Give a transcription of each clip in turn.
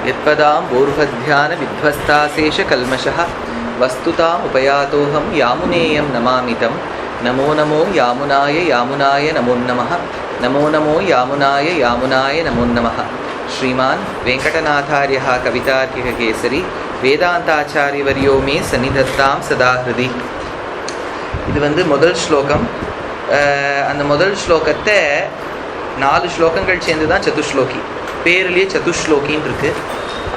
यत्पदां बोर्हध्यान विध्वस्ताशेष कल्मषः वस्तुताम् उपयातोऽहं यामुनेयं नमामितं नमो नमो यामुनाय यामुनाय नमो नमः नमो नमो यामुनाय यामुनाय नमो नमः. श्रीमान् वेंकटनाथार्यः कवितार्किककेसरी वेदांताचार्यवर्यो मे सन्निधत्तां सदा हृदि. இது வந்து முதல் ஸ்லோகம். அந்த முதல் ஸ்லோகத்தை 4 ஸ்லோகங்கள் சேர்ந்து தான் சதுஸ்லோகி. பேர்லேயே சதுஸ்லோகின்னு இருக்கு.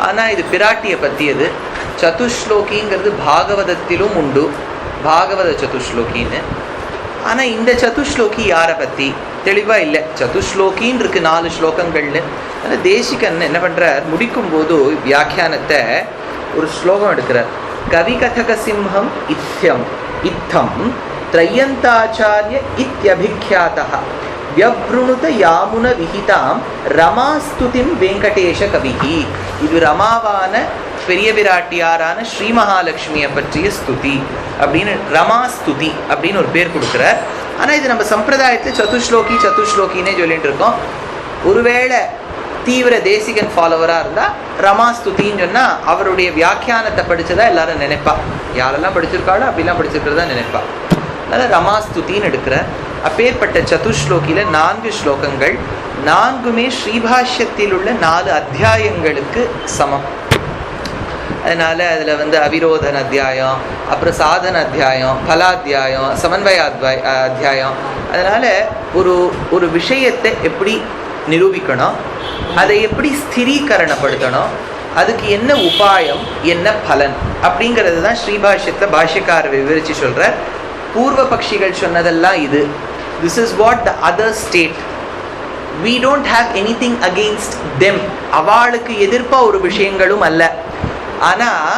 ஆனால் இது பிராட்டியை பற்றியது. சதுஸ்லோகிங்கிறது பாகவதத்திலும் உண்டு, பாகவத சதுஸ்லோகின்னு. ஆனால் இந்த சதுஸ்லோகி யாரை பற்றி தெளிவாக இல்லை. சதுஸ்லோகின்னு இருக்கு 4 ஸ்லோகங்கள்னு. ஆனால் தேசிகன் என்ன பண்ணுறார், முடிக்கும் போது வியாக்கியானத்தை ஒரு ஸ்லோகம் எடுக்கிறார். கவி கதக சிம்ஹம் இத்தம் த்ரயந்தாச்சாரிய இத்யபிக்யாதः வியவ்ருணுத யாமுன விஹிதாம் ரமாஸ்துதிம் வெங்கடேஷ கவிஹி. இது ரமாவான பெரிய பிராட்டியாரான ஸ்ரீ மகாலட்சுமியை பற்றிய ஸ்துதி அப்படின்னு ரமாஸ்துதி அப்படின்னு ஒரு பேர் கொடுக்குறார். ஆனால் இது நம்ம சம்பிரதாயத்தில் சதுஸ்லோகின்னே சொல்லிட்டு இருக்கோம். ஒருவேளை தீவிர தேசிகன் ஃபாலோவராக இருந்தால் ரமாஸ்துதின்னு சொன்னால் அவருடைய வியாக்கியானத்தை படித்ததா எல்லாரும் நினைப்பா. யாரெல்லாம் படிச்சிருக்காளோ அப்படிலாம் படிச்சிருக்கிறதா நினைப்பா. அதனால் ரமாஸ்துதின்னு எடுக்கிற அப்பேற்பட்ட சதுஸ்லோகியில் 4 ஸ்லோகங்கள், 4மே ஸ்ரீபாஷ்யத்தில் உள்ள 4 அத்தியாயங்களுக்கு சமம். அதனால் அதில் வந்து அவிரோதன அத்தியாயம், அப்புறம் சாதன அத்தியாயம், பலாத்தியாயம், சமன்வய அத்தியாயம். அதனால் ஒரு விஷயத்தை எப்படி நிரூபிக்கணும், அதை எப்படி ஸ்திரீகரணப்படுத்தணும், அதுக்கு என்ன உபாயம், என்ன பலன் அப்படிங்கிறது தான் ஸ்ரீபாஷ்யத்தில் பாஷ்யக்காரர் விவரித்து சொல்கிறார். பூர்வ பக்ஷிகள் சொன்னதெல்லாம் இது. This is what the other state. we don't have anything against them. அவளுக்கு எதிர்ப்பாக ஒரு விஷயங்களும் அல்ல. ஆனால்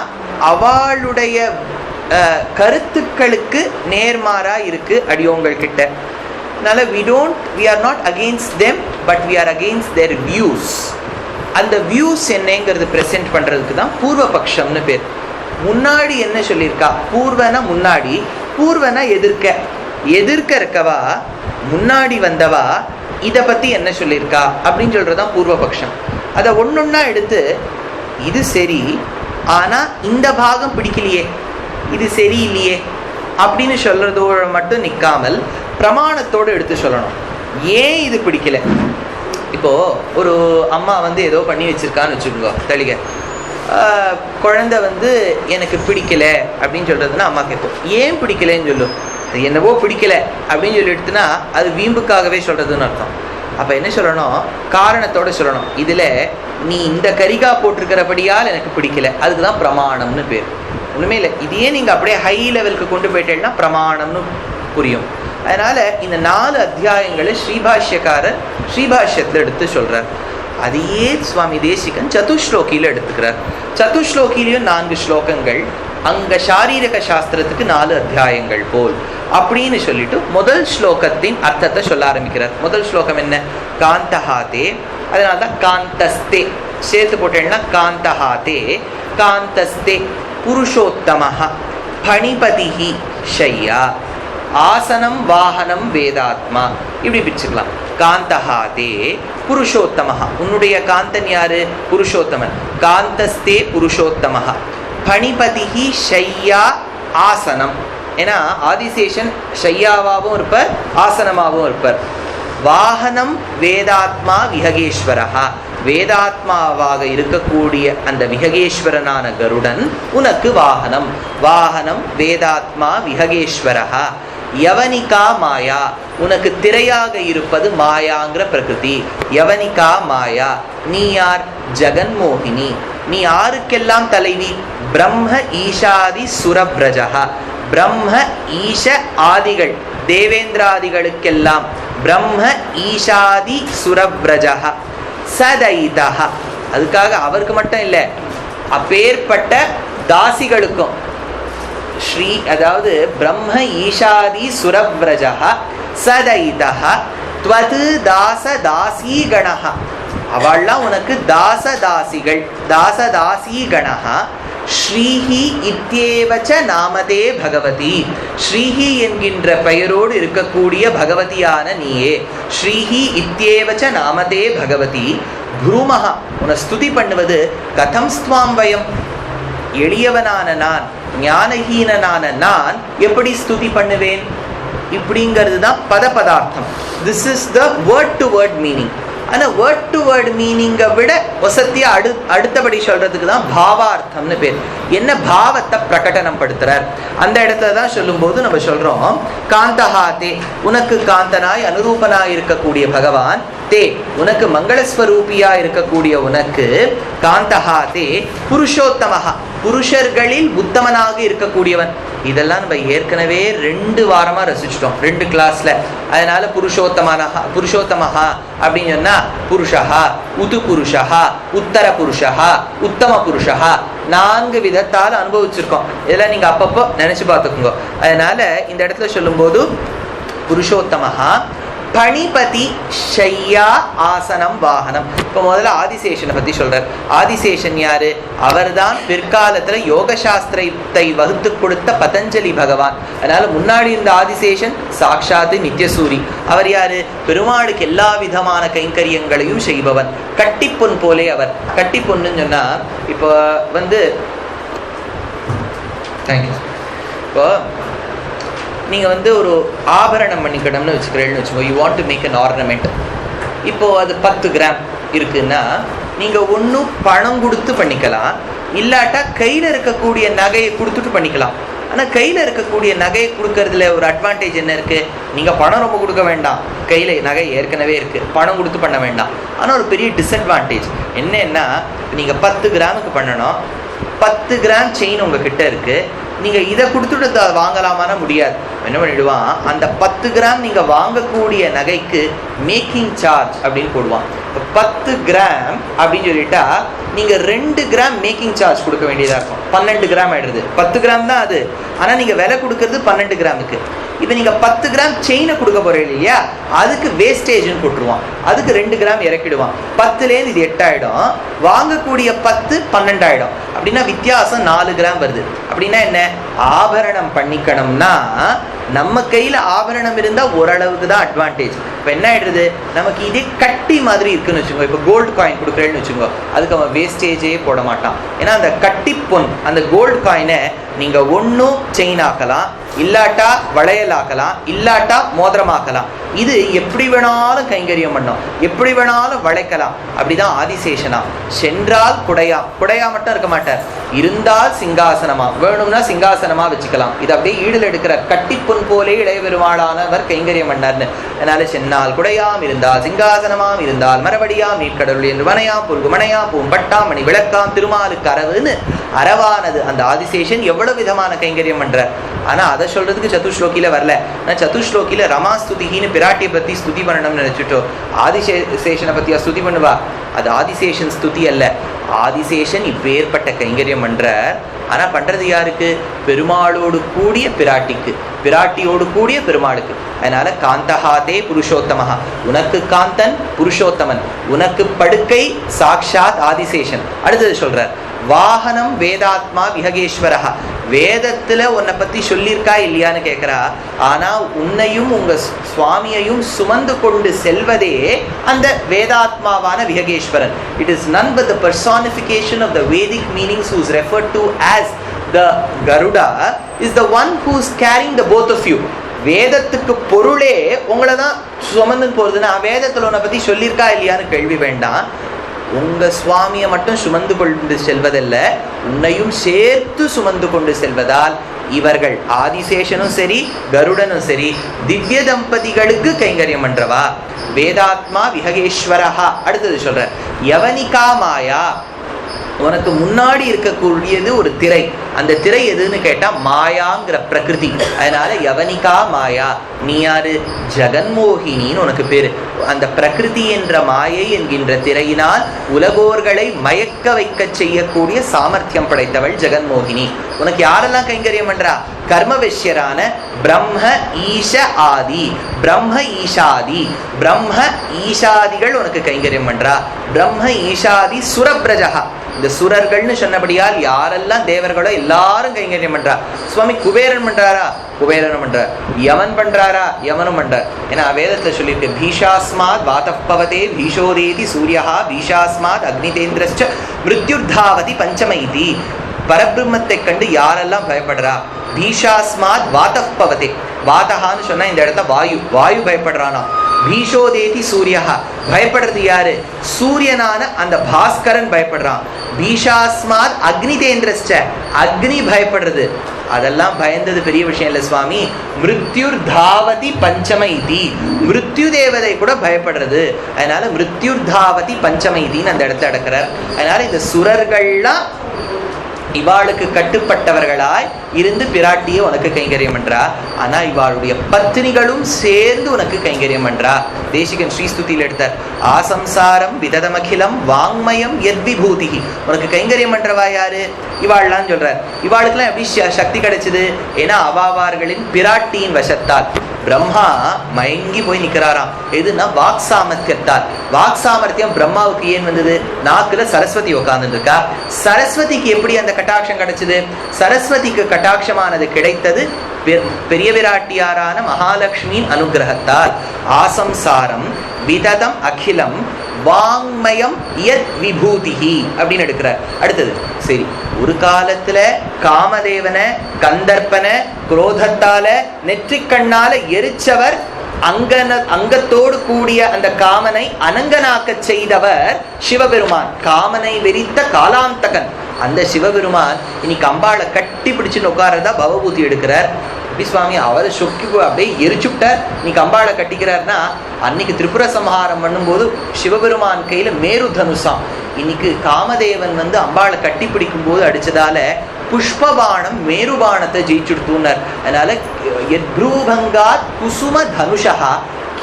அவளுடைய கருத்துக்களுக்கு நேர்மாறாக இருக்குது அடியோங்கள் கிட்ட. அதனால் we are not against them, but we are against their views. அந்த வியூஸ் என்னங்கிறது ப்ரெசென்ட் பண்ணுறதுக்கு தான் பூர்வ பக்ஷம்னு பேர். முன்னாடி என்ன சொல்லியிருக்கா, பூர்வனா முன்னாடி, பூர்வனா எதிர்க்க இருக்கவா, முன்னாடி வந்தவா இதை பற்றி என்ன சொல்லியிருக்கா அப்படின்னு சொல்கிறது தான் பூர்வ பக்ஷம். அதை ஒன்றொன்னா எடுத்து இது சரி, ஆனால் இந்த பாகம் பிடிக்கலையே, இது சரியில்லையே அப்படின்னு சொல்கிறதோடு மட்டும் நிற்காமல் பிரமாணத்தோடு எடுத்து சொல்லணும். ஏன் இது பிடிக்கல? இப்போது ஒரு அம்மா வந்து ஏதோ பண்ணி வச்சுருக்கான்னு வச்சுக்கோங்க, தளிகை குழந்தை வந்து எனக்கு பிடிக்கல அப்படின்னு சொல்கிறதுனா அம்மா கேட்போம், ஏன் பிடிக்கலன்னு சொல்லும். என்னவோ பிடிக்கல அப்படின்னு சொல்லி எடுத்துனா அது வீம்புக்காகவே சொல்கிறதுன்னு அர்த்தம். அப்போ என்ன சொல்லணும், காரணத்தோடு சொல்லணும். இதில் நீ இந்த கரிகா போட்டிருக்கிறபடியால் எனக்கு பிடிக்கல, அதுக்கு தான் பிரமாணம்னு பேர். ஒன்றுமே இல்லை, இதையே நீங்கள் அப்படியே ஹை லெவலுக்கு கொண்டு போயிட்டேன்னா பிரமாணம்னு புரியும். அதனால் இந்த 4 அத்தியாயங்களை ஸ்ரீபாஷ்யக்காரர் ஸ்ரீபாஷ்யத்தில் எடுத்து சொல்கிறார். அதையே சுவாமி தேசிகன் சதுஸ்லோகியில் எடுத்துக்கிறார். சதுஸ்லோகிலையும் 4 ஸ்லோகங்கள், அங்கே சாரீரக சாஸ்திரத்துக்கு 4 அத்தியாயங்கள் போல் அப்படின்னு சொல்லிட்டு முதல் ஸ்லோகத்தின் அர்த்தத்தை சொல்ல ஆரம்பிக்கிறார். முதல் ஸ்லோகம் என்ன, காந்தஹாதே. அதனால தான் காந்தஸ்தே சேர்த்து போட்டேன்னா காந்தஹாதே காந்தஸ்தே புருஷோத்தமஹ பணிபதிஹி ஷய்யா ஆசனம் வாகனம் வேதாத்மா இப்படி பிரிச்சுக்கலாம். காந்தஹாதே புருஷோத்தமஹ, உன்னுடைய காந்தன் யாரு, புருஷோத்தமன். காந்தஸ்தே புருஷோத்தமஹ பணிபதிஹி ஷய்யா ஆசனம். ஏன்னா ஆதிசேஷன் ஷய்யாவாகவும் இருப்பார், ஆசனமாகவும் இருப்பார். வாகனம் வேதாத்மா விஹகேஸ்வரஹா, வேதாத்மாவாக இருக்கக்கூடிய அந்த விஹகேஸ்வரனான கருடன் உனக்கு வாகனம். வாகனம் வேதாத்மா விஹகேஸ்வரஹா. யவனிகா மாயா, உனக்கு திரையாக இருப்பது மாயாங்கிற பிரகிருதி. யவனிகா மாயா. நீ யார், ஜெகன்மோகினி. நீ யாருக்கெல்லாம் தலைவி, பிரம்ம ஈஷாதி சுரப்ரஜா. பிரம்ம ஈஷ ஆதிகள் தேவேந்திராதிகளுக்கெல்லாம் பிரம்ம ஈஷாதி சுரப்ரஜா சதைதா. அதுக்காக அவருக்கு மட்டும் இல்லை, அப்பேற்பட்ட தாசிகளுக்கும் ஸ்ரீ, அதாவது பிரம்ம ஈஷாதி சுரவ்ரஜா சதைதா த்வது தாச தாசீகணா. அவள்லாம் உனக்கு தாசதாசிகள். தாசதாசீகணா ஸ்ரீஹி இத்யேவச்ச நாமதே பகவதி, ஸ்ரீஹி என்கின்ற பெயரோடு இருக்கக்கூடிய பகவதியான நீயே. ஸ்ரீஹி இத்யேவச்ச நாமதே பகவதி ப்ரூமஹா, உன்னை ஸ்துதி பண்ணுவது கதம் ஸ்வாம் வயம், எளியவனான நான், ஞானஹீனனான நான் எப்படி ஸ்துதி பண்ணுவேன்? இப்படிங்கிறது தான் பத பதார்த்தம். This is the word to word meaning. ஆனால் வேர்ட் டு வேர்ட் மீனிங்கை விட வசத்தியா அடுத்தபடி சொல்றதுக்கு தான் பாவார்த்தம்னு பேர். என்ன பாவத்தை பிரகடனம் படுத்துறார் அந்த இடத்துல தான் சொல்லும்போது நம்ம சொல்றோம், காந்தஹா தே, உனக்கு காந்தனாய் அனுரூபனாய் இருக்கக்கூடிய பகவான், தே உனக்கு மங்களஸ்வரூபியா இருக்கக்கூடிய உனக்கு, காந்தஹா தே புருஷோத்தமஹா, புருஷர்களில் உத்தமனாக இருக்கக்கூடியவன். இதெல்லாம் நம்ம ஏற்கனவே 2 வாரமா ரசிச்சிட்டோம் 2 கிளாஸ்ல. அதனால புருஷோத்தமஹா அப்படின்னு சொன்னா புருஷஹா, உது புருஷஹா, உத்தர புருஷஹா, உத்தம புருஷஹா 4 விதத்தால் அனுபவிச்சிருக்கோம். இதெல்லாம் நீங்க அப்பப்போ நினைச்சு பார்த்துக்கோங்க. அதனால இந்த இடத்துல சொல்லும்போது புருஷோத்தமஹா பணிபதி ஷையா ஆசனம் வாகனம். இப்போ முதல்ல ஆதிசேஷனை பத்தி சொல்றார். ஆதிசேஷன் யாரு? அவர்தான் பிற்காலத்துல யோக சாஸ்திரத்தை வகுத்து கொடுத்த பதஞ்சலி பகவான். அதனால முன்னாடி இருந்த ஆதிசேஷன் சாட்சாத்து நித்யசூரி. அவர் யாரு? பெருமாளுக்கு எல்லா விதமான கைங்கரியங்களையும் செய்பவன். கட்டிப்பொன் போலே அவர். கட்டிப்பொன்னு சொன்னா இப்போ தேங்க்யூ, இப்போ நீங்கள் ஒரு ஆபரணம் பண்ணிக்கணும்னு வச்சுக்கிறேன்னு you want to make an ornament. இப்போது அது 10 கிராம் இருக்குன்னா நீங்கள் ஒன்றும் பணம் கொடுத்து பண்ணிக்கலாம், இல்லாட்டா கையில் இருக்கக்கூடிய நகையை கொடுத்துட்டு பண்ணிக்கலாம். ஆனால் கையில் இருக்கக்கூடிய நகையை கொடுக்கறதுல ஒரு அட்வான்டேஜ் என்ன இருக்குது? நீங்கள் பணம் ரொம்ப கொடுக்க வேண்டாம், கையில் நகை ஏற்கனவே இருக்குது, பணம் கொடுத்து பண்ண வேண்டாம். ஆனால் ஒரு பெரிய டிஸ்அட்வான்டேஜ் என்னன்னா, நீங்கள் 10 கிராமுக்கு பண்ணணும், 10 கிராம் செயின் உங்ககிட்ட இருக்குது, நீங்கள் இதை கொடுத்துட்டு அதை வாங்கலாமான்னா முடியாது. என்ன பண்ணிடுவான், அந்த 10 கிராம் நீங்கள் வாங்கக்கூடிய நகைக்கு மேக்கிங் சார்ஜ் அப்படின்னு போடுவான். இப்போ 10 கிராம் அப்படின்னு சொல்லிட்டா நீங்கள் 2 கிராம் மேக்கிங் சார்ஜ் கொடுக்க வேண்டியதாக இருக்கும். 12 கிராம் ஆகிடுது. 10 கிராம் தான் அது, ஆனால் நீங்கள் விலை கொடுக்கறது 12 கிராமுக்கு. இப்போ நீங்கள் 10 கிராம் செயினை கொடுக்க போகிறீங்க இல்லையா, அதுக்கு வேஸ்டேஜ்னு போட்டுருவான், அதுக்கு 2 கிராம் இறக்கிடுவான். 10லேருந்து இது 8 ஆகிடும், வாங்கக்கூடிய 10 12 ஆகிடும். அப்படின்னா வித்தியாசம் 4 கிராம் வருது. அப்படின்னா என்ன? ஆபரணம் பண்ணிக்கணும்னா நம்ம கையில் ஆபரணம் இருந்தால் ஓரளவுக்கு தான் அட்வான்டேஜ். இப்போ என்ன ஆகிடுது, நமக்கு இதே கட்டி மாதிரி இருக்குன்னு வச்சுக்கோங்க. இப்போ கோல்டு காயின் கொடுக்குறேன்னு வச்சுக்கோங்க, அதுக்கு அவன் வேஸ்டேஜே போட மாட்டான். ஏன்னா அந்த கட்டி பொன், அந்த கோல்டு காயினை நீங்கள் ஒன்றும் செயின் ஆக்கலாம், இல்லாட்டா வளையல் ஆக்கலாம், இல்லாட்டா மோதிரமாக்கலாம். இது எப்படி வேணாலும் கைங்கரியம் பண்ணும், எப்படி வேணாலும் வளைக்கலாம். அப்படிதான் ஆதிசேஷனா. சென்றால் குடையா, குடையா மட்டும் இருக்க மாட்டார், இருந்தால் சிங்காசனமா, வேணும்னா சிங்காசனமா வச்சுக்கலாம். இது அப்படியே ஈடுல எடுக்கிற கட்டிப்பொன் போலே இளைய பெருமாளானவர் கைங்கரியம் பண்ணார்னு. அதனால சென்னால் குடையாம், இருந்தால் சிங்காசனமாம், இருந்தால் மறுபடியாம் நீட்கடவுள் என்று வனையாம் புல்குமனையாம் பூம்பட்டாம் மணி விளக்காம் திருமாலுக்கு அரவுன்னு அரவானது அந்த ஆதிசேஷன் எவ்வளவு விதமான கைங்கரியம் பண்றார். ஆனா அதை சொல்றதுக்கு சதுஸ்லோகியில வரல. நான் சதுஸ்லோகியில ரமா ஸ்துதின்னு பிராட்டியை பத்தி ஸ்துதி பண்ணணும்னு நினைச்சிட்டோம். ஆதிசேஷனை பத்தியா ஸ்துதி பண்ணுவா? அது ஆதிசேஷன் ஸ்துதி அல்ல. ஆதிசேஷன் இப்பேற்பட்ட கைங்கரியம் பண்றார். ஆனா பண்றது யாருக்கு? பெருமாளோடு கூடிய பிராட்டிக்கு, பிராட்டியோடு கூடிய பெருமாளுக்கு. அதனால காந்தஹாதே புருஷோத்தமஹா, உனக்கு காந்தன் புருஷோத்தமன், உனக்கு படுக்கை சாக்ஷாத் ஆதிசேஷன். அடுத்தது சொல்றார், வாகனம் வேதாத்மா விஹகேஸ்வரஹா, வேதத்துல உன்னை பத்தி சொல்லியிருக்கா இல்லையான்னு கேட்கிறா. ஆனா உன்னையும் உங்க சுவாமியையும் சுமந்து கொண்டு செல்வதே அந்த வேதாத்மாவான விஹகேஸ்வரன். It is none but the personification of the Vedic meanings who is referred to as the Garuda is the one who is carrying the both of you. வேதத்துக்கு பொருளே உங்களை தான் சுமந்து போறதுன்னா வேதத்துல உன்னை பத்தி சொல்லியிருக்கா இல்லையான்னு கேள்வி வேண்டாம். உங்க சுவாமியை மட்டும் சுமந்து கொண்டு செல்வதல்ல, உன்னையும் சேர்த்து சுமந்து கொண்டு செல்வதால் இவர்கள் ஆதிசேஷனும் சரி கருடனும் சரி திவ்ய தம்பதிகளுக்கு கைங்கரியம் பண்றவா. வேதாத்மா விஹகேஸ்வரஹா. அடுத்தது சொல்ற, யவனிகா மாயா, உனக்கு முன்னாடி இருக்கக்கூடியது ஒரு திரை. அந்த திரை எதுன்னு கேட்டா மாயாங்கிற பிரகிருதி. அதனால யவனிகா மாயா. நீ யாரு? ஜெகன்மோகினின்னு உனக்கு பேரு. அந்த பிரகிருதி என்ற மாயை என்கின்ற திரையினால் உலகோர்களை மயக்க வைக்க செய்யக்கூடிய சாமர்த்தியம் படைத்தவள் ஜெகன்மோகினி. உனக்கு யாரெல்லாம் கைங்கரியம் பண்றா? கர்மவசியரான பிரம்ம ஈஷ ஆதி, பிரம்ம ஈஷாதி, பிரம்ம ஈஷாதிகள் உனக்கு கைங்கரியம் பண்றா. பிரம்ம ஈஷாதி சுரப்ரஜகா, இந்த சுரர்கள்னு சொன்னபடியால் யாரெல்லாம் தேவர்களோ எல்லாரும் கைங்கரியம் பண்றா. சுவாமி குபேரன் பண்றாரா? குபேரனும் பண்றார். யமன் பண்றாரா? யமனும் பண்றார். ஏன்னா வேதத்துல சொல்லியிருக்கு, பீஷாஸ்மாத் வாதப்பவதே பீஷோதேதி சூரியஹா பீஷாஸ்மாத் அக்னிதேந்திரஸ்ச மிருத்யுர்தாவதி பஞ்சமைதி. பரபிரம்மத்தை கண்டு யாரெல்லாம் பயப்படுறா? பீஷாஸ்மாத் வாதப்பவதே, வாதஹான்னு சொன்னா இந்த இடத்த வாயு, வாயு பயப்படுறானா. பீஷோதேதி சூரியஹா, பயப்படுறது யாரு? சூரியனான அந்த பாஸ்கரன் பயப்படுறான். பீஷாஸ்மாத் அக்னிதேந்திரஸ்ச, அக்னி பயப்படுறது. அதெல்லாம் பயந்தது பெரிய விஷயம் இல்லை சுவாமி. மிருத்யுர் தாவதி பஞ்சமைதி, மிருத்யு தேவதை கூட பயப்படுறது. அதனால மிருத்யுர் தாவதி பஞ்சமைதின்னு அந்த இடத்துல அடக்கிறார். அதனால இந்த சுரர்கள்லாம் இவாளுக்கு கட்டுப்பட்டவர்களாய் இருந்து பிராட்டியை உனக்கு கைங்கரியம் பண்றா. ஆனா இவாளுடைய பத்னிகளும் சேர்ந்து உனக்கு கைங்கரியம் பண்றா. தேசிகன் ஸ்ரீஸ்துதியில் எடுத்தார், ஆசம்சாரம் விததமகிலம் வாங்மயம் எத்விபூதி. உனக்கு கைங்கரியம் பண்றவா யாரு? இவாள்லாம் சொல்றார். இவாளுக்கெல்லாம் எப்படி சக்தி கிடைச்சது? ஏன்னா அவாவார்களின் பிராட்டியின் வசத்தால். பிரம்மா மயங்கி போய் நிற்கிறாராம். எதுனா வாக் சாமர்த்தியத்தால். வாக் சாமர்த்தியம் பிரம்மாவுக்கு ஏன் வந்தது? நாக்குல சரஸ்வதி உட்கார்ந்து இருக்கா. சரஸ்வதிக்கு எப்படி அந்த கட்டாட்சம் கிடைச்சது? சரஸ்வதிக்கு கட்டாட்சமானது கிடைத்தது பெரிய விராட்டியாரான மகாலட்சுமியின் அனுகிரகத்தால். ஆசம்சாரம் விததம் அகிலம் வாங்மயம் யத் விபூதிஹி அப்படின்னு எடுக்கிறார். அடுத்தது சரி, ஒரு காலத்துல காமதேவனை கந்தர்ப்பனை குரோதத்தால நெற்றிக்கண்ணால எரிச்சவர், அங்கத்தோடு கூடிய அந்த காமனை அனங்கனாக்க செய்தவர் சிவபெருமான். காமனை வெறித்த காலாந்தகன் அந்த சிவபெருமான் இன்னைக்கு அம்பாளை கட்டி பிடிச்சுன்னு உட்காரதா பவபூதி எடுக்கிறார். சுவாமி அவரை சொக்கி அப்படியே எரிச்சுட்டார். இன்னைக்கு அம்பாளை கட்டிக்கிறார்னா, அன்னைக்கு திரிபுர சம்ஹாரம் பண்ணும்போது சிவபெருமான் கையில மேரு தனுசாம். இன்னைக்கு காமதேவன் அம்பாளை கட்டி பிடிக்கும் போது அடிச்சதால புஷ்பபாணம் மேருபாணத்தை ஜெயிச்சுடுத்துனார். அதனால யத்ரூபங்காத் குசும தனுஷா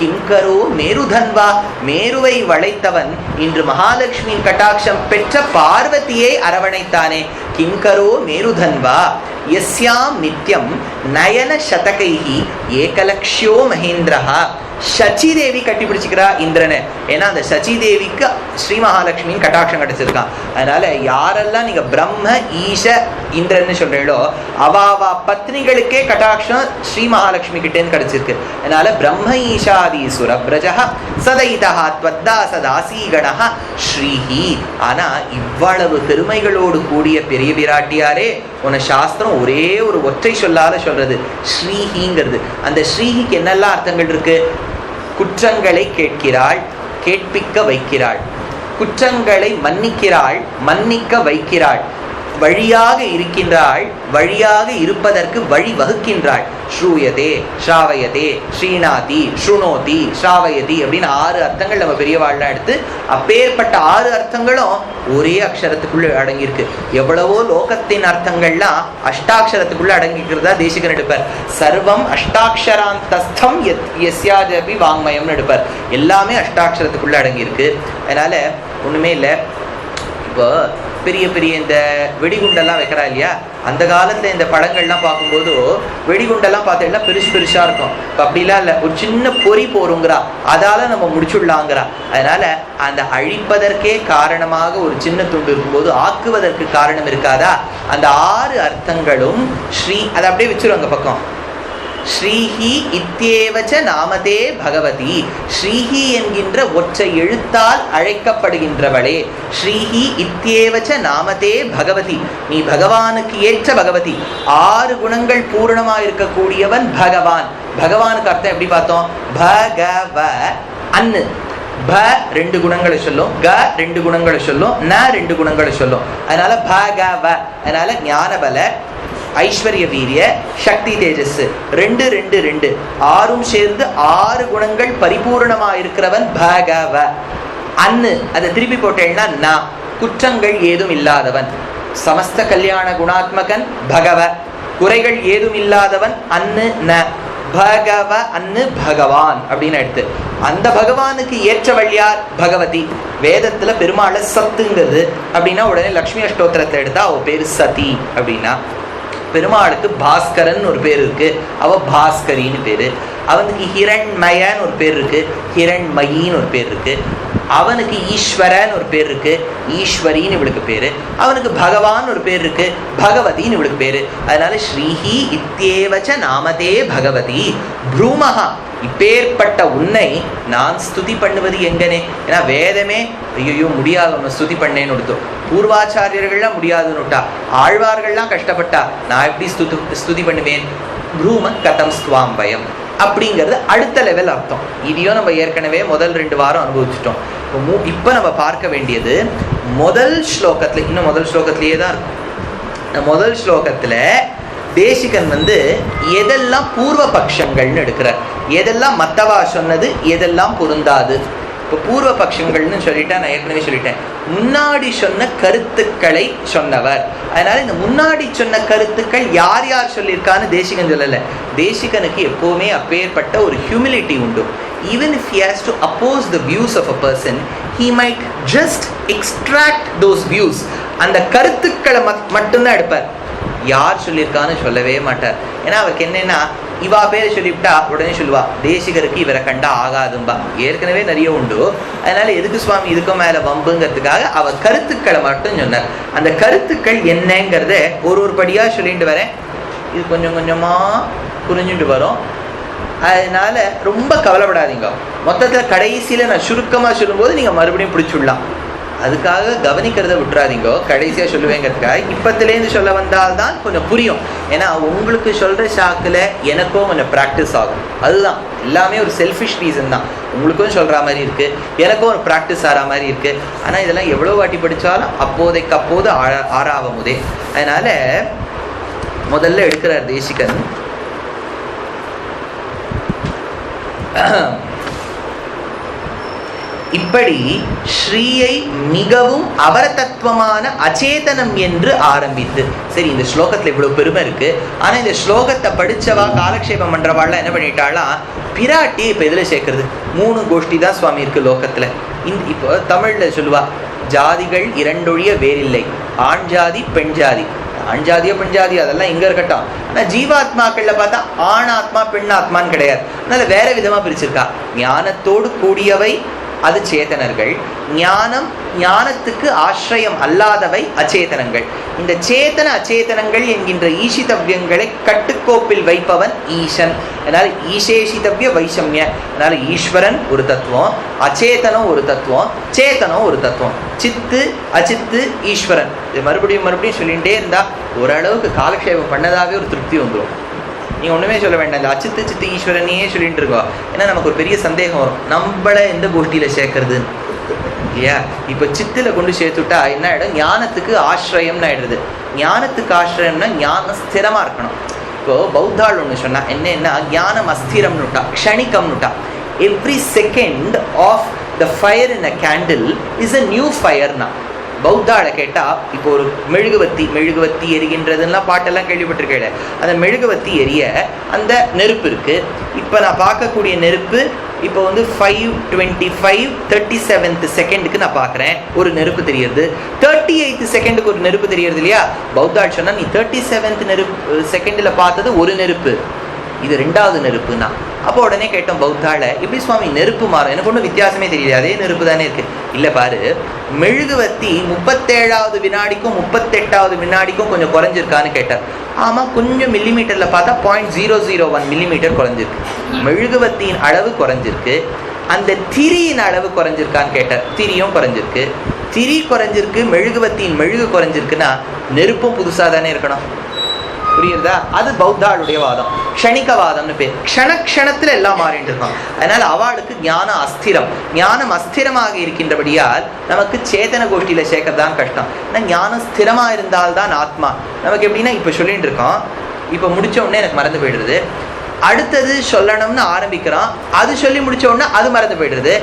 கிங்கரோ மேருதன்வா, மேருவை வளைத்தவன் இன்று மகாலட்சுமியின் கட்டாட்சம் பெற்ற பார்வதியை அரவணைத்தானே. கிங்கரோ மேருதன்வா யஸ்யாம் நித்யம் நயன சதகைஹி ஏகலக்ஷ்யோ மகேந்திரஹா. சச்சி தேவி கட்டி பிடிச்சிக்கிறா இந்திரனை. ஏன்னா அந்த சச்சி தேவிக்கு ஸ்ரீ மகாலட்சுமியின் கட்டாட்சம் கிடைச்சிருக்கான். அதனால யாரெல்லாம் நீங்க பிரம்ம ஈஷ இந்திரன்னு சொல்றீங்களோ அவாவா பத்னிகளுக்கே கட்டாட்சம் ஸ்ரீ மகாலட்சுமி கிட்டேன்னு கிடைச்சிருக்கு. அதனால பிரம்ம ஈஷாதி சுரப்ரஜா சதைதா த்வத்தாசதாசீகணஹ ஸ்ரீஹி. ஆனா இவ்வளவு பெருமைகளோடு கூடிய பெரிய விராட்டியாரே உன சாஸ்திரம் ஒரே ஒரு ஒற்றை சொல்லால சொல்றது ஸ்ரீஹிங்கிறது. அந்த ஸ்ரீஹிக்கு என்னெல்லாம் அர்த்தங்கள் இருக்கு? குற்றங்களை கேட்கிறாள், கேட்பிக்க வைக்கிறாள். குற்றங்களை மன்னிக்கிறாள், மன்னிக்க வைக்கிறாள். வழியாக இருக்கின்றாள், வழியாக இருப்பதற்கு வழி வகுக்கின்றாள். ஸ்ரூயதே, ஸ்ராவயதே, ஸ்ரீநாதி, ஸ்ருணோதி, ஸ்ராவயதி அப்படின்னு 6 அர்த்தங்கள் நம்ம பெரியவாள்லாம் எடுத்து, அப்பேற்பட்ட 6 அர்த்தங்களும் ஒரே அக்ஷரத்துக்குள்ள அடங்கியிருக்கு. எவ்வளவோ லோகத்தின் அர்த்தங்கள்லாம் அஷ்டாட்சரத்துக்குள்ள அடங்கிக்கிறதா தேசிகன் எடுப்பார். சர்வம் அஷ்டாட்சராந்தஸ்தம் யஸ்யாதபி வாங்மயம்னு எடுப்பார். எல்லாமே அஷ்டாட்சரத்துக்குள்ள அடங்கியிருக்கு. அதனால ஒண்ணுமே இல்லை. இப்போ பெரிய பெரிய இந்த வெடிகுண்டெல்லாம் வைக்கிறா இல்லையா, அந்த காலத்துல இந்த படங்கள்லாம் பார்க்கும்போது வெடிகுண்டெல்லாம் பார்த்தீங்கன்னா பெருசு பெருசா இருக்கும். இப்போ அப்படிலாம் இல்லை, ஒரு சின்ன பொறி போருங்கிறா, அதால நம்ம முடிச்சுடலாங்கிறா. அதனால அந்த அழிப்பதற்கே காரணமாக ஒரு சின்ன துண்டு இருக்கும்போது ஆக்குவதற்கு காரணம் இருக்காதா? அந்த 6 அர்த்தங்களும் ஸ்ரீ, அதை அப்படியே வச்சிருவாங்க பக்கம். ஸ்ரீஹி இத்யேவச்ச நாமதே பகவதி. ஸ்ரீஹி என்கின்ற ஒற்றை எழுத்தால் அழைக்கப்படுகின்றவளே. ஸ்ரீஹி இத்யேவச்ச நாமதே பகவதி, நீ பகவானுக்கு ஏற்ற பகவதி. 6 குணங்கள் பூரணமா இருக்கக்கூடியவன் பகவான். பகவானுக்கு அர்த்தம் எப்படி பார்த்தோம்? பகவ அன்னு. ப 2 குணங்களை சொல்லும், க 2 குணங்களை சொல்லும், ந 2 குணங்களை சொல்லும். அதனால பகவ. அதனால ஞானபல, ஐஸ்வர்ய வீரிய, சக்தி தேஜஸ் 2 2 2 6ம் சேர்ந்து 6 குணங்கள் பரிபூர்ணமா இருக்கிறவன் பகவ. அன்னு அதை திருப்பி போட்டேன்னா ந, குற்றங்கள் ஏதும் இல்லாதவன். சமஸ்த கல்யாண குணாத்மகன் பகவ, குறைகள் ஏதும் இல்லாதவன் அன்னு ந. பகவ அன்னு பகவான் அப்படின்னு எடுத்து, அந்த பகவானுக்கு ஏற்றவள் யார்? பகவதி. வேதத்துல பெருமாளை சத்துங்கிறது அப்படின்னா உடனே லக்ஷ்மி அஷ்டோத்திரத்தை எடுத்தா அவ பேரு சதி அப்படின்னா. பெருமாளுக்கு பாஸ்கரன் ஒரு பேர் இருக்கு, அவ பாஸ்கரின்னு பேரு. அவனுக்கு ஹிரண்மயன்னு ஒரு பேர் இருக்கு, ஹிரண்மயின்னு ஒரு பேர் இருக்கு. அவனுக்கு ஈஸ்வரன் ஒரு பேர் இருக்கு, ஈஸ்வரின்னு இவளுக்கு பேரு. அவனுக்கு பகவான் ஒரு பேர் இருக்கு, பகவதின்னு இவளுக்கு பேரு. அதனால ஸ்ரீஹி இத்தியேவச்ச நாமதே பகவதி ப்ரூமஹா, இப்பேற்பட்ட உன்னை நான் ஸ்துதி பண்ணுவது எங்கனே. ஏன்னா வேதமே ஐயோ முடியாது உன்னை ஸ்துதி பண்ணேன்னு கொடுத்தோம். பூர்வாச்சாரியர்கள்லாம் முடியாதுன்னு விட்டா, ஆழ்வார்கள்லாம் கஷ்டப்பட்டா, நான் எப்படி ஸ்துதி பண்ணுவேன்? ப்ரூம கதம் ஸ்துவாம் பயம் அப்படிங்கிறது அடுத்த லெவல் அர்த்தம். இதையும் நம்ம ஏற்கனவே முதல் 2 வாரம் அனுபவிச்சுட்டோம். இப்போ நம்ம பார்க்க வேண்டியது முதல் ஸ்லோகத்துல, இன்னும் முதல் ஸ்லோகத்திலேயே தான் இருக்கும். முதல் ஸ்லோகத்துல தேசிகன் எதெல்லாம் பூர்வ பட்சங்கள்னு எடுக்கிறார், எதெல்லாம் மத்தவா சொன்னது, எதெல்லாம் பொருந்தாது. இப்போ பூர்வ பட்சங்கள்னு சொல்லிட்டா, நான் ஏற்கனவே சொல்லிட்டேன், முன்னாடி சொன்ன கருத்துக்களை சொன்னவர். அதனால இந்த முன்னாடி சொன்ன கருத்துக்கள் யார் யார் சொல்லியிருக்கான்னு தேசிகன் சொல்லலை. தேசிகனுக்கு எப்போவுமே அப்பேற்பட்ட ஒரு ஹியூமிலிட்டி உண்டு. Even if he has to oppose the views of a person, he might just extract those views. அந்த கருத்துக்களை மட்டும்தான் எடுப்பார், யார் சொல்லியிருக்கான்னு சொல்லவே மாட்டார். ஏன்னா அவருக்கு என்னன்னா, இவா பேரை சொல்லிவிட்டா உடனே சொல்லுவா தேசிகருக்கு இவரை கண்டா ஆகாதும்பா, ஏற்கனவே நிறைய உண்டு. அதனால எதுக்கு சுவாமி இதுக்கும் மேல வம்புங்கிறதுக்காக அவர் கருத்துக்களை மட்டும் சொன்னார். அந்த கருத்துக்கள் என்னங்கிறத ஒரு படியா சொல்லிட்டு வரேன். இது கொஞ்சம் கொஞ்சமா புரிஞ்சுட்டு வரும். அதனால ரொம்ப கவலைப்படாதீங்க. மொத்தத்துல கடைசியில நான் சுருக்கமா சொல்லும்போது நீங்க மறுபடியும் பிடிச்சுடலாம். அதுக்காக கவனிக்கிறத விட்டுறாதீங்க, கடைசியா சொல்லுவேங்கிறதுக்காக இப்பத்திலேருந்து சொல்ல வந்தால்தான் கொஞ்சம் புரியும். ஏன்னா உங்களுக்கு சொல்ற ஷாக்கில் எனக்கும் கொஞ்சம் ப்ராக்டிஸ் ஆகும். அதுதான் எல்லாமே ஒரு செல்ஃபிஷ் ரீசன் தான். உங்களுக்கும் சொல்ற மாதிரி இருக்கு, எனக்கும் ஒரு ப்ராக்டிஸ் ஆகிற மாதிரி இருக்கு. ஆனா இதெல்லாம் எவ்வளோ வாட்டி படிச்சாலும் அப்போதைக்கு அப்போது ஆறாவமுதே. அதனால முதல்ல எடுக்கிறார் தேசிகன். இப்படி ஸ்ரீயை மிகவும் அவரதத்துவமான அச்சேதனம் என்று ஆரம்பித்து, சரி இந்த ஸ்லோகத்துல இவ்வளவு பெருமை இருக்கு, ஆனா இந்த ஸ்லோகத்தை படிச்சவா காலக்ஷேபம் பண்றவாள்லாம் என்ன பண்ணிட்டாலாம், பிராட்டி இப்ப எதுல சேர்க்கறது? 3 கோஷ்டி தான் சுவாமி இருக்கு லோகத்துல. இப்போ தமிழ்ல சொல்லுவா, ஜாதிகள் 2 ஒழிய வேறில்லை, ஆண் ஜாதி பெண் ஜாதி. ஆண் ஜாதியோ பெண் ஜாதியோ அதெல்லாம் இங்க இருக்கட்டும், ஆனா ஜீவாத்மாக்கள்ல பார்த்தா ஆண் ஆத்மா பெண் ஆத்மான்னு கிடையாது. அதனால வேற விதமா பிரிச்சிருக்கா. ஞானத்தோடு கூடியவை அது சேதனர்கள், ஞானத்துக்கு ஆசிரியம் அல்லாதவை அச்சேதனங்கள். இந்த சேத்தன அச்சேதனங்கள் என்கின்ற ஈஷிதவ்யங்களை கட்டுக்கோப்பில் வைப்பவன் ஈசன். அதனால ஈசேஷிதவ்ய வைஷமிய. அதனால ஈஸ்வரன் ஒரு தத்துவம், அச்சேதனம் ஒரு தத்துவம், சேத்தனம் ஒரு தத்துவம். சித்து அச்சித்து ஈஸ்வரன். இது மறுபடியும் மறுபடியும் சொல்லிகிட்டே இருந்தா ஓரளவுக்கு காலக்ஷேபம் பண்ணதாவே ஒரு திருப்தி வந்துடும். நீ ஒண்ணுமே சொல்ல வேண்டாம், இந்த அச்சித்து சித்து ஈஸ்வரனையே சொல்லிட்டு இருக்கோம். ஏன்னா நமக்கு ஒரு பெரிய சந்தேகம் வரும், நம்மள எந்த கோஷ்டியில சேர்க்கறது இல்லையா? இப்போ சித்துல கொண்டு சேர்த்துட்டா என்ன ஆயிடும், ஞானத்துக்கு ஆசிரியம்னு ஆயிடுறது. ஞானத்துக்கு ஆசிரியம்னா ஞானம் ஸ்திரமா இருக்கணும். இப்போ பௌத்தாள் ஒன்று சொன்னா என்னன்னா, ஞானம் அஸ்திரம்னுட்டா, க்ஷணிக்கம்னுட்டா. Every second of the fire in a candle is a new ஃபயர்னா. பௌத்தாளை கேட்டா, இப்போ ஒரு மெழுகுவத்தி எரிகின்றதுலாம் பாட்டெல்லாம் கேள்விப்பட்டிருக்கேன். அந்த மெழுகுவத்தி எரிய அந்த நெருப்பு இருக்கு. இப்போ நான் பார்க்கக்கூடிய நெருப்பு இப்போ 5:25 37th செகண்டுக்கு நான் பார்க்குறேன், ஒரு நெருப்பு தெரியுது. 38th செகண்டுக்கு ஒரு நெருப்பு தெரியுது இல்லையா? பௌத்தாள் சொன்னா, நீ 37th செகண்டில் பார்த்தது ஒரு நெருப்பு, இது 2வது நெருப்புனா. அப்போ உடனே கேட்டோம் பௌத்தால, எப்படி சுவாமி நெருப்பு மாறும்? எனக்கு ஒன்றும் வித்தியாசமே தெரியல, அதே நெருப்பு தானே இருக்கு. இல்லை பாரு, மெழுகுவத்தி 37வது வினாடிக்கும் 38வது வினாடிக்கும் கொஞ்சம் குறைஞ்சிருக்கான்னு கேட்டார். ஆமாம், கொஞ்சம் மில்லிமீட்டரில் பார்த்தா 0.001 மில்லிமீட்டர் குறைஞ்சிருக்கு. மெழுகுவத்தியின் அளவு குறைஞ்சிருக்கு. அந்த திரியின் அளவு குறைஞ்சிருக்கான்னு கேட்டார். திரியும் குறைஞ்சிருக்கு. திரி குறைஞ்சிருக்கு, மெழுகுவத்தியின் மெழுகு குறைஞ்சிருக்குன்னா நெருப்பும் புதுசாக தானே இருக்கணும். புரியுதா? அது பௌத்தாளுடைய வாதம், க்ஷணிகவாதம்னு பேர். க்ஷணத்துல எல்லாம் மாறிட்டு இருக்கோம். அதனால அவளுக்கு ஞானம் அஸ்திரம். ஞானம் அஸ்திரமாக இருக்கின்றபடியால் நமக்கு சேதன கோஷ்டியில சேர்க்கறதான் கஷ்டம். ஏன்னா ஞானம் ஸ்திரமா இருந்தால்தான் ஆத்மா. நமக்கு எப்படின்னா, இப்ப சொல்லிட்டு இருக்கோம், இப்ப முடிச்ச உடனே எனக்கு மறந்து போயிடுறது. அடுத்தது சொல்லணும்னு ஆரம்பிக்கிறோம், அது சொல்லி முடிச்ச உடனே அது மறந்து போயிடுறது.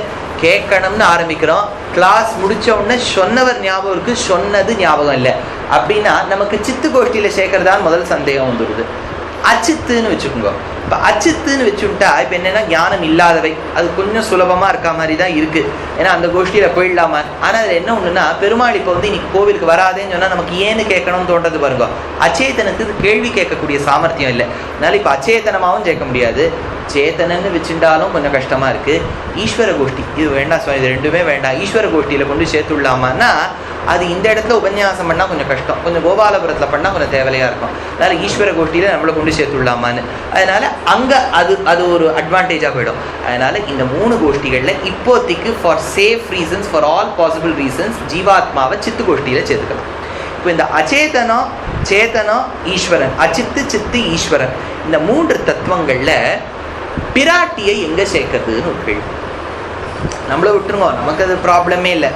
கேட்கணும்னு ஆரம்பிக்கிறோம், கிளாஸ் முடிச்ச உடனே சொன்னவர் ஞாபகம் இருக்கு, சொன்னது ஞாபகம் இல்லை. அப்படின்னா நமக்கு சித்து கோஷ்டியில சேர்க்கறதான் முதல் சந்தேகம் வந்துடுது. அச்சித்துன்னு வச்சுக்கோங்க. இப்போ அச்சித்துன்னு வச்சுட்டா இப்போ என்னென்னா ஞானம் இல்லாதவை, அது கொஞ்சம் சுலபமாக இருக்க மாதிரி தான் இருக்குது. ஏன்னா அந்த கோஷ்டியில் போயிடலாமா. ஆனால் அதில் என்ன ஒன்றுன்னா, பெருமாள் இப்போ வந்து இன்னைக்கு கோவிலுக்கு வராதேன்னு சொன்னால் நமக்கு ஏன்னு கேட்கணும்னு தோன்றது பாருங்க. அச்சேதனுக்கு கேள்வி கேட்கக்கூடிய சாமர்த்தியம் இல்லை. அதனால இப்போ அச்சேதனமாகவும் கேட்க முடியாது, சேத்தனன்னு வச்சுட்டாலும் கொஞ்சம் கஷ்டமாக இருக்குது. ஈஸ்வர கோஷ்டி இது வேண்டாம் சுவாமி, இது ரெண்டுமே வேண்டாம், ஈஸ்வர கோஷ்டியில் கொண்டு சேர்த்துடலாமான்னா அது இந்த இடத்துல உபன்யாசம் பண்ணால் கொஞ்சம் கஷ்டம், கொஞ்சம் கோபாலபுரத்தில் பண்ணால் கொஞ்சம் தேவையாக இருக்கும். அதனால் ஈஸ்வர கோஷ்டியில் நம்மளை கொண்டு சேர்த்துடலாமான்னு, அதனால் அங்கே அது ஒரு அட்வான்டேஜாக போயிடும். அதனால் இந்த 3 கோஷ்டிகளில் இப்போதைக்கு for safe reasons, for all possible reasons ஜீவாத்மாவை சித்து கோஷ்டியில் சேர்த்துக்கலாம். இப்போ இந்த அச்சேதனம், சேத்தனம், ஈஸ்வரன், அச்சித்து சித்து ஈஸ்வரன், இந்த 3 தத்துவங்களில் பிராட்டியை எங்கே சேர்க்கறதுன்னு ஒரு கேள்வி. நம்மளை விட்டுருங்க, நமக்கு அது ப்ராப்ளமே இல்லை.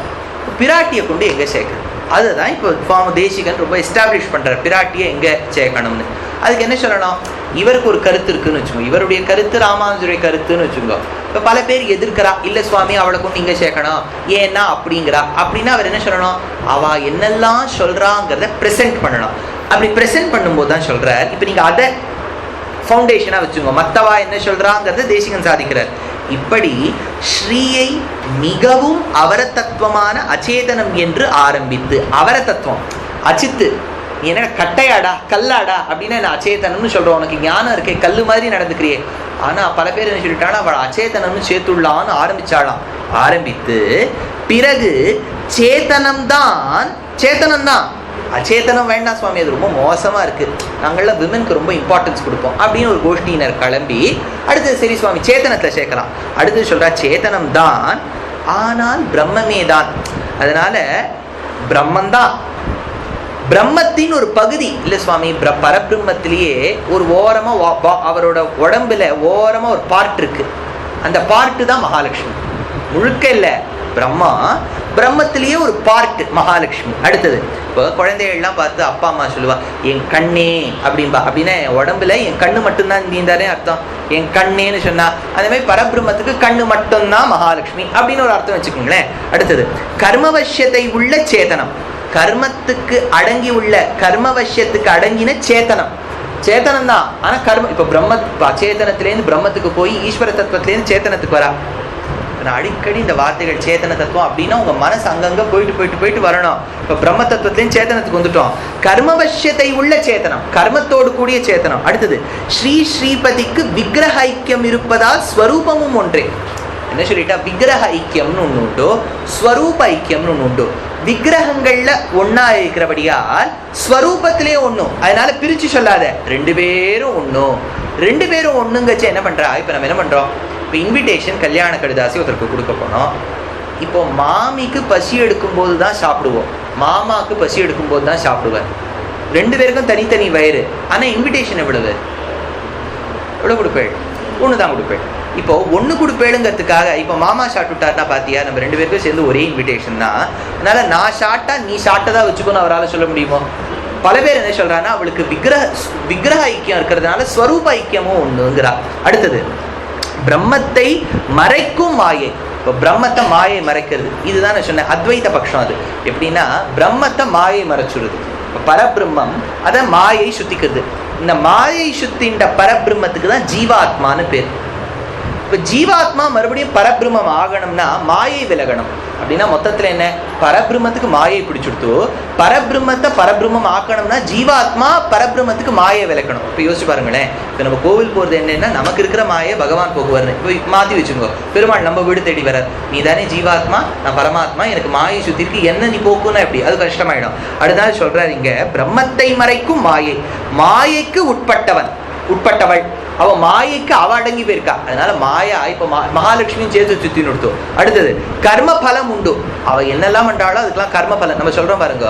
பிராட்டியை கொண்டு எங்கே சேர்க்கறது, அதுதான் இப்போ சுவாமி தேசிகன் ரொம்ப எஸ்டாப்ளிஷ் பண்ணுறார், பிராட்டியை எங்கே சேர்க்கணும்னு. அதுக்கு என்ன சொல்லணும், இவருக்கு ஒரு கருத்து இருக்குன்னு வச்சுக்கோங்க, இவருடைய கருத்து ராமானுஜருடைய கருத்துன்னு வச்சுக்கோங்க. இப்போ பல பேர் எதிர்க்கிறா, இல்லை சுவாமி அவளை கொண்டு இங்கே சேர்க்கணும் ஏன்னா அப்படிங்கிறா. அப்படின்னா அவர் என்ன சொல்லணும், அவள் என்னெல்லாம் சொல்கிறாங்கிறத ப்ரெசென்ட் பண்ணணும். அப்படி ப்ரெசென்ட் பண்ணும்போது தான் சொல்கிறார். இப்போ நீங்கள் அதை ஃபவுண்டேஷனாக வச்சுக்கோங்க, மற்றவா என்ன சொல்கிறாங்கிறத தேசிகன் சாதிக்கிறார். இப்படி ஸ்ரீயை மிகவும் அவரதத்துவமான அச்சேதனம் என்று ஆரம்பித்து, அவரதத்துவம் அச்சித்து, நீ என்ன கட்டையாடா கல்லாடா அப்படின்னா என்ன அச்சேதனம்னு சொல்கிறோம், உனக்கு ஞானம் இருக்கே கல்லு மாதிரி நடந்துக்கிறியே. ஆனால் பல பேர் என்ன சொல்லிட்டாலும் அவள் அச்சேதனம்னு சேர்த்துள்ளான்னு ஆரம்பிச்சாலாம். ஆரம்பித்து பிறகு சேத்தனம்தான் அச்சேதனம் வேண்டாம் சுவாமி, அது ரொம்ப மோசமாக இருக்குது, நாங்கள்லாம் விமனுக்கு ரொம்ப இம்பார்ட்டன்ஸ் கொடுப்போம் அப்படின்னு ஒரு கோஷ்டியினர் கிளம்பி அடுத்தது சரி சுவாமி சேத்தனத்தில் சேர்க்கலாம். அடுத்தது சொல்கிறா சேத்தனம் தான், ஆனால் பிரம்மமே தான். அதனால் பிரம்மந்தான், பிரம்மத்தின் ஒரு பகுதி இல்லை சுவாமி, பரபிரம்மத்திலேயே ஒரு ஓரமாக அவரோட உடம்புல ஓரமாக ஒரு பார்ட் இருக்குது, அந்த பார்ட்டு தான் மகாலட்சுமி. முழுக்க இல்லை, பிரம்மத்திலேயே ஒரு பார்ட் மகாலட்சுமி. அடுத்தது இப்போ குழந்தைகள்லாம் பார்த்து அப்பா அம்மா சொல்லுவா என் கண்ணே அப்படின்பா. அப்படின்னா என் உடம்புல என் கண்ணு மட்டும்தான் நீந்தாரே அர்த்தம், என் கண்ணேன்னு சொன்னா அந்த மாதிரி பரபிரம்மத்துக்கு கண்ணு மட்டும்தான் மகாலட்சுமி அப்படின்னு ஒரு அர்த்தம் வச்சுக்கோங்களேன். அடுத்தது கர்மவசியத்தை உள்ள சேத்தனம், கர்மத்துக்கு அடங்கி உள்ள கர்மவசியத்துக்கு அடங்கின சேத்தனம், சேத்தனம் தான். ஆனால் கர்ம இப்போ அச்சேதனத்திலேருந்து பிரம்மத்துக்கு போய் ஈஸ்வர தத்துவத்திலேருந்து சேத்தனத்துக்கு வரா. நான் அடிக்கடி இந்த வார்த்தைகள் சேத்தன தத்துவம் அப்படின்னா உங்க மனசு அங்கங்க போயிட்டு வரணும். இப்ப பிரம்ம தத்துவத்திலையும் சேத்தனத்துக்கு வந்துட்டோம். கர்மவசியத்தை உள்ள சேத்தனம், கர்மத்தோடு கூடிய சேத்தனம். அடுத்தது ஸ்ரீபதிக்கு விக்கிரக ஐக்கியம் இருப்பதால் ஸ்வரூபமும் ஒன்றே. என்ன சொல்லிட்டா, விக்கிரக ஐக்கியம்னு ஒன்று உண்டு, ஸ்வரூப ஐக்கியம்னு ஒன்று உண்டு. விக்கிரகங்கள்ல ஒன்னா இருக்கிறபடியால் ஸ்வரூபத்திலே ஒன்றும், அதனால பிரிச்சு சொல்லாத, 2 பேரும் ஒன்றும். 2 பேரும் ஒண்ணுங்கச்சு என்ன பண்றா. இப்ப நம்ம என்ன பண்றோம், இப்போ இன்விடேஷன் கல்யாண கடிதாசி ஒருத்தருக்கு கொடுக்க போனோம். இப்போ மாமிக்கு பசி எடுக்கும்போது தான் சாப்பிடுவோம், மாமாவுக்கு பசி எடுக்கும்போது தான் சாப்பிடுவேன். 2 பேருக்கும் தனித்தனி வயிறு. ஆனால் இன்விடேஷன் எவ்வளவு கொடுப்பேன், 1 தான் கொடுப்பேன். இப்போ 1 கொடுப்பேளுங்கிறதுக்காக இப்போ மாமா ஷாட் விட்டார்னா பார்த்தியா, நம்ம 2 பேருக்கும் சேர்ந்து ஒரே இன்விடேஷன் தான். அதனால நான் ஷார்ட்டா நீ ஷார்ட்டை வச்சுக்கோன்னு அவரால் சொல்ல முடியுமோ. பல பேர் என்ன சொல்றாங்கன்னா அவளுக்கு விக்கிரக ஐக்கியம் இருக்கிறதுனால ஸ்வரூப ஐக்கியமும் ஒண்ணுங்கிறா. அடுத்தது பிரம்மத்தை மறைக்கும் மாயை. இப்போ பிரம்மத்தை மாயை மறைக்கிறது, இதுதான் நான் சொன்னேன் அத்வைத பட்சம். அது எப்படின்னா பிரம்மத்தை மாயை மறைச்சுடுது, பரபிரம்மம் அதை மாயை சுத்திக்கிறது. இந்த மாயை சுத்தின்ற பரபிரம்மத்துக்கு தான் ஜீவாத்மான்னு பேர். இப்போ ஜீவாத்மா மறுபடியும் பரபிரம்மம் ஆகணும்னா மாயை விலகணும். அப்படின்னா மொத்தத்தில் என்ன, பரபிரம்மத்துக்கு மாயை பிடிச்சுடுத்து, பரபிரம்மத்தை பரபிரம்மம் ஆக்கணும்னா ஜீவாத்மா பரபிரம்மத்துக்கு மாயை விலக்கணும். இப்போ யோசிச்சு பாருங்களேன், இப்போ நம்ம கோவில் போகிறது என்னன்னா நமக்கு இருக்கிற மாயை பகவான் போக்குவார்னு இப்போ மாற்றி வச்சுக்கோ. பெருமாள் நம்ம வீடு தேடி வரார், நீ தானே ஜீவாத்மா நான் பரமாத்மா, எனக்கு மாயை சுற்றி இருக்கு, என்ன நீ போக்குன்னா எப்படி, அது கஷ்டமாயிடும். அடுத்த சொல்றாரு இங்க பிரம்மத்தை மறைக்கும் மாயை, மாயைக்கு உட்பட்டவள், அவ மாயைக்கு அவ அடங்கி போயிருக்கா. அதனால மாயா இப்ப மகாலட்சுமியும் சேர்த்து சுத்தி நிறுத்தும். அடுத்தது கர்ம பலம் உண்டு, அவ என்னெல்லாம் பண்றாளோ அதுக்கெல்லாம் கர்ம பலம். நம்ம சொல்றோம் பாருங்க,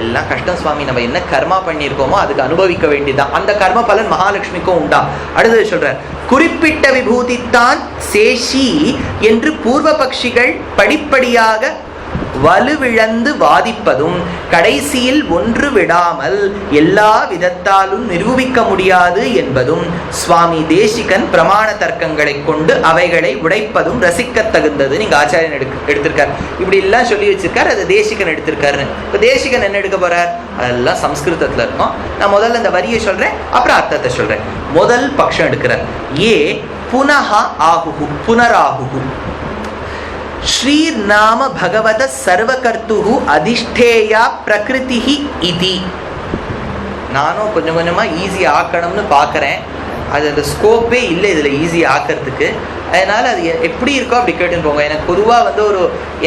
எல்லாம் கஷ்டம் சுவாமி, நம்ம என்ன கர்மா பண்ணியிருக்கோமோ அதுக்கு அனுபவிக்க வேண்டியதுதான், அந்த கர்ம பலன் மகாலட்சுமிக்கும் உண்டா. அடுத்தது சொல்றார் குறிப்பிட்ட விபூதித்தான் சேஷி என்று பூர்வ பக்ஷிகள் படிப்படியாக வலுவிழந்து வாதிப்பதும் கடைசியில் ஒன்று விடாமல் எல்லா விதத்தாலும் நிரூபிக்க முடியாது என்பதும் சுவாமி தேசிகன் பிரமாண தர்க்கங்களை கொண்டு அவைகளை உடைப்பதும் ரசிக்க தகுந்தது நீங்க ஆச்சாரியன் எடுத்திருக்கார். இப்படி எல்லாம் சொல்லி வச்சிருக்காரு. அது தேசிகன் எடுத்திருக்காருன்னு. இப்ப தேசிகன் என்ன எடுக்க போறார்? அதெல்லாம் சம்ஸ்கிருதத்துல இருக்கும். நான் முதல்ல அந்த வரியை சொல்றேன், அப்புறம் அர்த்தத்தை சொல்றேன். முதல் பட்சம் எடுக்கிறார். ஏ புனஹ ஆகுஹு புனராகுஹு ஸ்ரீர் நாம பகவத சர்வகர்த்துஹு அதிஷ்டேயா பிரகிருதிஹி இதி. நானும் கொஞ்சம் கொஞ்சமா ஈஸி ஆக்கணும்னு பார்க்குறேன். அது அந்த ஸ்கோப்பே இல்லை இதில் ஈஸி ஆக்கிறதுக்கு. அதனால் அது எப்படி இருக்கோ அப்படி கேட்டுன்னு போங்க. எனக்கு பொதுவாக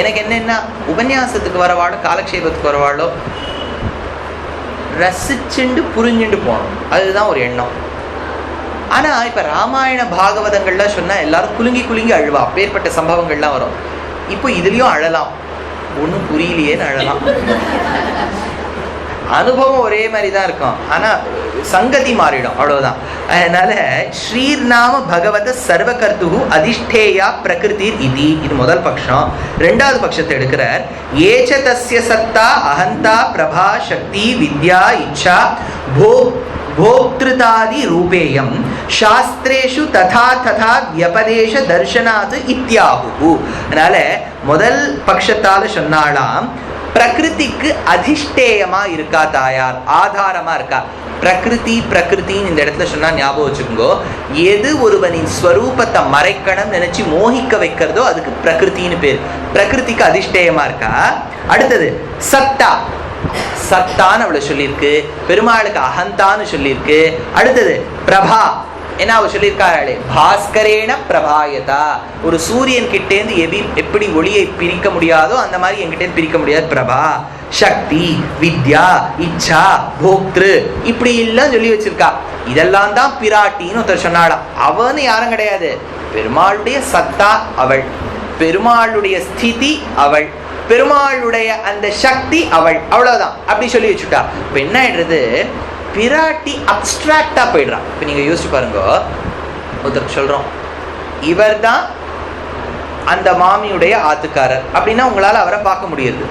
எனக்கு என்னென்னா, உபன்யாசத்துக்கு வரவாளோ காலக்ஷேபத்துக்கு வரவாளோ ரசிச்சுண்டு புரிஞ்சுண்டு போகணும். அதுதான் ஒரு எண்ணம். ஆனால் இப்போ ராமாயண பாகவதங்கள்லாம் சொன்னால் எல்லாரும் குலுங்கி குலுங்கி அழுவா. அப்பேற்பட்ட சம்பவங்கள்லாம் வரும். இப்போ இதுலேயும் அழலாம். ஒன்றும் புரியலையேன்னு அழலாம். அனுபவம் ஒரே மாதிரி தான் இருக்கும், ஆனால் சங்கதி மாறிடும், அவ்வளவுதான். அதனால ஸ்ரீர்நாம பகவத சர்வகர்த்து அதிஷ்டேயா பிரகிருதி இதி. இது முதல் பட்சம். ரெண்டாவது பட்சத்தை எடுக்கிறார். ஏச்ச தஸ்ய சத்தா அஹந்தா பிரபா சக்தி வித்யா இச்சா போக்திருதாதி ரூபேயம் சாஸ்திரேஷு ததா ததா வியபதேச தர்சனாத் இத்யாஹு. அதனால முதல் பட்சத்தால சொன்னாலாம், பிரகிருதிக்கு அதிஷ்டேயமா இருக்கா தாயார், ஆதாரமா இருக்கா. பிரகிருதி பிரகிருத்தின்னு இந்த இடத்துல சொன்னா ஞாபகம் வச்சுக்கோங்க. எது ஒருவனின் ஸ்வரூபத்தை மறைக்கணும் நினைச்சு மோகிக்க வைக்கிறதோ அதுக்கு பிரகிருத்தின்னு பேர். பிரகிருதிக்கு அதிஷ்டேயமா இருக்கா. அடுத்தது சத்தா, சத்தான்னு அவளை சொல்லியிருக்கு. பெருமாளுக்கு அகந்தான்னு சொல்லியிருக்கு. அடுத்தது பிரபா, என்ன அவ சொல்லியிருக்காளே, பாஸ்கரேன பிரபாயதா. ஒரு சூரியன் கிட்டேந்து எப்படி ஒளியை பிரிக்க முடியாதோ அந்த மாதிரி என்கிட்ட பிரிக்க முடியாது பிரபா. சக்தி, வித்யா, இச்சா, போக்திரு, இப்படி எல்லாம் சொல்லி வச்சிருக்கா. இதெல்லாம் தான் பிராட்டின்னு ஒருத்தர் சொன்னாலாம். அவன்னு யாரும் கிடையாது. பெருமாளுடைய சத்தா அவள், பெருமாளுடைய ஸ்திதி அவள், பெருமாளுடைய அந்த சக்தி அவள், அவ்வளவுதான். அப்படி சொல்லி வச்சுட்டா. இப்ப என்ன ஆயிடுறது, பிராட்டி அப்டிராக்டா போயிடுறான். இப்ப நீங்க யோசிச்சு பாருங்க, ஒருத்தருக்கு சொல்றோம் இவர் தான் அந்த மாமியுடைய ஆத்துக்காரர் அப்படின்னா உங்களால அவரை பார்க்க முடியாது.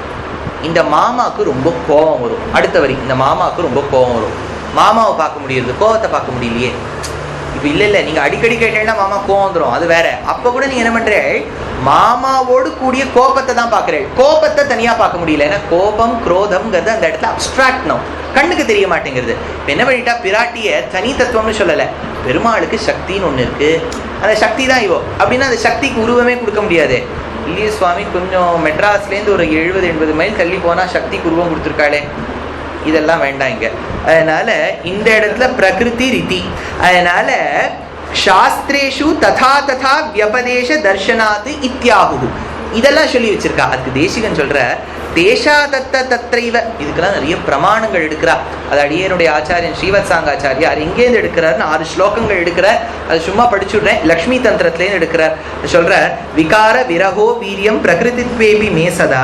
இந்த மாமாவுக்கு ரொம்ப கோபம் வரும். அடுத்த வரி, இந்த மாமாவுக்கு ரொம்ப கோபம் வரும். மாமாவை பார்க்க முடியாது, கோபத்தை பார்க்க முடியலையே. இப்ப இல்ல நீங்க அடிக்கடி கேட்டீங்கன்னா மாமா கோபம் வந்துடும், அது வேற. அப்ப கூட நீங்க என்ன பண்றே, மாமாவோடு கூடிய கோபத்தை தான் பாக்குறேன், கோபத்தை தனியா பார்க்க முடியல. ஏன்னா கோபம் குரோதம்ங்கிறது அந்த இடத்துல அப்டிராக்ட், கண்ணுக்கு தெரிய மாட்டேங்கிறது. என்ன பண்ணிட்டா, பிராட்டிய தனி தத்துவம்னு சொல்லல, பெருமாளுக்கு சக்தின்னு ஒண்ணு இருக்கு, அந்த சக்தி தான் இவோ அப்படின்னா அந்த சக்திக்கு உருவமே கொடுக்க முடியாது இல்லையே. சுவாமி கொஞ்சம் மெட்ராஸ்லேருந்து ஒரு 70-80 மைல் தள்ளி போனா சக்திக்கு உருவம் கொடுத்துருக்காளே, இதெல்லாம் வேண்டாம் இங்க. அதனால இந்த இடத்துல பிரகிருதி ரிதி. அதனால சாஸ்திரேஷு ததா ததா வியபதேச தர்சனாத் இத்யாஹு, இதெல்லாம் சொல்லி வச்சிருக்கா. அதுக்கு தேசிகன் சொல்ற தேசா தத்த தத்ரைவ. இதுக்கெல்லாம் நிறைய பிரமாணங்கள் எடுக்கிறா. அது அடியனுடைய ஆச்சாரியன் ஸ்ரீவத்சாங்காச்சாரியார் எங்கேருந்து எடுக்கிறாருன்னு 6 ஸ்லோகங்கள் எடுக்கிறார். அது சும்மா படிச்சுடுறேன். லக்ஷ்மி தந்திரத்திலேருந்து எடுக்கிறார். சொல்ற விகார விரகோ வீரியம் பிரகிருதித்வேபி மே சதா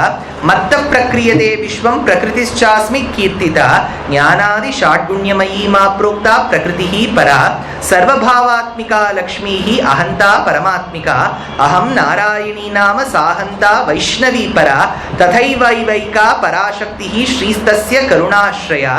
மத்த பிரக்ரியதே விஸ்வம் பிரகிருதிச்சாஸ்மி கீர்த்திதா ஞானாதி ஷாட்குண்யமயீ மா ப்ரோக்தா பிரகிருதிஹி பரா சர்வபாவாத்மிகா லக்ஷ்மீஹி அஹந்தா பரமாத்மிகா அஹம் நாராயணீ நாம சாஹந்தா வைஷ்ணவி பரா ததைவைவைகா பராசக்திஹி ஸ்ரீஸ்தஸ்ய கருணாஸ்ரயா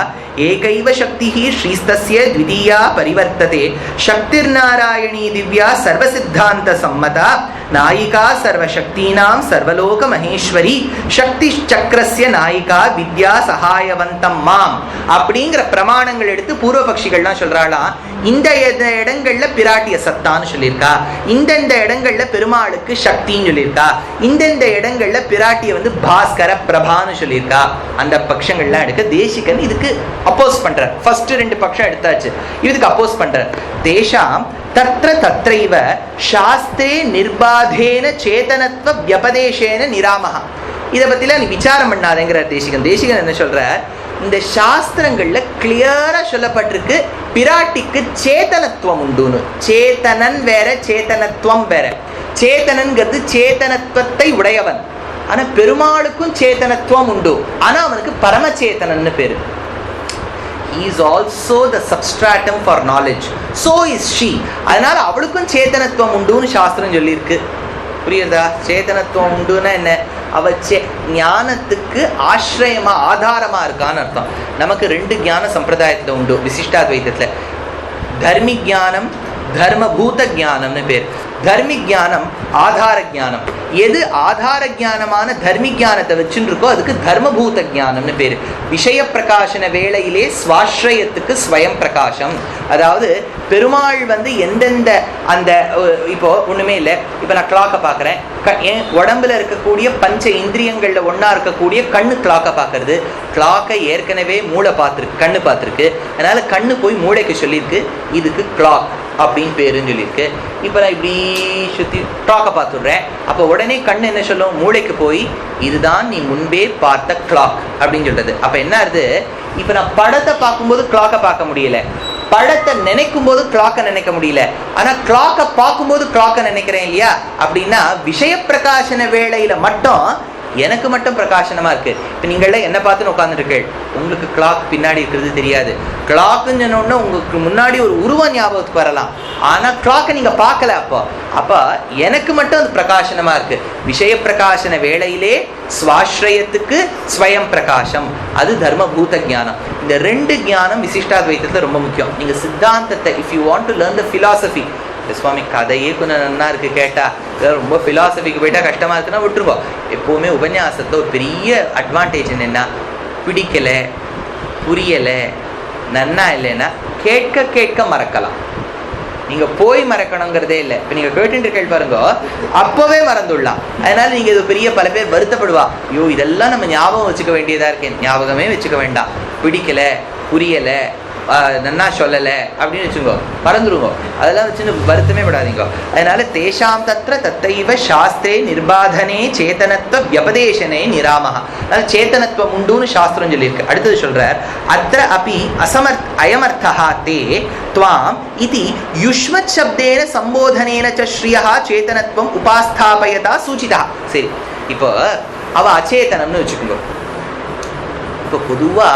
ஏகைவ சக்திஹி ஸ்ரீஸ்தஸ்ய த்விதீயா பரிவர்த்ததே சக்திர்நாராயணீ திவ்யா சர்வசித்தாந்த சம்மதா நாயிகா சர்வசக்தீனாம் சர்வலோக மகேஸ்வரி சக்தி சக்கரஸ்ய நாயிகா வித்யா சகாயவந்தம் மாம் அப்படிங்கிற பிரமாணங்கள் எடுத்து பூர்வபக்ஷிகள்லாம் சொல்றாளாம். இந்த இடங்கள்ல பிராட்டிய சத்தான்னு சொல்லியிருக்கா, இந்தந்த இடங்கள்ல பெருமாளுக்கு சக்தின்னு சொல்லியிருக்கா, இந்தந்த இடங்கள்ல பிராட்டிய பாஸ்கர பிரபான்னு சொல்லியிருக்கா. அந்த பட்சங்கள்லாம் எடுக்க தேசிகன் இதுக்கு அப்போஸ் பண்ற. ஃபர்ஸ்ட் 2 பட்சம் எடுத்தாச்சு, இதுக்கு அப்போஸ் பண்ற. தேசாம் தத்ர தத்ரைவ சாஸ்திரே நிர்பாதேன சேதனத்வ வியபதேசேன நிராமஹா. இதை பத்திலாம் நீ விசாரம் பண்ணாதேங்கிற தேசிகன். தேசிகன் என்ன சொல்ற, இந்த சாஸ்திரங்கள்ல கிளியரா சொல்லப்பட்டிருக்கு பிராட்டிக்கு சேதனத்துவம் உண்டுன்னு. சேதனன் வேற, சேதனத்துவம் வேற. சேதனன்கிறது சேதனத்துவத்தை உடையவன். ஆனா பெருமாளுக்கும் சேதனத்துவம் உண்டு, ஆனா அவனுக்கு பரமச்சேதனன்னு பேரு. He is also the substratum for knowledge. So is she. அதனால அவளுக்கும் சேதனத்துவம் உண்டுன்னு சாஸ்திரம் சொல்லியிருக்கு. புரியுதா? சேதனத்துவம் உண்டுன்னா என்ன, அவ ஞானத்துக்கு ஆசிரியமா ஆதாரமா இருக்கான்னு அர்த்தம். நமக்கு 2 ஞான சம்பிரதாயத்துல உண்டு விசிஷ்டாத்வைதத்துல. தர்மி ஞானம், தர்மபூத ஞானம்னு பேர். தர்மி ஞானம் ஆதார ஞானம். எது ஆதார ஞானமான தர்மி ஞானத்தை வச்சுன்னு இருக்கோ அதுக்கு தர்மபூத ஞானம்னு பேரு. விஷய பிரகாசன வேளையிலே ஸ்வாஸ்ரயத்துக்கு ஸ்வயம் பிரகாசம். அதாவது பெருமாள் எந்தெந்த அந்த இப்போ ஒண்ணுமே இல்லை, இப்போ நான் கிளாக்கை பார்க்குறேன், என் உடம்புல இருக்கக்கூடிய பஞ்ச இந்திரியங்கள்ல ஒன்னா இருக்கக்கூடிய கண்ணு கிளாக்கை பார்க்கறது. கிளாக்கை ஏற்கனவே மூளை பார்த்துருக்கு, கண்ணு பார்த்துருக்கு. அதனால கண்ணு போய் மூளைக்கு சொல்லியிருக்கு இதுக்கு கிளாக் அப்படின்னு பேருன்னு சொல்லியிருக்கு. இப்போ நான் இப்படி சுற்றி கிளாக்கை பார்த்துடுறேன். அப்போ உடனே கண்ணு என்ன சொல்லும், மூளைக்கு போய் இதுதான் நீ முன்பே பார்த்த கிளாக் அப்படின்னு சொல்றது. அப்போ என்ன ஆகுது, இப்போ நான் படத்தை பார்க்கும்போது கிளாக்கை பார்க்க முடியல, படத்தை நினைக்கும் போது கிளாக்கை நினைக்க முடியல, ஆனா கிளாக்கை பார்க்கும்போது கிளாக்கை நினைக்கிறேன் இல்லையா? அப்படின்னா விஷய பிரகாசன வேளையில மட்டும் எனக்கு மட்டும் பிரகாசனமா இருக்கு. இப்போ நீங்கள என்ன பார்த்துன்னு உட்காந்துருக்கீள், உங்களுக்கு கிளாக் பின்னாடி இருக்கிறது தெரியாது. கிளாக்குன்னு சொன்னோன்னா உங்களுக்கு முன்னாடி ஒரு உருவம் ஞாபகத்துக்கு வரலாம், ஆனா கிளாக்கை நீங்க பார்க்கல. அப்ப எனக்கு மட்டும் அது பிரகாசனமா இருக்கு. விஷய பிரகாசன வேளையிலே ஸ்வாஸ்ரயத்துக்கு ஸ்வயம் பிரகாசம், அது தர்மபூத ஞானம். இந்த 2 ஞானம் விசிஷ்டாத்வைதத்துல ரொம்ப முக்கியம். நீங்க சித்தாந்தத்தை, if you want to learn the philosophy, சுவாமி கதையே கொஞ்சம் நல்லா இருக்கு கேட்டா, ரொம்ப பிலாசபிக்கு போயிட்டா கஷ்டமா இருக்குன்னா விட்டுருவோம். எப்பவுமே உபன்யாசத்துல ஒரு பெரிய அட்வான்டேஜ் என்னன்னா, பிடிக்கல புரியல நன்னா இல்லைன்னா கேட்க கேட்க மறக்கலாம். நீங்க போய் மறக்கணுங்கிறதே இல்லை. இப்ப நீங்க கேட்டு கேள்வி பாருங்க, அப்பவே மறந்துடலாம். அதனால நீங்க இது பெரிய பல பேர் வருத்தப்படுவா, ஐயோ இதெல்லாம் நம்ம ஞாபகம் வச்சுக்க வேண்டியதா இருக்கேன். ஞாபகமே வச்சுக்க வேண்டாம், பிடிக்கல புரியல நன்னா சொல்லல அப்படின்னு வச்சுக்கோ, மறந்துருங்க. அதெல்லாம் வச்சு வருத்தமே விடாதீங்க. அதனால தேஷாம் தத்ர தத்தைவ சாஸ்திரே நிர்பாதனே சேதனத்துவ வியபதேசனே நிராமஹா. அதனால சேத்தனத்துவம் உண்டுன்னு சாஸ்திரம் சொல்லியிருக்கு. அடுத்தது சொல்றார், அத்ர அபி அயமர்த்தஹா தே த்வாம் இதி யுஷ்மத் சப்தேன சம்போதனேன ச ஸ்ரீயஹ சேதனத்துவம் உபாஸ்தாபயதா சூச்சிதா. சரி, இப்போ அவ அச்சேதனம்னு வச்சுக்கோங்க. இப்போ பொதுவா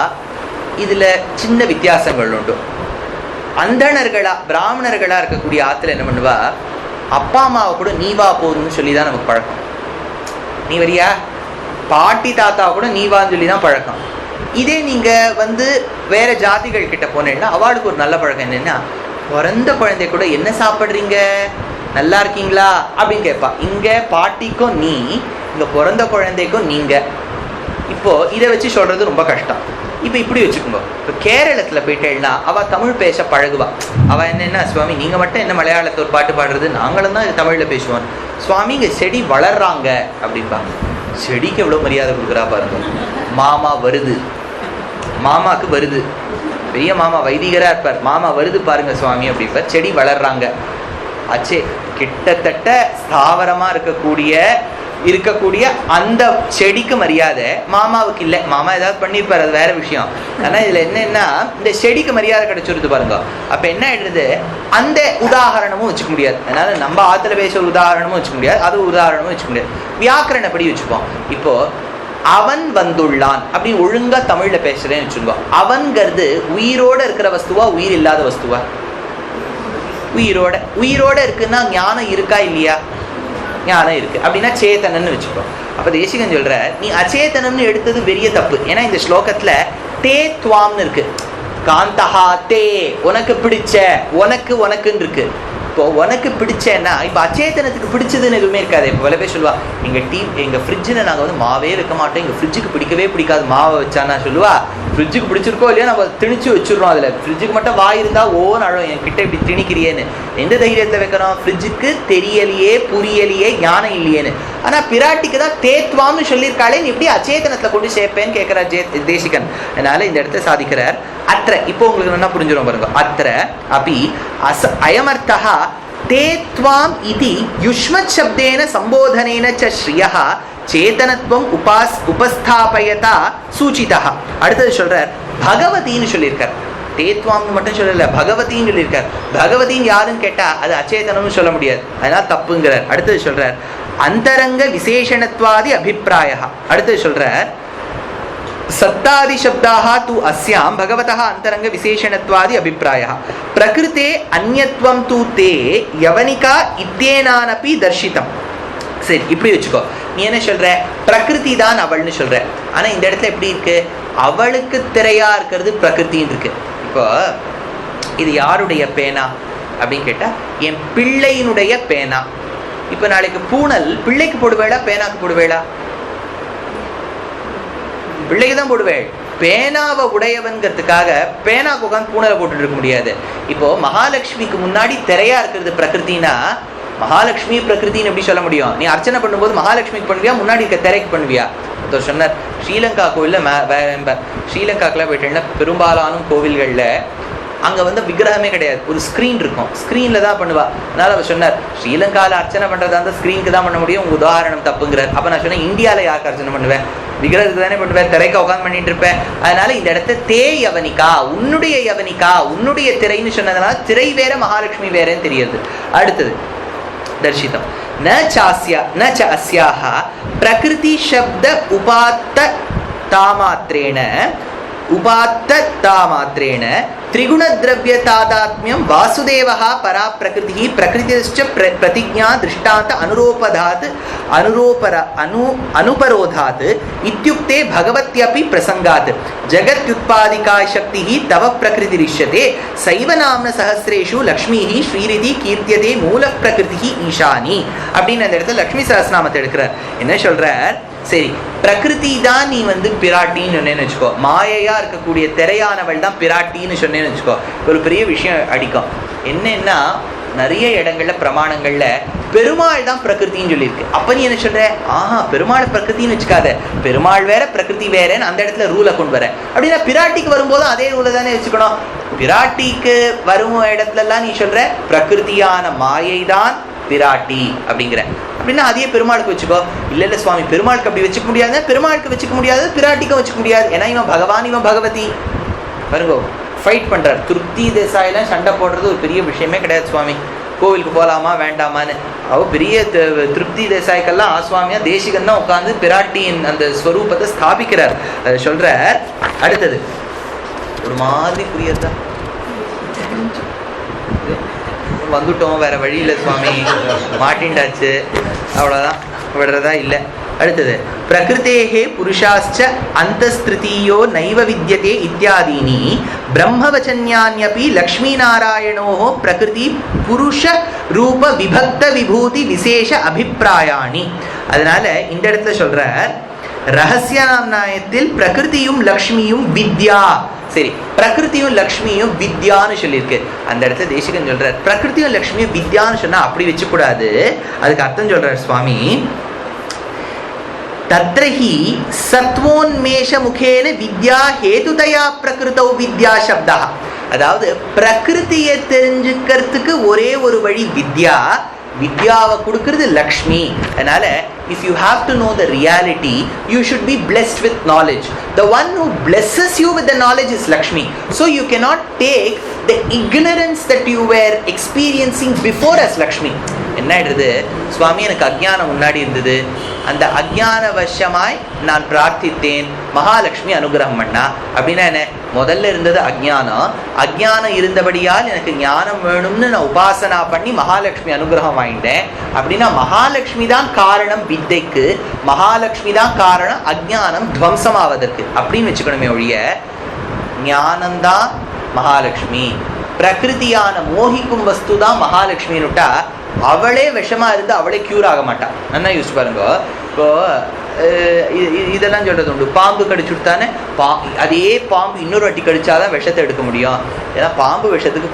இதுல சின்ன வித்தியாசங்கள் உண்டு. அந்தணர்களா பிராமணர்களா இருக்கக்கூடிய ஆத்துல என்ன பண்ணுவா, அப்பா அம்மாவை கூட நீ வா போதுன்னு சொல்லிதான் நமக்கு பழக்கம். நீ வரியா, பாட்டி தாத்தாவை கூட நீ வான்னு சொல்லிதான் பழக்கம். இதே நீங்க வேற ஜாதிகள் கிட்ட போனேன்னா அவளுக்கு ஒரு நல்ல பழக்கம் என்னன்னா, பிறந்த குழந்தை கூட என்ன சாப்பிடுறீங்க, நல்லா இருக்கீங்களா அப்படின்னு கேட்பா. இங்க பாட்டிக்கும் நீ, இங்க பிறந்த குழந்தைக்கும் நீங்க. இப்போ இதை வச்சு சொல்றது ரொம்ப கஷ்டம். இப்போ இப்படி வச்சுக்கோங்க, இப்போ கேரளத்தில் போயிட்டேன்னா அவள் தமிழ் பேச பழகுவா. அவள் என்னென்னா, சுவாமி நீங்கள் மட்டும் என்ன மலையாளத்தில் ஒரு பாட்டு பாடுறது, நாங்களும் தான் தமிழில் பேசுவோம். சுவாமி இங்கே செடி வளர்றாங்க அப்படின்பாங்க. செடிக்கு எவ்வளோ மரியாதை கொடுக்குறா பாருங்க. மாமா வருது, மாமாவுக்கு வருது, பெரிய மாமா வைதிகராக இருப்பார், மாமா வருது பாருங்க சுவாமி அப்படிப்பார். செடி வளர்றாங்க ஆச்சே, கிட்டத்தட்ட ஸ்தாவரமாக இருக்கக்கூடிய அந்த செடிக்கு மரியாதை, மாமாவுக்கு இல்லை. மாமா ஏதாவது பண்ணியிருப்பார், அது வேற விஷயம். ஆனால் இதில் என்னன்னா, இந்த செடிக்கு மரியாதை கிடைச்சிருது பாருங்க. அப்போ என்ன ஆயிடுறது, அந்த உதாரணமும் வச்சுக்க முடியாது. அதனால நம்ம ஆத்துல பேசுற உதாரணமும் வச்சுக்க முடியாது, அது உதாரணமும் வச்சுக்க முடியாது. வியாக்கரணப்படி வச்சுப்போம். இப்போ அவன் வந்துள்ளான் அப்படின்னு ஒழுங்கா தமிழ்ல பேசுறேன்னு வச்சுக்கோ. அவன்கிறது உயிரோட இருக்கிற வஸ்துவா, உயிர் இல்லாத வஸ்துவா? உயிரோட இருக்குன்னா ஞானம் இருக்கா இல்லையா? ஞானம் இருக்கு. அப்படின்னா சேத்தனன்னு வச்சுக்கோ. அப்ப தேசிகன் சொல்ற, நீ அச்சேதனம்னு எடுத்தது பெரிய தப்பு. ஏன்னா இந்த ஸ்லோகத்துல தே துவாம்னு இருக்கு. காந்தஹா தே, உனக்கு பிடிச்ச, உனக்குன்னு இருக்கு. இப்போ உனக்கு பிடிச்சேன்னா, இப்போ அச்சேதனத்துக்கு பிடிச்சதுன்னு எதுவுமே இருக்காது. இப்போ பல பேர் சொல்லுவா, எங்கள் ஃப்ரிட்ஜில் நாங்கள் மாவே வைக்க மாட்டோம், எங்கள் ஃப்ரிட்ஜுக்கு பிடிக்கவே பிடிக்காது மாவை வச்சானா சொல்லுவா. ஃப்ரிட்ஜுக்கு பிடிச்சிருக்கோ இல்லையா, நம்ம திணிச்சு வச்சுடுறோம். அதில் ஃப்ரிட்ஜுக்கு மட்டும் வாய் இருந்தால் ஓன்னு அழும், என்கிட்ட இப்படி திணிக்கிறியேன்னு. எந்த தைரியத்தை வைக்கிறோம்? ஃப்ரிட்ஜுக்கு தெரியலையே, புரியலையே, ஞானம் இல்லையேன்னு. ஆனால் பிராட்டிக்கு தான் தேத்வாம்னு சொல்லியிருக்காளே, நீ எப்படி அச்சேதனத்தில் கொண்டு சேர்ப்பேன்னு கேட்குறார் தேசிகன். அதனால இந்த இடத்த சாதிக்கிறார். அத்திர, இப்போ உங்களுக்கு என்ன புரிஞ்சிடும் பாருங்க. அத்திர அபி அயமர்த்தஹ தே த்வாம் இதி யுஷ்மத் சப்தேன சம்போதனேன ச ஸ்ரீயஹ சேதனத்துவம் உபஸ்தாபயதா சூச்சிதா. அடுத்தது சொல்றார், பகவதின்னு சொல்லியிருக்கார். தேத்வாம்னு மட்டும் சொல்லல, பகவதின்னு சொல்லியிருக்கார். பகவதின்னு யாருன்னு கேட்டா அது அச்சேதனம்னு சொல்ல முடியாது, அதனால தப்புங்கிறார். அடுத்தது சொல்றார், அந்தரங்க விசேஷணத்வாதி அபிப்பிராய. அடுத்தது சொல்றார், சத்தாதி சப்தாக து அஸ்யாம் பகவதः அந்தரங்க விசேஷணத்வாதி அபிப்பிராயः பிரகிருதே அந்யத்வம் து தே யவனிகா இத்யேனானபி தர்ஷிதம். சரி, இப்படி வச்சுக்கோ. நீ என்ன சொல்ற? பிரகிருதி தான் அவள்னு சொல்ற. ஆனா இந்த இடத்துல எப்படி இருக்கு? அவளுக்கு திரையா இருக்கிறது பிரகிருத்தின்னு இருக்கு. இப்போ இது யாருடைய பேனா அப்படின்னு கேட்டா, என் பிள்ளையினுடைய பேனா. இப்ப நாளைக்கு பூனல் பிள்ளைக்கு போடுவேளா பேனாக்கு போடுவேளா? பிள்ளைக்கு தான் போடுவேள். பேனாவை உடையவன்கிறதுக்காக பேனாக்கு உட்காந்து பூனலை போட்டுட்டு இருக்க முடியாது. இப்போ மகாலட்சுமிக்கு முன்னாடி திரையா இருக்கிறது பிரகிருத்தினா, மகாலட்சுமி பிரகிருத்தின்னு எப்படி சொல்ல முடியும்? நீ அர்ச்சனை பண்ணும்போது மகாலட்சுமிக்கு பண்ணுவியா, முன்னாடி இருக்க திரைக்கு பண்ணுவியா? சொன்னார், ஸ்ரீலங்கா கோவில்ல ஸ்ரீலங்காக்குள்ள போயிட்டேன்னா பெரும்பாலான கோவில்கள்ல அங்க வந்து விக்கிரகமே கிடையாது, ஒரு ஸ்கிரீன் இருக்கும், ஸ்கிரீன்ல தான் பண்ணுவா. அதனால அவர் சொன்னார், ஸ்ரீலங்கால அர்ச்சனை பண்றதா அந்த ஸ்கிரீனுக்கு தான் பண்ண முடியும், உதாரணம் தப்புங்கிறார். அப்ப நான் சொன்னேன், இந்தியால யாருக்கு அர்ச்சனை பண்ணுவேன்? விக்கிரகத்துக்கு தானே பண்ணுவேன், திரைக்க உட்காந்து பண்ணிட்டு இருப்பேன். அதனால இந்த இடத்த தே யவனிகா, உன்னுடைய யவனிகா, உன்னுடைய திரைன்னு சொன்னதுனால திரை வேற மகாலட்சுமி வேறன்னு தெரியுது. அடுத்தது दर्शितं न चास्या न च अस्याः प्रकृति शब्द उपात्ततामात्रेण त्रिगुणद्रव्यतादात्म्यं वासुदेवः परा प्रकृतिः प्रकृतिश्च प्रतिज्ञा दृष्टान्त अनुपरोधात् इत्युक्ते भगवत्यपि प्रसंगात् जगत्युत्पादिका शक्तिः तव प्रकृतिरिष्यते सैव नाम्न सहस्रेषु लक्ष्मीः श्रीरिति कीर्त्यते मूल प्रकृतिः ईशानी அப்படின்னு அந்த இடத்துல லக்ஷ்மி சஹஸ்ரநாமத்தை எடுக்கிறார். என்ன சொல்றார்? சரி, பிரகிருதி தான் நீ வந்து பிராட்டின்னு சொன்னேன்னு வச்சுக்கோ, மாயையா இருக்கக்கூடிய திரையானவள் தான் பிராட்டின்னு சொன்னேன்னு வச்சுக்கோ, ஒரு பெரிய விஷயம் அடிக்கும். என்னன்னா நிறைய இடங்கள்ல பிரமாணங்கள்ல பெருமாள் தான் பிரகிருத்தின்னு சொல்லியிருக்கு. அப்ப நீ என்ன சொல்ற? பெருமாள் பிரகிருத்தின்னு வச்சுக்காத, பெருமாள் வேற பிரகிருதி வேறன்னு அந்த இடத்துல ரூலை கொண்டு வர. அப்படின்னா பிராட்டிக்கு வரும்போது அதே ரூலை தானே வச்சுக்கணும். பிராட்டிக்கு வரும் இடத்துல எல்லாம் நீ சொல்ற பிரகிருதியான மாயை தான் பிராட்டி அப்படிங்கிற. அப்படின்னா அதே பெருமாளுக்கு வச்சுக்கோ. இல்ல சுவாமி, பெருமாளுக்கு அப்படி வச்சுக்க முடியாது, பெருமாளுக்கு வச்சுக்க முடியாது, பிராட்டிக்கும் வச்சுக்க முடியாது. ஏன்னா இவன் பகவான், இவன் பகவதி. பாருங்க, ஃபைட் பண்றாரு. திருப்தி தேசாயெல்லாம் சண்டை போடுறது ஒரு பெரிய விஷயமே கிடையாது சுவாமி. கோவிலுக்கு போகலாமா வேண்டாமான்னு அவ பெரிய திருப்தி தேசாய்க்கெல்லாம் சுவாமியா தேசிகன் தான் உட்காந்து பிராட்டியின் அந்த ஸ்வரூபத்தை ஸ்தாபிக்கிறார். அதை சொல்ற. அடுத்தது ஒரு மாதிரி புரியதா? வந்துட்டோம், வேற வழி இல்லை சுவாமி, மாட்டின்டாச்சு, அவ்வளோதான், விடுறதா இல்லை. அடுத்தது பிரகிருத்தேஹே புருஷாஸ்ச அந்தஸ்திருதியோ நைவ வித்யதே இத்தியாதீனி பிரம்மவச்சன்யான்யபி லக்ஷ்மீநாராயணோஹ பிரகிருதி புருஷ ரூப விபக்த விபூதி விசேஷ அபிப்பிராயாணி. அதனால இந்த இடத்துல சொல்ற ரகசியநாமத்தில் பிரகிருதியும் லக்ஷ்மியும் வித்யா. சரி, பிரகிருதியும் லக்ஷ்மியும் வித்யான்னு சொல்லியிருக்கு. அந்த இடத்துல தேசிகன் சொல்றார், பிரகிருதியும் லக்ஷ்மியும் வித்யான்னு சொன்னா அப்படி வச்சுக்கூடாது. அதுக்கு அர்த்தம் சொல்றார் சுவாமி, தத்ரஹி சத்வோன்மேஷ முகேன வித்யா ஹேதுதயா பிரகிருதௌ வித்யா சப்தா. அதாவது பிரகிருதியை தெரிஞ்சுக்கிறதுக்கு ஒரே ஒரு வழி வித்யா, வித்யாவை கொடுக்கிறது லக்ஷ்மி. அதனால if you have to know the reality, you should be blessed with knowledge. The one who blesses you with the knowledge is Lakshmi. So you cannot take the ignorance that you were experiencing before as Lakshmi. என்ன ஆயிடுது? சுவாமி, எனக்கு அஜ்ஞானம் முன்னாடி இருந்தது, அந்த அஜ்ஞான வசமாய் நான் பிரார்த்தித்தேன், மகாலட்சுமி அனுகிரகம் பண்ணா. அப்படின்னா என்ன? முதல்ல இருந்தது அஜ்ஞானம், அஜ்ஞானம் இருந்தபடியால் எனக்கு ஞானம் வேணும்னு நான் உபாசனா பண்ணி மகாலட்சுமி அனுகிரகம் வாங்கிட்டேன். அப்படின்னா மகாலட்சுமி தான் காரணம் வித்தைக்கு, மகாலட்சுமி தான் காரணம் அஜ்ஞானம் துவம்சமாவதற்கு அப்படின்னு வச்சுக்கணுமே ஒழிய ஞானம்தான் மகாலட்சுமி, பிரகிருதியான மோகிக்கும் வஸ்து தான் மகாலட்சுமின்னுட்டா அவளே விஷமா இருந்து அவளே கியூர் ஆக மாட்டான். நல்லா யூஸ் பாருங்க. இப்போ இதெல்லாம் சொல்றது உண்டு, பாம்பு கடிச்சுட்டானே அதே பாம்பு இன்னொரு வாட்டி கடிச்சாதான் விஷத்தை எடுக்க முடியும். ஏன்னா பாம்பு விஷத்துக்கு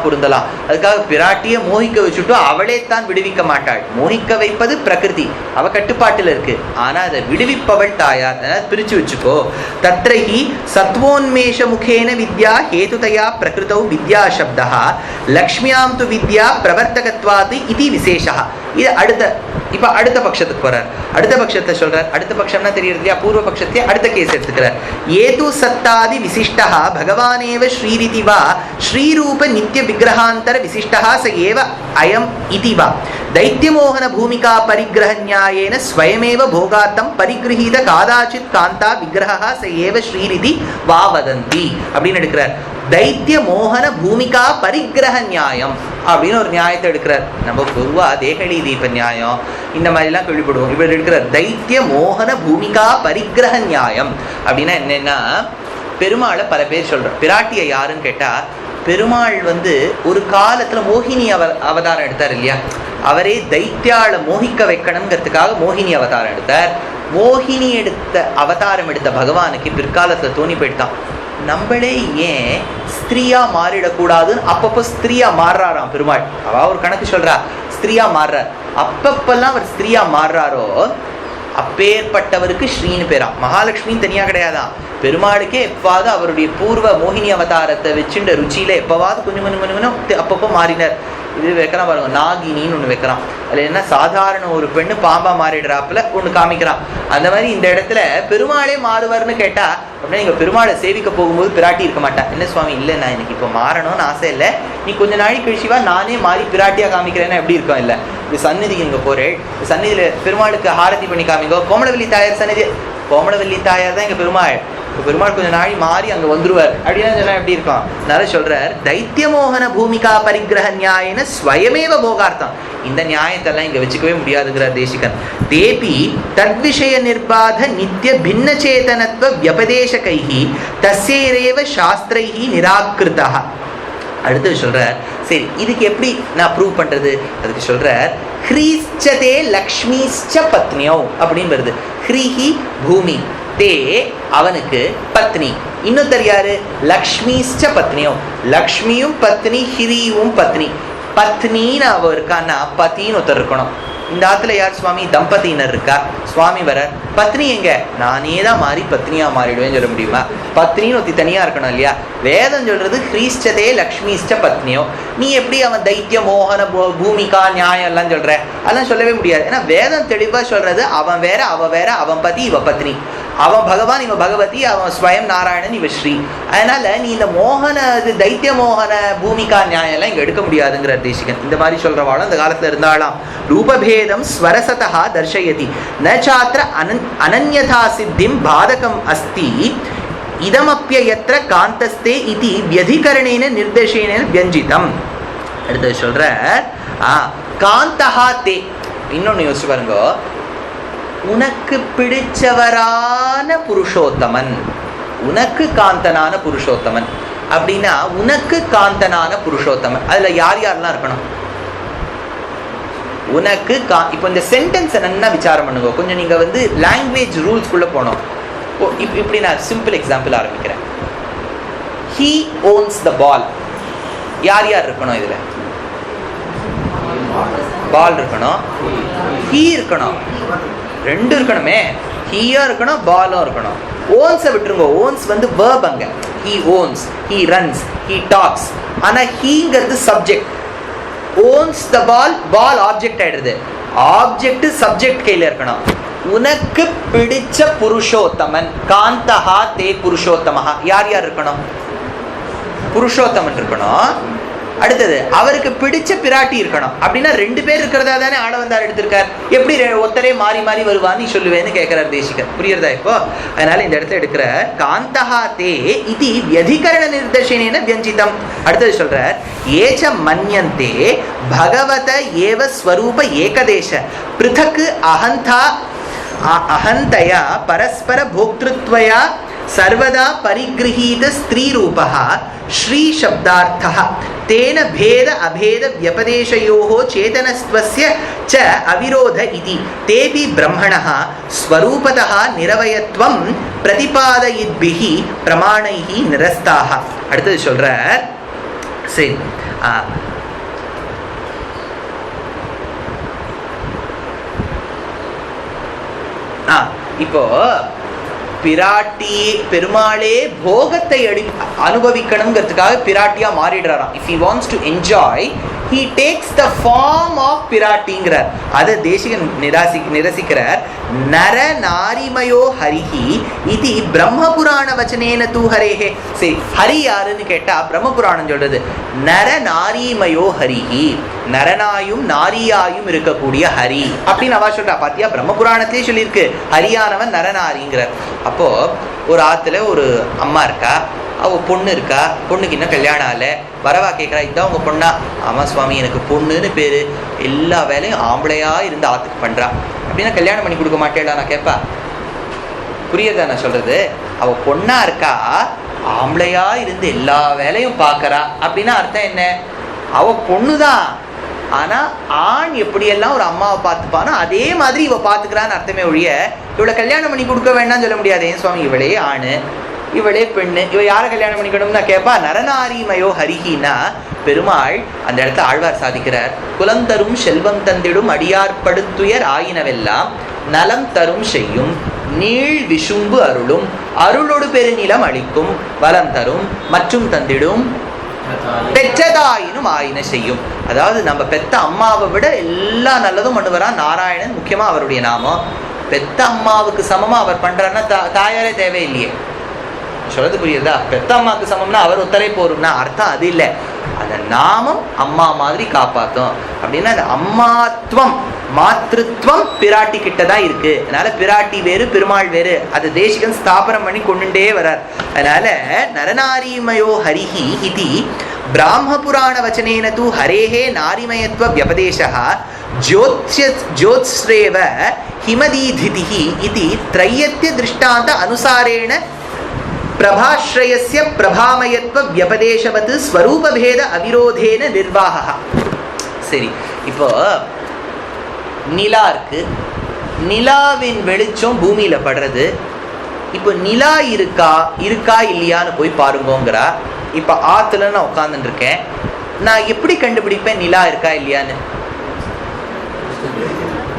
பொருந்தலாம். அதுக்காக பிராட்டியை மோகிக்க வச்சுட்டு அவளே தான் விடுவிக்க மாட்டாள். மோகிக்க வைப்பது பிரகிருதி, அவ கட்டுப்பாட்டில் இருக்கு. ஆனா அதை விடுவிப்பவள் தாயார். அதனால பிரிச்சு வச்சுக்கோ. தத்ரஹி சத்வோன்மேஷ முகேன வித்யா ஹேதுதயா பிரகிருதௌ வித்யா சப்தா லக்ஷ்மியாம் து வித்யா பிரவர்த்தகத்வாதி இது விசேஷா. இது அடுத்த பட்சத்துக்கு போறார். அடுத்த பட்சத்தை சொல்றார். அடுத்த பட்சம்னா தெரியுது இல்லையா? பூர்வ பட்சத்தை அடுத்த கேஸ் எடுத்துக்கிறார். ஏது சத்தாதி விசிஷ்டா பகவானேவ ஸ்ரீரிதி வா ஸ்ரீரூப நித்திய விக்கிரகாந்தர விசிஷ்டா ச ஏவ அயம் இதி வா தைத்தியமோகன பூமிகா பரிகிரக நியாயேன ஸ்வயமேவ போகாத்தம் பரிகிரஹீத காதாச்சித் காந்தா விக்கிரகா ச ஏவ ஸ்ரீரிதி வா வதந்தி அப்படின்னு எடுக்கிறார். தைத்திய மோகன பூமிகா பரிகிரக நியாயம் அப்படின்னு ஒரு நியாயத்தை எடுக்கிறார். நம்ம பொதுவா தேகலி தீப நியாயம் இந்த மாதிரிலாம் கேள்விப்படுவோம். இவர் எடுக்கிறார் தைத்திய மோகன பூமிகா பரிகிரக நியாயம். அப்படின்னா என்னன்னா, பெருமாளை பல பேர் சொல்ற பிராட்டியை யாருன்னு கேட்டா, பெருமாள் ஒரு காலத்துல மோகினி அவதாரம் எடுத்தார் இல்லையா, அவரே தைத்தியாளை மோகிக்க வைக்கணுங்கிறதுக்காக மோகினி அவதாரம் எடுத்தார். மோகினி அவதாரம் எடுத்த பகவானுக்கு பிற்காலத்துல தோணி போயிட்டான், நம்மளே ஏன் ஸ்திரீயா மாறிடக்கூடாதுன்னு அப்பப்போ ஸ்திரீயா மாறுறாராம் பெருமாள். அவ ஒரு கணக்கு சொல்றா, ஸ்திரீயா மாறுறார். அப்பப்பெல்லாம் அவர் ஸ்திரீயா மாறுறாரோ அப்பேற்பட்டவருக்கு ஸ்ரீன்னு பேராம். மகாலட்சுமின்னு தனியா கிடையாதான், பெருமாளுக்கே எப்பாவது அவருடைய பூர்வ மோகினி அவதாரத்தை வச்சுட்ட ருச்சியில எப்பவாவது கொஞ்சம் கொஞ்சம் கொஞ்சம் அப்பப்போ மாறினார். இது வைக்கிறான் பாருங்க, நாகினின்னு ஒன்று வைக்கிறான். அதில் என்ன சாதாரண ஒரு பெண்ணு பாம்பா மாறிடுறாப்புல ஒன்று காமிக்கிறான். அந்த மாதிரி இந்த இடத்துல பெருமாளே மாறுவார்னு கேட்டா, அப்படின்னா நீங்க பெருமாளை சேவிக்க போகும்போது பிராட்டி இருக்க மாட்டா. என்ன சுவாமி, இல்லை நான் எனக்கு இப்போ மாறணும்னு ஆசை இல்லை, நீ கொஞ்ச நாளைக்கு கழிச்சுவா நானே மாறி பிராட்டியா காமிக்கிறேன்னா எப்படி இருக்கும். இல்லை, இது சந்நிதிக்கு நீங்க போறேன், சந்நிதியில பெருமாளுக்கு ஹாரதி பண்ணி காமிங்கோ. கோமலவல்லி தாயார் சந்நிதி, கோமலவல்லி தாயார் தான் எங்க பெருமாள். பெருமாள் கொஞ்சம் நாளை மாறி அங்க வந்துருவார் அப்படின்னா சொன்னா எப்படி இருக்கும். அதனால சொல்றார் தைத்தியமோகன பூமிகா பரிகிரக நியாயன ஸ்வயமேவ போகார்த்தம். இந்த நியாயத்தெல்லாம் இங்க வச்சுக்கவே முடியாதுங்கிறார் தேசிகன். தேபி தத்விஷய நிர்பாத நித்திய பின்ன சேதனத்துவ வியபதேசகைஹி தஸ்யைரேவ சாஸ்திரைஹி நிராகிருதா. அடுத்து சொல்றார், சரி இதுக்கு எப்படி நான் ப்ரூவ் பண்றது? அதுக்கு சொல்றார், ஹ்ரீச்சதே லக்ஷ்மிச்ச பத்னியோ அப்படின்னு வருது. ஹ்ரீஹி பூமி, தே அவனுக்கு பத்னி, இன்னொருத்தர் யாரு? லக்ஷ்மிச்ச பத்னியோ, லக்ஷ்மியும் பத்னி ஹிரியும் பத்னி. பத்னின்னு அவ இருக்கான்னா பத்தின்னு ஒருத்தர் இருக்கணும். இந்த ஆத்துல யார் சுவாமி? தம்பதியினர் இருக்கா, சுவாமி வர. பத்னி எங்க? நானே தான் மாறி பத்னியா மாறிடுவேன்னு சொல்ல முடியுமா? பத்னின்னு ஒருத்தி தனியா இருக்கணும் இல்லையா? வேதம் சொல்றது ஹ்ரீஷ்டதே லக்ஷ்மிஷ்ட பத்னியோ. நீ எப்படி அவன் தைத்திய மோகன பூமிகா நியாயம் எல்லாம் சொல்ற? அதெல்லாம் சொல்லவே முடியாது. ஏன்னா வேதம் தெளிவா சொல்றது அவன் வேற அவ வேற, அவன் பதி இவ பத்னி, அவன் பகவான் இவன் பகவதி, அவன் ஸ்வயம் நாராயணன் இவ ஸ்ரீ. அதனால நீ இந்த மோகன தைத்திய மோகன பூமிகா நியாயம் எல்லாம் இங்க எடுக்க முடியாதுங்கிற தேசிகன். இந்த மாதிரி சொல்றவாளும் இந்த காலத்துல இருந்தாலாம். ரூபபேதம் ஸ்வரசதா தர்ஷயதி ந சாத்ர அனன்யதா சித்திம் பாதகம் அஸ்தி இதமப்யயத்ர காந்தஸ்தே இதி வியதிகரணேன நிர்தேசேன வியஞ்சிதம். அடுத்து சொல்ற காந்தஹா தே. இன்னொன்னு யோசிச்சு பாருங்க, உனக்கு பிடிச்சவரான புருஷோத்தமன், உனக்கு காந்தனான புருஷோத்தமன் அப்படின்னா உனக்கு காந்தனான புருஷோத்தமன் அதுல யார் யாரெல்லாம் இருக்கணும்? உனக்கு இப்போ இந்த சென்டென்ஸை நல்லா விசாரம் பண்ணுங்க. கொஞ்சம் நீங்க லாங்குவேஜ் ரூல்ஸ்குள்ள போனோம். இப்படி நான் சிம்பிள் எக்ஸாம்பிள் ஆரம்பிக்கிறேன். ஹீ ஓன்ஸ் த பால். யார் யார் இருக்கணும் இதுல? பால் இருக்கணும், ஹீ இருக்கணும், ரெண்டு இருக்கணுமே. ஹீயா இருக்கணும், பாலும் இருக்கணும். ஓன்ஸை விட்டுருங்க, ஓன்ஸ் verb அங்க. He owns, he runs, he talks. ஆனா ஹீங்கிறது subject. Owns the ball, ball object ஆயிடுது. ஆப்ஜெக்ட் சப்ஜெக்ட் கையில இருக்கணும். உனக்கு பிடிச்ச புருஷோத்தமன், காந்தஹா தே புருஷோத்தமஹா. யார் யார் இருக்கணும்? புருஷோத்தமன் இருக்கணும். அடுத்தது அவருக்கு பிடிச்ச பிராட்டி இருக்கணும். அப்படின்னா ரெண்டு பேர் இருக்கிறதா தானே ஆளவந்தார் எடுத்திருக்கார். எப்படி ஒத்தரே மாறி மாறி வருவான்னு சொல்லுவேன்னு கேட்கிறார் தேசிகர். புரியுறதா இப்போ? அதனால இந்த இடத்துல எடுக்கிற காந்தஹா தே இது வியதிகரண நிர்தேசேன வியஞ்சிதம். அடுத்தது சொல்றார், ஏச்ச மன்யந்தே பகவத ஏவ ஸ்வரூப ஏகதேச பிருதக் அஹந்தயா பரஸ்பர போக்திருத்வயா सर्वदा परिगृहीत स्त्री रूपः श्री शब्दार्थः तेन भेद अभेद व्यपदेशयोः चेतनस्त्वस्य च अविरोध इति तेपि ब्रह्मणः स्वरूपतः निरवयत्वं प्रतिपादयिद्भिः प्रमाणैः निरस्ताः. அடுத்து சொல்றார், சரி இப்போ பிராட்டி பெருமாளே போகத்தை அனுபவிக்கணுங்கிறதுக்காக பிராட்டியா மாறிடுறாராம். If he wants to enjoy he takes the form of பிராட்டிங்கிறார். அதை தேசிகன் நிரசிக்கிறார். நர நாரிமயோ ஹரிஹி இது பிரம்ம புராண வச்சனேன தூ ஹரேஹே. சரி, ஹரி யாருன்னு கேட்டா பிரம்ம புராணம் சொல்றது நர நாரிமயோ ஹரிஹி. நரனாயும் நாரியாயும் இருக்கக்கூடிய ஹரி அப்படின்னு அவ சொல்றா. பாத்தியா, பிரம்ம புராணத்திலே சொல்லியிருக்கு ஹரியானவன் நரநாரிங்கிறார். அப்போ ஒரு ஆத்துல ஒரு அம்மா இருக்கா, அவ பொண்ணு இருக்கா, பொண்ணுக்கு இன்னும் கல்யாணம் ஆகல. வரவா கேட்கறா, இதான் உங்க பொண்ணா? ஆமா சுவாமி, எனக்கு பொண்ணுன்னு பேரு, எல்லா வேலையும் ஆம்பளையா இருந்து ஆத்துக்கு பண்றா. அப்படின்னா கல்யாணம் பண்ணி கொடுக்க மாட்டேடா நான் கேட்பா? புரியுதா நான் சொல்றது? அவ பொண்ணா இருக்கா, ஆம்பளையா இருந்து எல்லா வேலையும் பாக்குறா. அப்படின்னா அர்த்தம் என்ன? அவ பொண்ணுதான், ஆனா ஆண் எப்படியெல்லாம் ஒரு அம்மாவை பார்த்துப்பானோ அதே மாதிரி இவ பாத்துக்கிறான்னு அர்த்தமே ஒழிய இவளை கல்யாணம் பண்ணி கொடுக்க வேண்டாம்னு சொல்ல முடியாது. ஏன் சுவாமி, இவளே ஆணு, இவளே பெண்ணு, இவ யாரை கல்யாணம் பண்ணிக்கணும்னா கேட்பா? நரநாரிமயோ ஹரிஹின்னா பெருமாள் அந்த இடத்துல ஆழ்வார் சாதிக்கிறார். குலந்தரும் செல்வம் தந்திடும் அடியார்படுத்துயர் ஆயினவெல்லாம் நலம் தரும் செய்யும் நீள் விசும்பு அருளும் அருளொடு பெருநிலம் அளிக்கும் வலம் தரும் மற்றும் தந்திடும் பெற்றதாயினும் ஆயின செய்யும். அதாவது நம்ம பெத்த அம்மாவை விட எல்லா நல்லதும் பண்ணுவாரான் நாராயணன். முக்கியமா அவருடைய நாமம். பெத்த அம்மாவுக்கு சமமா அவர் பண்றாருன்னா தாயாரே தேவையில்லையே. சொல்றது புரியுதா? பெத்த அம்மாவுக்கு சமம்னா அவர் ஒத்தரை போரும்னா அர்த்தம் அது இல்லை. அந்த நாமம் அம்மா மாதிரி காப்பாத்தும். அப்படின்னா அந்த அம்மாத்வம், மாத்ருத்வம் பிராட்டி கிட்டதான் இருக்கு. அதனால பிராட்டி வேறு பெருமாள் வேறு. அது தேசிகன் ஸ்தாபனம் பண்ணி கொண்டுட்டே வரார். அதனால நரநாரிமயோ ஹரிஹி இதி பிராம புராண வச்சனேன தூ ஹரேஹே நாரிமயத்வ வியபதேசः ஜோத்ஸ்ரேவ ஹிமதீதிதிஹி இதி த்ரையத்ய திருஷ்டாந்த அனுசாரேண பிரபாஸ்ரயஸ்ய பிரபாமயத்வ வியபதேசவத் ஸ்வரூபபேத அவிரோதேன நிர்வாகः. சரி, இப்போ நிலா இருக்கு, நிலாவின் வெளிச்சம் பூமியில படுறது. இப்போ நிலா இருக்கா இல்லையான்னு போய் பாருங்கோங்கிறா. இப்போ ஆத்துல நான் உட்காந்துட்டு இருக்கேன், நான் எப்படி கண்டுபிடிப்பேன் நிலா இருக்கா இல்லையான்னு?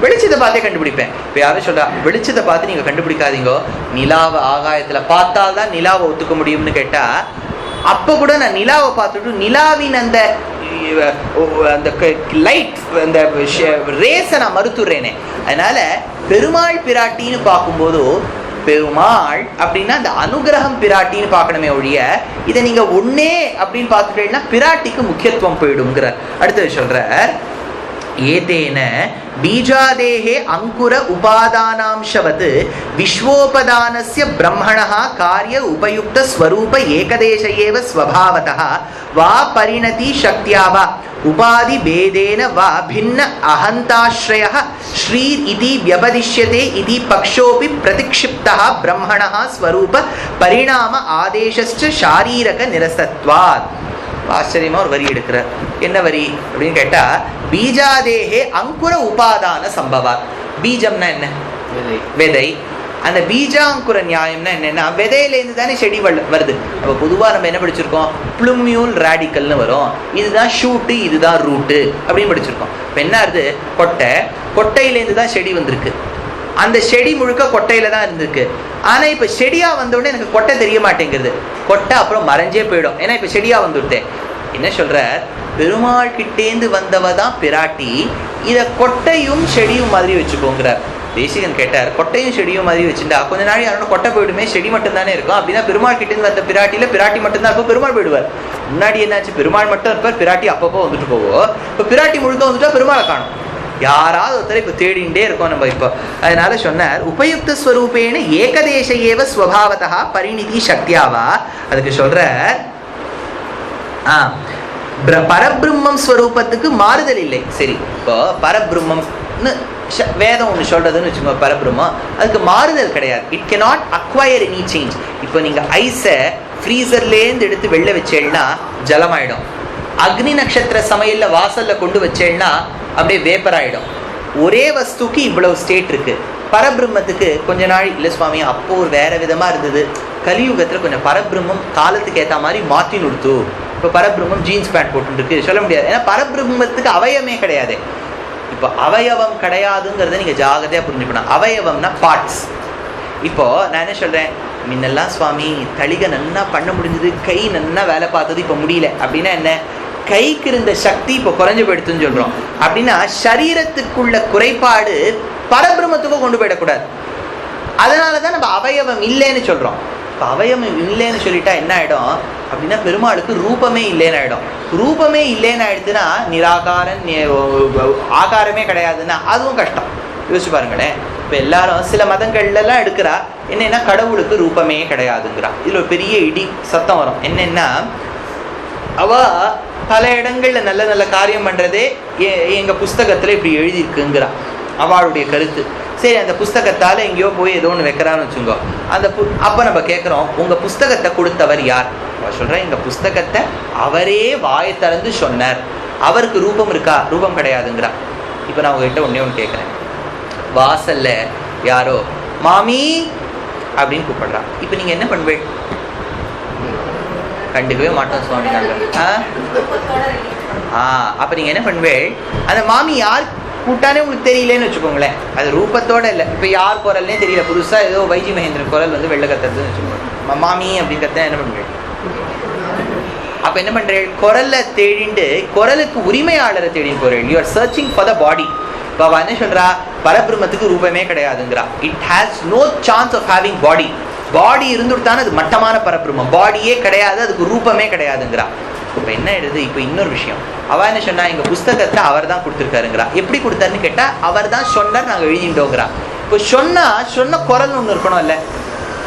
வெளிச்சத்தை பார்த்தே கண்டுபிடிப்பேன். இப்போ யாரும் சொல்றா வெளிச்சத்தை பார்த்து நீங்க கண்டுபிடிக்காதீங்கோ, நிலாவை ஆகாயத்துல பார்த்தால்தான் நிலாவை ஒத்துக்க முடியும்னு கேட்டா, அப்ப கூட நான் நிலாவை பார்த்துட்டு நிலாவின் அந்த லைட் அந்த ரேஸை நான் மறுத்துடுறேனே. அதனால பெருமாள் பிராட்டின்னு பார்க்கும்போது பெருமாள் அப்படின்னா அந்த அனுகிரகம் பிராட்டின்னு பார்க்கணுமே ஒழிய இதை நீங்க ஒன்னே அப்படின்னு பார்த்துட்டீங்கன்னா பிராட்டிக்கு முக்கியத்துவம் போயிடுங்கிறார். அடுத்தது சொல்றார், ஏதேன பீஜாதேஹே அங்குர உபாதானாம்சவத் விஸ்வோபதானஸ்ய பிரம்மணः காரிய உபயுக்த ஸ்வரூப ஏகதேச ஏவ ஸ்வபாவதः வா பரிணதி சக்தியா வா உபாதி பேதேன வா பின்ன அஹந்தாஸ்ரயः ஸ்ரீர் இதி வியபதிஷ்யதே இதி பக்ஷோபி பிரதிக்ஷிப்தः பிரம்மணः ஸ்வரூப பரிணாம ஆதேசஸ்ச சாரீரக நிரசத்வாத். ஆச்சரியமா ஒரு வரி எடுக்கிறார். என்ன வரி அப்படின்னு கேட்டா, பீஜாதேஹே அங்குர உபாதான சம்பவா. பீஜம்னா என்ன? விதை. அந்த பீஜாங்குர நியாயம்னா என்னன்னா, விதையிலேருந்து தானே செடி வருது. அப்போ பொதுவாக நம்ம என்ன படிச்சிருக்கோம்? புளுமியூல் ரேடிக்கல்னு வரும். இதுதான் ஷூட்டு, இதுதான் ரூட்டு அப்படின்னு படிச்சிருக்கோம். இப்போ என்ன ஆகுது? கொட்டையிலேருந்து தான் செடி வந்திருக்கு. அந்த செடி முழுக்க கொட்டையில தான் இருந்திருக்கு. ஆனா இப்ப செடியா வந்தோடனே எனக்கு கொட்டை தெரிய மாட்டேங்கிறது. கொட்டை அப்புறம் மறைஞ்சே போயிடும். ஏன்னா இப்ப செடியா வந்துட்டேன். என்ன சொல்ற? பெருமாள் கிட்டேந்து வந்தவ தான் பிராட்டி. இத கொட்டையும் செடியும் மாதிரி வச்சுக்கோங்கிறார். தேசிகன் கேட்டார், கொட்டையும் செடியும் மாதிரி வச்சுட்டா கொஞ்ச நாள் யாரும் கொட்டை போயிடுமே, செடி மட்டும் தானே இருக்கும். அப்படின்னா பெருமாள் கிட்டேந்து வந்த பிராட்டியில பிராட்டி மட்டும் தான் இருக்கும், பெருமாள் போயிடுவார். முன்னாடி என்னாச்சு? பெருமாள் மட்டும் இருப்பார், பிராட்டி அப்பப்போ வந்துட்டு போவோம். இப்ப பிராட்டி முழுக்க வந்துட்டா பெருமாளை காணும். யாராவது ஒருத்தரை இப்போ தேடிண்டே இருக்கோம் நம்ம இப்போ. அதனால சொன்னார், உபயுக்த ஸ்வரூபேன ஏகதேச ஏவ ஸ்வபாவதா பரிணிதி சக்தியாவா. அதுக்கு சொல்ற பரபிரம்மம் ஸ்வரூபத்துக்கு மாறுதல் இல்லை. சரி, இப்போ பரபிரம்மம்னு வேதம் ஒன்று சொல்றதுன்னு வச்சுக்கோங்க, பரபிரம்மம், அதுக்கு மாறுதல் கிடையாது. It cannot acquire any change. இப்போ நீங்க ஐஸை ஃப்ரீசர்லேருந்து எடுத்து வெளில வச்சேன்னா ஜலமாயிடும். அக்னி நட்சத்திர சமையல்ல வாசல்ல கொண்டு வச்சேன்னா அப்படியே வேப்பர் ஆயிடும். ஒரே வஸ்துக்கு இவ்வளவு ஸ்டேட் இருக்கு. பரபிரம்மத்துக்கு கொஞ்ச நாள் இல்லை சுவாமி, அப்போ ஒரு வேற விதமா இருந்தது. கலியுகத்துல கொஞ்சம் பரபிரம்மம் காலத்துக்கு ஏற்ற மாதிரி மாற்றி நிறுத்து. இப்போ பரபிரம்மம் ஜீன்ஸ் பேண்ட் போட்டுருக்கு சொல்ல முடியாது. ஏன்னா பரபிரம்மத்துக்கு அவயமே கிடையாது. இப்போ அவயவம் கிடையாதுங்கிறத நீங்க ஜாகிரதையா புரிஞ்சுக்கணும். அவயவம்னா பார்ட்ஸ். இப்போ நான் என்ன சொல்றேன், முன்னெல்லாம் சுவாமி தளிகை நல்லா பண்ண முடிஞ்சது, கை நல்லா வேலை பார்த்தது, இப்போ முடியல. அப்படின்னா என்ன? கைக்கு இருந்த சக்தி இப்போ குறைஞ்சு போயிடுதுன்னு சொல்றோம். அப்படின்னா சரீரத்துக்குள்ள குறைபாடு பரபிரம்மத்துக்கும் கொண்டு போயிடக்கூடாது. அதனாலதான் நம்ம அவயவம் இல்லைன்னு சொல்றோம். இப்போ அவயவம் இல்லைன்னு சொல்லிட்டா என்ன ஆயிடும்? அப்படின்னா பெருமாளுக்கு ரூபமே இல்லைன்னு ஆயிடும். ரூபமே இல்லைன்னு ஆயிடுச்சுன்னா நிராகாரன் ஆகாரமே கிடையாதுன்னா அதுவும் கஷ்டம். யோசிச்சு பாருங்களேன். இப்போ எல்லாரும் சில மதங்கள்லாம் எடுக்கிறா என்னன்னா கடவுளுக்கு ரூபமே கிடையாதுங்கிறா. இதுல ஒரு பெரிய இடி சத்தம் வரும். என்னன்னா அவ பல இடங்கள்ல நல்ல நல்ல காரியம் பண்றதே எங்க புஸ்தகத்துல இப்படி எழுதியிருக்குங்கிறா அவளுடைய கருத்து. சரி, அந்த புஸ்தகத்தால எங்கேயோ போய் ஏதோ ஒன்று வைக்கிறான்னு வச்சுக்கோ. அந்த அப்ப நம்ம கேட்குறோம், உங்க புஸ்தகத்தை கொடுத்தவர் யார்? சொல்றேன், எங்க புஸ்தகத்தை அவரே வாயை திறந்து சொன்னார். அவருக்கு ரூபம் இருக்கா? ரூபம் கிடையாதுங்கிறா. இப்ப நான் உங்ககிட்ட ஒன்னே ஒன்று கேட்குறேன். வாசல்ல யாரோ மாமி அப்படின்னு கூப்பிடுறா. இப்ப நீங்க என்ன பண்ணுவேன்? கண்டுக்கவே மாட்டோம் சுவாமி நாங்கள். அப்ப நீங்க என்ன பண்ணுவேன்? அந்த மாமி யார் கூட்டானே உங்களுக்கு தெரியலன்னு வச்சுக்கோங்களேன். அது ரூபத்தோட இல்லை. இப்போ யார் குரல்னே தெரியல. புதுசா ஏதோ வைஜி மகேந்திரன் குரல் வந்து வெள்ளை கத்துறதுன்னு வச்சுக்கோங்க. மாமி அப்படின்னு கத்த என்ன பண்ணுவேன்? அப்ப என்ன பண்றேன்? குரல்ல தேடிண்டு குரலுக்கு உரிமையாளரை தேடின்னு போறேன். You are searching for the body. இப்போ அவ என்ன சொல்றா? பரபிரம்மத்துக்கு ரூபமே கிடையாதுங்கிறா. It has no chance of having body. Body இருந்துட்டான அது மட்டமான பரபிரம்மம். பாடியே கிடையாது, அதுக்கு ரூபமே கிடையாதுங்கிறா. இப்போ என்ன ஆயிடுது? இப்போ இன்னொரு விஷயம். அவ என்ன சொன்னா? எங்க புஸ்தகத்தை அவர் தான் கொடுத்துருக்காருங்கிறா. எப்படி கொடுத்தாருன்னு கேட்டா அவர் தான் சொன்னார், நாங்கள் எழுதிட்டோங்கிறா. இப்போ சொன்ன குரல் ஒன்று இருக்கணும் இல்லை?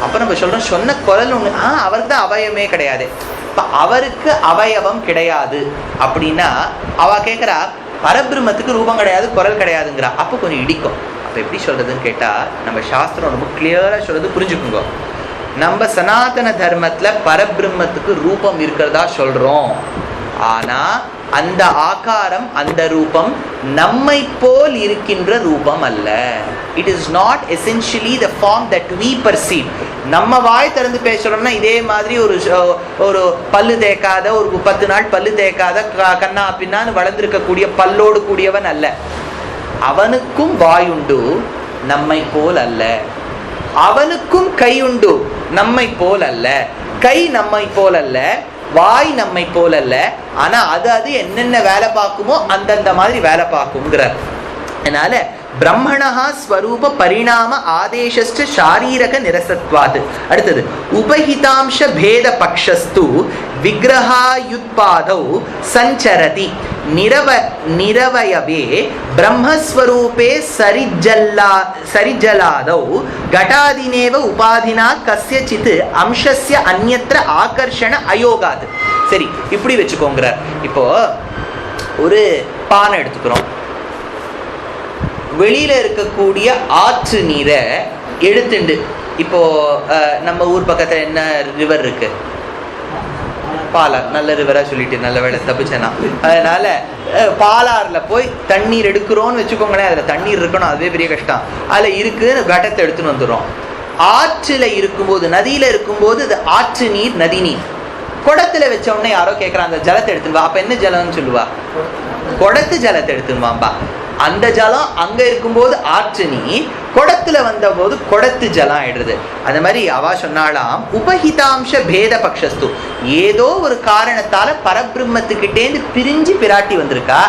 அப்போ நம்ம சொல்றோம் சொன்ன குரல் ஒன்று. அவருக்கு தான் அவயமே கிடையாது. இப்போ அவருக்கு அவயவம் கிடையாது அப்படின்னா அவ கேட்குறா பரபிரம்மத்துக்கு ரூபம் கிடையாது, குரல் கிடையாதுங்கிறா. அப்போ கொஞ்சம் இடிக்கும். அப்போ எப்படி சொல்றதுன்னு கேட்டா நம்ம சாஸ்திரம் ரொம்ப கிளியரா சொல்றது புரிஞ்சுக்குங்க. நம்ம சனாதன தர்மத்துல பரபிரம்மத்துக்கு ரூபம் இருக்கிறதா சொல்றோம். ஆனா அந்த ஆகாரம், அந்த ரூபம் நம்மை போல் இருக்கின்ற ரூபம் அல்ல. It is not essentially the form that we perceive. நம்ம வாய் திறந்து பேசுறோம்னா இதே மாதிரி ஒரு பல்லு தேய்க்காத, ஒரு 10 நாள் பல்லு தேய்க்காத கண்ணா பின்னான்னு வளர்ந்திருக்கக்கூடிய பல்லோடு கூடியவன் அல்ல. அவனுக்கும் வாயுண்டு, நம்மை போல் அல்ல. அவனுக்கும் கையுண்டு, நம்மை போல் அல்ல. கை நம்மை போல் அல்ல, வாய் நம்மை போல் அல்ல. ஆனா அது என்னென்ன வேலை பார்க்குமோ அந்தந்த மாதிரி வேலை பார்க்குங்கிறார். அதனால பிரம்மணஹா ஸ்வரூப பரிணாம ஆதேசஸ்ட ஷாரீரக நிரசத்வாது. அடுத்தது உபஹிதாம்ச பேத பக்ஷஸ்து விக்கிரகாயுத்பாதௌ சஞ்சரதி நிரவயவே பிரம்மஸ்வரூபே சரிஜலாதௌ கடாதினேவ உபாதினா கஸ்யசித் அம்சஸ்ய அந்யத்ர ஆகர்ஷண அயோகாது. சரி, இப்படி வச்சுக்கோங்கிறார். இப்போ ஒரு பானை எடுத்துக்கிறோம். வெளியில இருக்கக்கூடிய ஆற்று நீரை எடுத்துண்டு, இப்போ நம்ம ஊர் பக்கத்துல என்ன ரிவர் இருக்கு? பாலார். நல்ல ரிவரா சொல்லிட்டு நல்ல வேலை தப்பிச்சேனா. அதனால பாலாறுல போய் தண்ணீர் எடுக்கிறோம்னு வச்சுக்கோங்களேன். அதுல தண்ணீர் இருக்கணும், அதுவே பெரிய கஷ்டம். அதுல இருக்குன்னு கடத்தை எடுத்துன்னு வந்துடும். ஆற்றுல இருக்கும்போது, நதியில இருக்கும்போது அது ஆற்று நீர், நதி நீர். குடத்துல வச்ச உடனே யாரோ கேட்கறான் அந்த ஜலத்தை எடுத்துன்னு வா. அப்ப என்ன ஜலம்னு சொல்லுவா? குடத்து ஜலத்தை எடுத்துன்னு. அந்த ஜலம் அங்க இருக்கும்போது ஆற்று நீர், குடத்துல வந்த போது குடத்து ஜலம் ஆயிடுறது. அந்த மாதிரி அவா சொன்னாலாம் உபஹிதாம்ச பேத பக்ஷஸ்து. ஏதோ ஒரு காரணத்தால பரபிரம்மத்துக்கிட்டேந்து பிரிஞ்சு பிராட்டி வந்திருக்கா.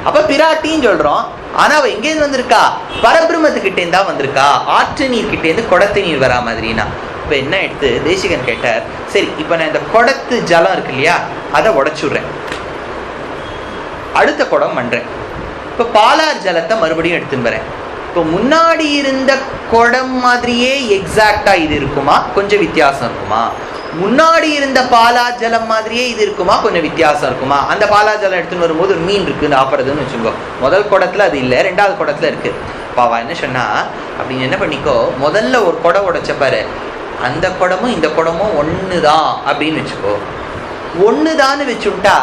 அப்ப பிராட்டின்னு சொல்றோம். ஆனா அவ எங்கேருந்து வந்திருக்கா? பரபிரம்மத்துக்கிட்டேந்து தான் வந்திருக்கா. ஆற்று நீர் கிட்டேந்து குடத்து நீர் வரா மாதிரினா. இப்ப என்ன எடுத்து தேசிகன் கேட்டார், சரி இப்ப நான் இந்த குடத்து ஜலம் இருக்கு இல்லையா, அதை உடைச்சுடுறேன், அடுத்த குடம் பண்றேன். இப்போ பாலார் ஜலத்தை மறுபடியும் எடுத்துன்னு வரேன். இப்போ முன்னாடி இருந்த குடம் மாதிரியே எக்ஸாக்டா இது இருக்குமா? கொஞ்சம் வித்தியாசம் இருக்குமா? முன்னாடி இருந்த பாலார் ஜலம் மாதிரியே இது இருக்குமா? கொஞ்சம் வித்தியாசம் இருக்குமா? அந்த பாலார் ஜலம் எடுத்துன்னு வரும்போது ஒரு மீன் இருக்குன்னு சாப்பிட்றதுன்னு வச்சுக்கோ. முதல் குடத்துல அது இல்லை, 2வது குடத்துல இருக்கு. பாவா என்ன சொன்னா, அப்படின்னு என்ன பண்ணிக்கோ, முதல்ல ஒரு குடம் உடைச்ச பாரு, அந்த குடமும் இந்த குடமும் ஒண்ணுதான் அப்படின்னு வச்சுக்கோ. ஒண்ணுதான்னு வச்சுட்டா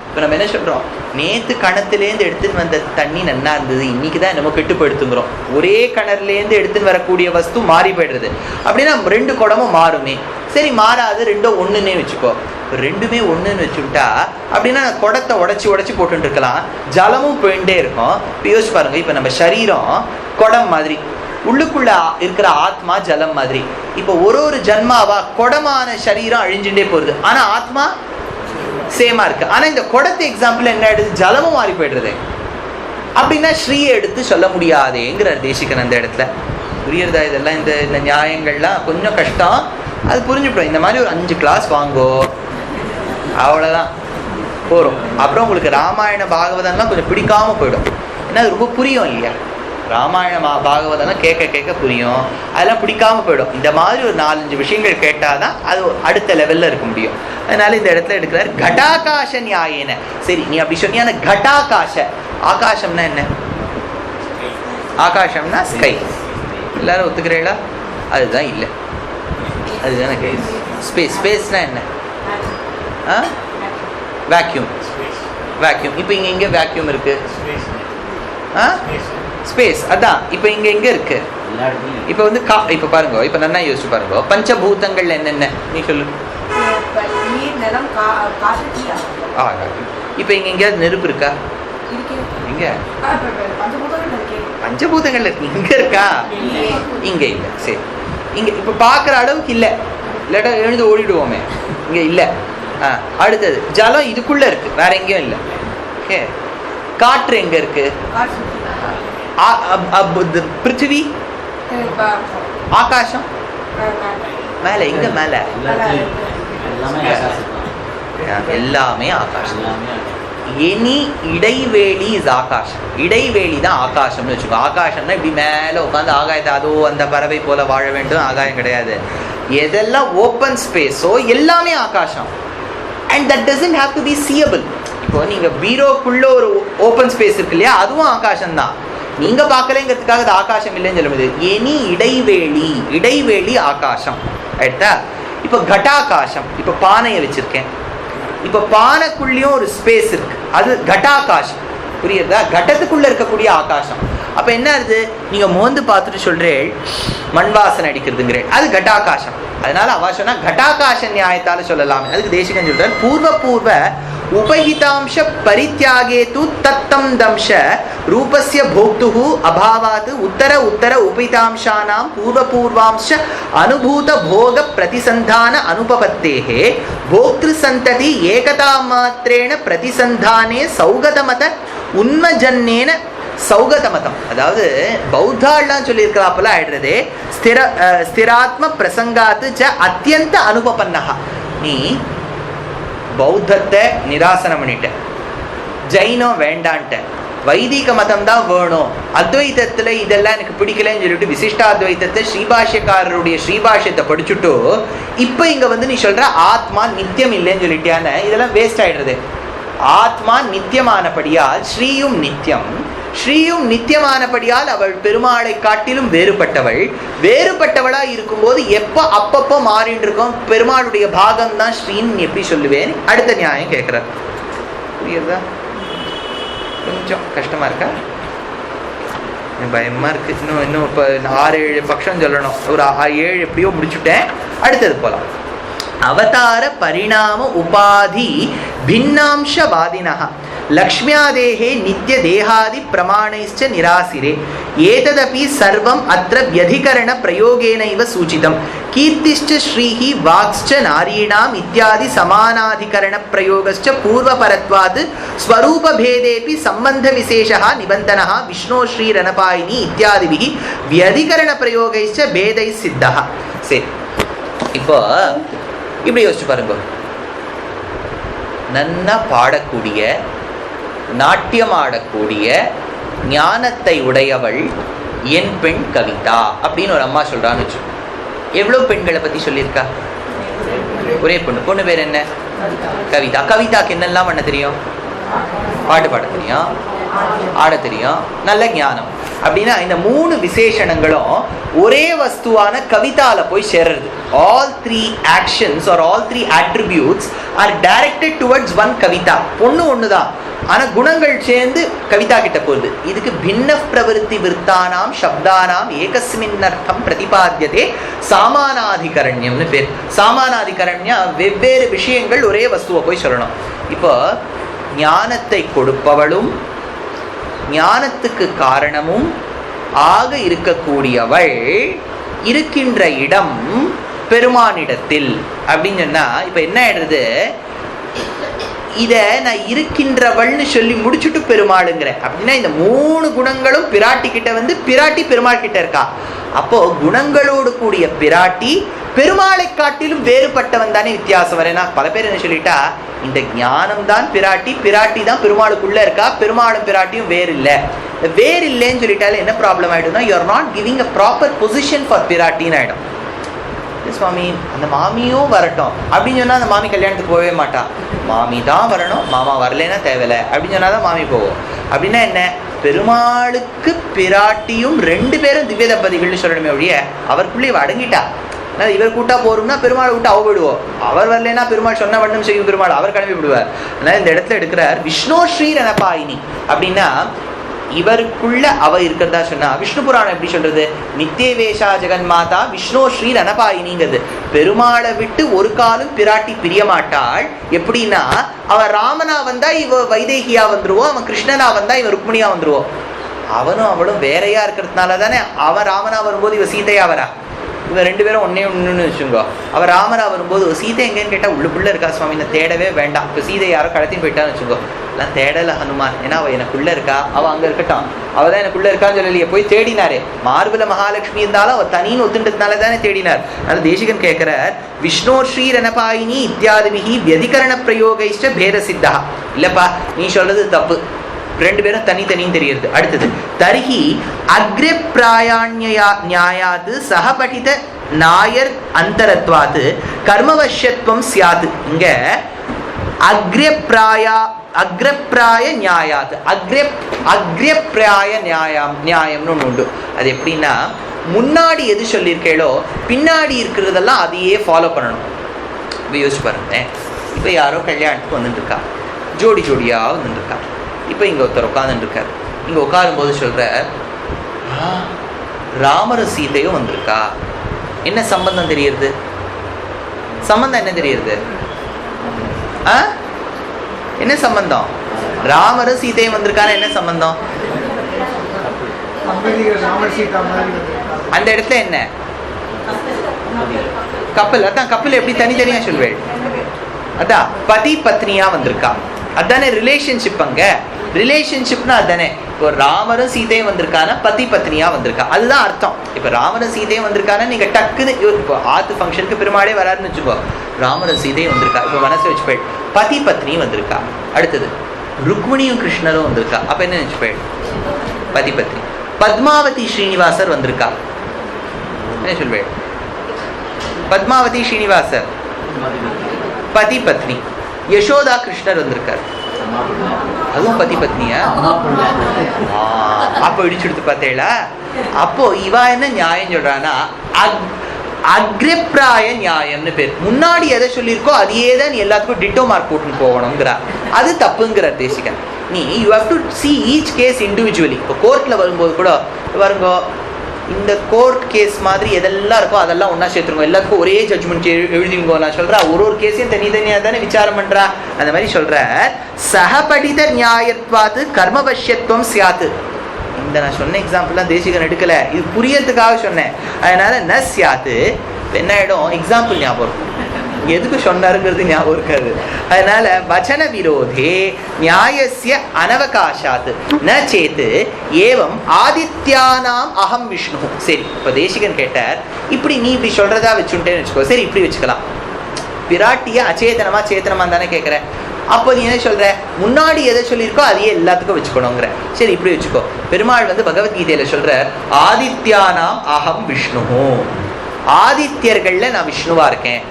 இப்போ நம்ம என்ன சொல்றோம்? நேத்து கணத்துலேருந்து எடுத்துன்னு வந்த தண்ணி நன்னா இருந்தது, இன்னைக்குதான் நம்ம கெட்டு போயிடுத்துங்கிறோம். ஒரே கிணறுலேருந்து எடுத்துன்னு வரக்கூடிய வஸ்து மாறி போயிடுறது. அப்படின்னா 2 குடமும் மாறுமே. சரி, மாறாது, ரெண்டும் ஒண்ணுன்னே வச்சுக்கோ. ரெண்டுமே ஒண்ணுன்னு வச்சுட்டா அப்படின்னா குடத்தை உடைச்சி போட்டு இருக்கலாம், ஜலமும் போயிட்டே இருக்கும். இப்போ யோசிச்சு பாருங்க, இப்போ நம்ம சரீரம் குடம் மாதிரி, உள்ளுக்குள்ள இருக்கிற ஆத்மா ஜலம் மாதிரி. இப்போ ஒரு ஜன்மாவா குடமான சரீரம் அழிஞ்சுட்டே போகுது, ஆனா ஆத்மா சேமா இருக்கு. ஆனா இந்த குடத்து எக்ஸாம்பிள் என்ன ஆயிடுது? ஜலமும் மாறி போயிடுறது. அப்படின்னா ஸ்ரீயை எடுத்து சொல்ல முடியாதேங்கிறார் தேசிகன் அந்த இடத்துல. புரியுறதா? இதெல்லாம் இந்த நியாயங்கள்லாம் கொஞ்சம் கஷ்டம், அது புரிஞ்சுப்படும். இந்த மாதிரி ஒரு 5 கிளாஸ் வாங்கோ, அவ்வளோதான் போகிறோம். அப்புறம் உங்களுக்கு ராமாயண பாகவதம்லாம் கொஞ்சம் பிடிக்காம போயிடும். ஏன்னா அது ரொம்ப புரியும் இல்லையா, ராமாயண பாகவதம்லாம் கேட்க கேட்க புரியும், அதெல்லாம் பிடிக்காம போயிடும். இந்த மாதிரி ஒரு 4-5 விஷயங்கள் கேட்டால் தான் அது அடுத்த லெவலில் இருக்க முடியும். அதனால இந்த இடத்துல எடுக்கிறார் கடாகாச நியாயேன. சரி, நீ அப்படி சொன்னியான கடாகாச, ஆகாசம்னா என்ன? ஆகாசம்னா ஸ்கை. எல்லாரும் ஒத்துக்கிறீங்களா? அதுதான் இல்லை, அதுதானே கேஸ். ஸ்பேஸ், ஸ்பேஸ்னா என்ன? Vacuum, vacuum. இப்போ இங்கே வேக்யூம் இருக்கு. ஸ்பேஸ் அதான். இப்போ இங்கே இருக்கு. இப்போ வந்து இப்போ பாருங்க, இப்போ நல்லா யோசிச்சு பாருங்க, பஞ்சபூதங்கள் என்னென்ன நீ சொல்லு. இப்போ இங்கே எங்கேயாவது நெருப்பு இருக்கா? இங்க பஞ்சபூதங்கள் இருக்கு, இங்க இருக்கா? இங்க இல்லை. சரி, இங்க இப்போ பார்க்குற அளவுக்கு இல்லை, இல்லாட்டா எழுந்து ஓடிடுவோமே. இங்க இல்லை. அடுத்தது ஜலம் இதுக்குள்ள இருக்கு, வேற எங்கேயும் இல்லை. ஓகே, காற்று எங்க இருக்கு? பிருத்திவி, ஆகாசம் மேல, இங்க மேல எல்லாமே ஆகாசம். எனி இடைவேளி இஸ் ஆகாசம். இடைவேளி தான் ஆகாசம்னு வச்சுக்கோ. ஆகாசம்னா இப்படி மேல உட்காந்து ஆகாயத்தை அதோ அந்த பறவை போல வாழ வேண்டும், ஆகாயம் கிடையாது. எதெல்லாம் ஓப்பன் ஸ்பேஸோ எல்லாமே ஆகாசம். And that doesn't have to be seeable. இப்போ நீங்க பீரோக்குள்ள ஒரு ஓப்பன் ஸ்பேஸ் இருக்கு இல்லையா, அதுவும் ஆகாசம் தான். நீங்க பார்க்கலங்கிறதுக்காக அது ஆகாசம் இல்லைன்னு சொல்ல முடியாது. எனி இடைவேளி, இடைவேளி ஆகாசம். ஆயிட்டா? இப்போ கட்டாகாசம். இப்போ பானையை வச்சிருக்கேன், இப்போ பானைக்குள்ளேயும் ஒரு ஸ்பேஸ் இருக்கு, அது கட்டாகாசம். புரியுதா? கட்டத்துக்குள்ள இருக்கக்கூடிய ஆகாசம். அப்ப என்ன ஆகுது? நீங்க மோந்து பார்த்துட்டு சொல்றேன் மண் வாசனை அடிக்கிறதுங்கிறேன், அது கட்டாகாசம். அதனால அவ சொன்னா கட்டாகாச நியாயத்தால சொல்லலாம். அதுக்கு தேசிகன் சொல்றார் பூர்வ பூர்வ உபஹிதாம்ச பரித்யாகே து தத்தம் தம்ச ரூபஸ்ய போக்துஹு அபாவாத் உத்தர உத்தர உபஹிதாம்சானாம் பூர்வ பூர்வாம்ச அனுபூத போக பிரதிசந்தான அனுபவத்தேஹே போக்திரு சந்ததி ஏகதா மாத்ரேண பிரதிசந்தானே சௌகதமத உன்மஜன்னேன சௌகதமதம். அதாவது பௌத்தாலாம் சொல்லியிருக்கிறாப்பெல்லாம் ஆயிடுறது ஸ்திராத்ம பிரசங்காத்து ச அத்தியந்த அனுபவன்னஹா. நீ பௌத்தத்தை நிராசனம் பண்ணிட்ட, ஜைனம் வேண்டான்ட்ட, வைதிக மதம் தான் வேணும், அத்வைதத்துல இதெல்லாம் எனக்கு பிடிக்கலன்னு சொல்லிட்டு விசிஷ்டாத்வைதத்தை ஸ்ரீபாஷ்யக்காரருடைய ஸ்ரீபாஷ்யத்தை படிச்சுட்டு இப்ப இங்க வந்து நீ சொல்ற ஆத்மா நித்தியம் இல்லைன்னு சொல்லிட்டியான, இதெல்லாம் வேஸ்ட் ஆயிடுறது. ஆத்மா நித்தியமானபடியால் ஸ்ரீயும் நித்தியம், ஸ்ரீயும் நித்தியமானபடியால் அவள் பெருமாளை காட்டிலும் வேறுபட்டவள். வேறுபட்டவளா இருக்கும்போது எப்ப அப்பப்போ மாறிட்டு இருக்கோம், பெருமாளுடைய பாகம் தான் ஸ்ரீன்னு எப்படி சொல்லுவேன்? அடுத்த நியாயம் கேட்கிறார். புரியுதா? கொஞ்சம் கஷ்டமா இருக்கா? பயமா இருக்கு. இன்னும் இப்ப 6-7 பட்சம் சொல்லணும். ஒரு 7 எப்படியோ முடிச்சுட்டேன். அடுத்தது போலாம். அவதார பரிணாம உபாதி பின்னாம்சவாதினஹ லக்ஷ்மியாதேஹே நித்ய தேகாதி பிரமாணைஸ்ச நிராசிரே ஏததபி சர்வம் அத்ர வியதிகரண பிரயோகேனைவ சூச்சிதம் கீர்த்திஷ்ச ஸ்ரீஹி வாக்ஸ்ச நாரீணாம் இத்யாதி சமானாதிகரண பிரயோகஸ்ச பூர்வபரத்வாத் ஸ்வரூப பேதேபி சம்பந்த விசேஷः நிபந்தனः விஷ்ணோ ஸ்ரீ ரணபாயினி இத்யாதிபிஹி வியதிகரண பிரயோகைஸ்ச பேதை சித்தः. சரி, இப்போ இப்படி யோசிச்சு பாருங்க. நன்னா பாடக்கூடிய, நாட்டியம் ஆடக்கூடிய ஞானத்தை உடையவள் என் பெண் கவிதா அப்படின்னு ஒரு அம்மா சொல்றான்னு வச்சு. எவ்வளவு பெண்களை பத்தி சொல்லியிருக்கா? ஒரே பொண்ணு. பொண்ணு பேர் என்ன? கவிதா. கவிதாக்கு என்னெல்லாம் பண்ண தெரியும்? பாட்டு பாட தெரியும், ஆட தெரியும், நல்ல ஞானம். அப்படின்னா இந்த 3 விசேஷணங்களும் ஒரே வஸ்துவான கவிதால போய் சேர்றது. All 3 actions or all 3 attributes are directed towards one Kavitha. பொண்ணு ஒண்ணுதான், ஆனா குணங்கள் சேர்ந்து கவிதா கிட்ட போகுது. இதுக்கு பின்ன பிரவருத்தி விற்த்தானாம் சப்தானாம் ஏகஸ்மின் அர்த்தம் பிரதிபாத்தியதே சாமானாதிகரண்யம்னு பேர். சாமானாதிகரண்யா வெவ்வேறு விஷயங்கள் ஒரே வஸ்துவை போய் சொல்லணும். இப்போ ஞானத்தை கொடுப்பவளும் ஞானத்துக்கு காரணமும் ஆக இருக்கக்கூடியவள் இருக்கின்ற இடம் பெருமானிடத்தில் அப்படின்னு சொன்னா இப்ப என்ன ஆயிடுறது? இத நான் இருக்கின்றவள்னு சொல்லி முடிச்சுட்டு பெருமாளுங்கிற அப்படின்னா இந்த 3 குணங்களும் பிராட்டி கிட்ட வந்து பிராட்டி பெருமாள் கிட்ட இருக்கா. அப்போ குணங்களோடு கூடிய பிராட்டி பெருமாளை காட்டிலும் வேறுபட்டவன் தானே வித்தியாசம் வரேன்னா பல பேர் என்ன சொல்லிட்டா இந்த ஞானம் தான் பிராட்டி, பிராட்டி தான் பெருமாளுக்குள்ள இருக்கா, பெருமாளும் பிராட்டியும் வேறு இல்லைன்னு சொல்லிட்டாலே என்ன ப்ராப்ளம் ஆயிடும்னா you are not giving a proper position for பிராட்டின்னு ஆயிடும். சுவாமி அந்த மாமியும் வரட்டும் அப்படின்னு சொன்னா அந்த மாமி கல்யாணத்துக்கு போகவே மாட்டா. மாமி தான் வரணும், மாமா வரலன்னா தேவையில்லை அப்படின்னு சொன்னாதான் மாமி போவோம். அப்படின்னா என்ன, பெருமாளுக்கு பிராட்டியும் 2 பேரும் திவ்ய தம்பதிகள்னு சொல்லணுமே ஒழிய அவருக்குள்ளே இவ அடங்கிட்டா. இவர் கூட்டா போறோம்னா பெருமாளை விட்டு அவ விடுவோம், அவர் வரலன்னா பெருமாள் சொன்ன வண்ணம் செய்யும் பெருமாள் அவர் கிளம்பி விடுவார். அதனால இந்த இடத்துல எடுக்கிறார் விஷ்ணு ஸ்ரீ ரணபாயினி அப்படின்னா இவருக்குள்ள அவ இருக்கிறதா சொன்னா விஷ்ணு புராணம் எப்படி சொல்றது, நித்தியவேஷா ஜெகன்மாதா விஷ்ணு ஸ்ரீ ரணபாயினிங்கிறது. பெருமாளை விட்டு ஒரு காலம் பிராட்டி பிரிய மாட்டாள். எப்படின்னா அவன் ராமனா வந்தா இவ வைதேகியா வந்துருவோம், அவன் கிருஷ்ணனா வந்தா இவன் ருக்மிணியா வந்துருவோம். அவனும் அவளும் வேறையா இருக்கிறதுனால தானே அவன் ராமனா வரும்போது இவ சீதையா வரா. இவன் 2 பேரும் ஒன்னு வச்சுங்கோ. அவர் ராமரா வரும்போது சீதை எங்கன்னு கேட்டா உள்ளுக்குள்ள இருக்கா சுவாமி, நான் தேடவே வேண்டாம். இப்போ சீதை யாரோ கடத்தின்னு போயிட்டான்னு வச்சுக்கோ, எல்லாம் தேடல ஹனுமான், ஏன்னா அவ எனக்குள்ள இருக்கா, அவ அங்க இருக்கட்டும், அவதான் எனக்குள்ள இருக்கான்னு சொல்லலையே, போய் தேடினாரே. மார்புல மகாலட்சுமி இருந்தாலும் அவ தனின்னு ஒத்துன்றதுனால தானே தேடினார். அதனால தேசிகன் கேட்கிறார் விஷ்ணு ஸ்ரீ ரணபாயினி இத்தியாதிபிகி வியதிகரண பிரயோகைஷ்ட பேத சித்தா. இல்லப்பா நீ சொல்றது தப்பு, 2 பேரும் தனித்தனின்னு தெரியுது. அடுத்தது தர்ஹி அக்ரப்ராயாண்யா நியாயாது சகபடித நாயர் அந்தரத்வாது கர்மவஷ்யத்துவம் சியாது. இங்க அக்ரப்ராய நியாயாது அக்ரப்ராய நியாயம்னு ஒன்று உண்டு. அது எப்படின்னா முன்னாடி எது சொல்லியிருக்கேளோ பின்னாடி இருக்கிறதெல்லாம் அதையே ஃபாலோ பண்ணணும். இப்போ யோசிச்சு பாருங்க, இப்போ யாரோ கல்யாணத்துக்கு வந்துட்டு இருக்கா, ஜோடி ஜோடியா வந்துட்டு இருக்கா. இப்போ இங்கே ஒருத்தர் உட்காந்துருக்கார். இங்கே உட்காரும்போது சொல்கிற ராமர சீதையும் வந்திருக்கா. என்ன சம்பந்தம் தெரியுது? சம்பந்தம் என்ன தெரியுது? என்ன சம்பந்தம்? ராமரும் சீதையும் வந்திருக்கான என்ன சம்பந்தம்? அந்த இடத்துல என்ன கப்பல், அதான் கப்பல் எப்படி தனித்தனியா சொல்வேன், அதான் பதி பத்னியா வந்திருக்கா. அதானே ரிலேஷன்ஷிப். அங்க ரிலேஷன்ஷிப்னா அதானே. இப்போ ராமரும் சீதையும் வந்திருக்கானா பதி பத்னியா வந்திருக்கா, அதுதான் அர்த்தம். இப்போ ராமரும் சீதையும் வந்திருக்கானா நீங்க டக்குன்னு இப்போ ஆத்து ஃபங்க்ஷனுக்கு பெருமாளே வராருன்னு வச்சுக்கோ, ராமரும் சீதையும் வந்திருக்கா, இப்போ மனசு வச்சுப்பேன் பதி பத்னி வந்திருக்கா. அடுத்தது ருக்மிணியும் கிருஷ்ணரும் வந்திருக்கா, அப்ப என்ன நினைச்சுப்பேன் பதி பத்னி. பத்மாவதி ஸ்ரீனிவாசர் வந்திருக்கா, என்ன சொல்வேன் பத்மாவதி ஸ்ரீனிவாசர் பதி பத்னி. யசோதா கிருஷ்ணர் வந்திருக்கார், அதுவும் பதி பத்னியா? அப்போ இடிச்சுடுத்து பார்த்தேளா. அப்போ இவா என்ன நியாயம் சொல்றானா அக்ரப்ராய நியாயம்னு பேர். முன்னாடி எதை சொல்லியிருக்கோ அதையே தான் நீ எல்லாத்துக்கும் டிட்டோ மார்க் போட்டுன்னு போகணுங்கிறா, அது தப்புங்கிறார் தேசிகன். நீ you have to see each case individually. இப்போ கோர்ட்டில் வரும்போது கூட வருங்கோ, இந்த கோர்ட் கேஸ் மாதிரி எதெல்லாம் இருக்கோ அதெல்லாம் ஒன்றா சேர்த்துருங்க, எல்லாத்துக்கும் ஒரே ஜட்ஜ்மெண்ட் எழுதிங்கோ. நான் சொல்கிறேன் ஒரு கேஸையும் தனித்தனியாக தானே விசாரம் பண்ணுறா. அந்த மாதிரி சொல்கிற சகபடித நியாயத்வாது கர்மவஷ்யத்துவம் சியாத்து. இந்த நான் சொன்ன எக்ஸாம்பிள்லாம் தேசிகன் எடுக்கலை, இது புரியறதுக்காக சொன்னேன். அதனால ந சியாத்து என்ன ஆகிடும், எக்ஸாம்பிள் ஞாபகம் இருக்கும், எதுக்கு சொன்னாருங்கிறது ஞாபகம் இருக்காது. அதனால வச்சன விரோதே நியாயஸ்ய அனவகாசாத் ந சேத்து ஏவம் ஆதித்யானாம் அகம் விஷ்ணு. சரி, இப்போ தேசிகன் கேட்டார், இப்படி நீ இப்படி சொல்றதா வச்சுட்டேன்னு வச்சுக்கோ. சரி, இப்படி வச்சுக்கலாம், பிராட்டிய அச்சேதனமா சேத்தனமா தானே கேட்குற. அப்போ நீ என்ன சொல்ற, முன்னாடி எதை சொல்லியிருக்கோ அதையே எல்லாத்துக்கும் வச்சுக்கணுங்கிற. சரி, இப்படி வச்சுக்கோ. பெருமாள் பகவத்கீதையில சொல்ற ஆதித்யானாம் அகம் விஷ்ணு, ஆதித்யர்கள்ல நான் விஷ்ணுவா இருக்கேன்.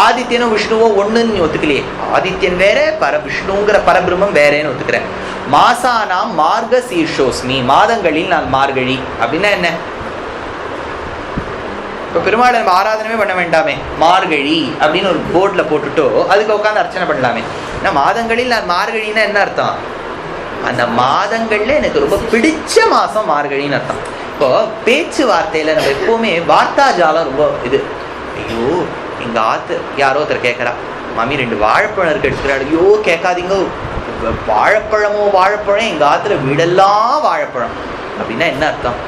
ஆதித்யனும் விஷ்ணுவும் ஒண்ணுன்னு நீ ஒத்துக்கலையே, ஆதித்யன் வேற விஷ்ணுங்கிற பரபிரம்மம் வேறேன்னு ஒத்துக்கிறேன். மாசானாம் மார்க சீர்ஷோஸ்மி, மாதங்களில் நான் மார்கழி. அப்படின்னா என்ன, இப்போ பெருமாளை நம்ம ஆராதனமே பண்ண வேண்டாமே, மார்கழி அப்படின்னு ஒரு போர்டில் போட்டுட்டோ அதுக்கு உட்காந்து அர்ச்சனை பண்ணலாமே. ஏன்னா மாதங்களில் நான் மார்கழின்னா என்ன அர்த்தம், அந்த மாதங்கள்ல எனக்கு ரொம்ப பிடிச்ச மாசம் மார்கழின்னு அர்த்தம். இப்போ பேச்சுவார்த்தையில நம்ம எப்பவுமே வார்த்தா ஜாலம் ரொம்ப இது. ஐயோ எங்க ஆத்து யாரோ ஒருத்தர் கேட்கறா, மாமி 2 வாழைப்பழம் இருக்கு எடுத்துக்கிறாள். ஐயோ கேட்காதீங்க, வாழைப்பழமோ வாழைப்பழம், எங்க ஆத்துல வீடெல்லாம் வாழைப்பழம். அப்படின்னா என்ன அர்த்தம்,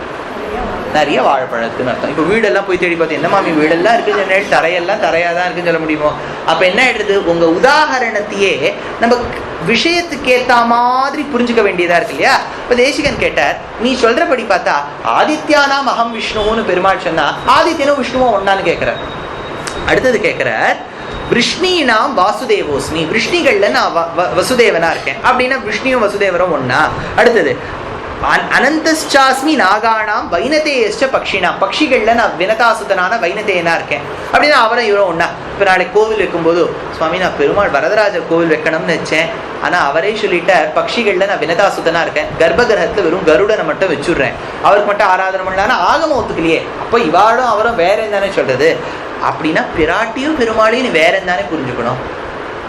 நிறைய வாழைப்பழத்துன்னு அர்த்தம். இப்போ வீடெல்லாம் போய் தேடி பார்த்து என்ன மாமி வீடெல்லாம் இருக்குது, தரையெல்லாம் தரையாதான் இருக்குன்னு சொல்ல முடியுமோ? அப்ப என்ன ஆயிடுது, உங்க உதாகரணத்தையே நம்ம விஷயத்துக்கு ஏத்த மாதிரி புரிஞ்சுக்க வேண்டியதா இருக்கு இல்லையா? இப்ப தேசிகன் கேட்டார், நீ சொல்றபடி பார்த்தா ஆதித்யானாம் அகம் விஷ்ணுன்னு பெருமாள் சொன்னா ஆதித்யனும் விஷ்ணுவும் ஒன்னான்னு கேட்கிறார். அடுத்தது கேட்கிறார், விஷ்ணினாம் வாசுதேவோஸ்மி, விஷ்ணிகள்ல நான் வசுதேவனா இருக்கேன் அப்படின்னா விஷ்ணியும் வசுதேவரும் ஒன்னா. அடுத்தது அனந்தாஸ்மி நாகானாம் வைனதேயஸ்ச பக்ஷினா, பக்ஷிகள்ல நான் வினதாசுதனான வைனதேயனா இருக்கேன் அப்படின்னா அவரை இவரும் ஒன்னா. இப்ப நாளைக்கு கோவில் வைக்கும்போது, சுவாமி நான் பெருமாள் வரதராஜர் கோவில் வைக்கணும்னு வச்சேன், ஆனா அவரே சொல்லிட்டார் பக்ஷிகள்ல நான் வினதாசுதனா இருக்கேன், கர்ப்ப கிரகத்துல வெறும் கருடனை மட்டும் வச்சுடுறேன், அவருக்கு மட்டும் ஆராதனை பண்ணலான்னா ஆகம ஒத்துக்கலையே, அப்ப இவாளும் அவரும் வேற என்னன்னு சொல்றது? அப்படின்னா பிராட்டியும் பெருமாளையும் நீ வேற என்னன்னு புரிஞ்சுக்கணும்.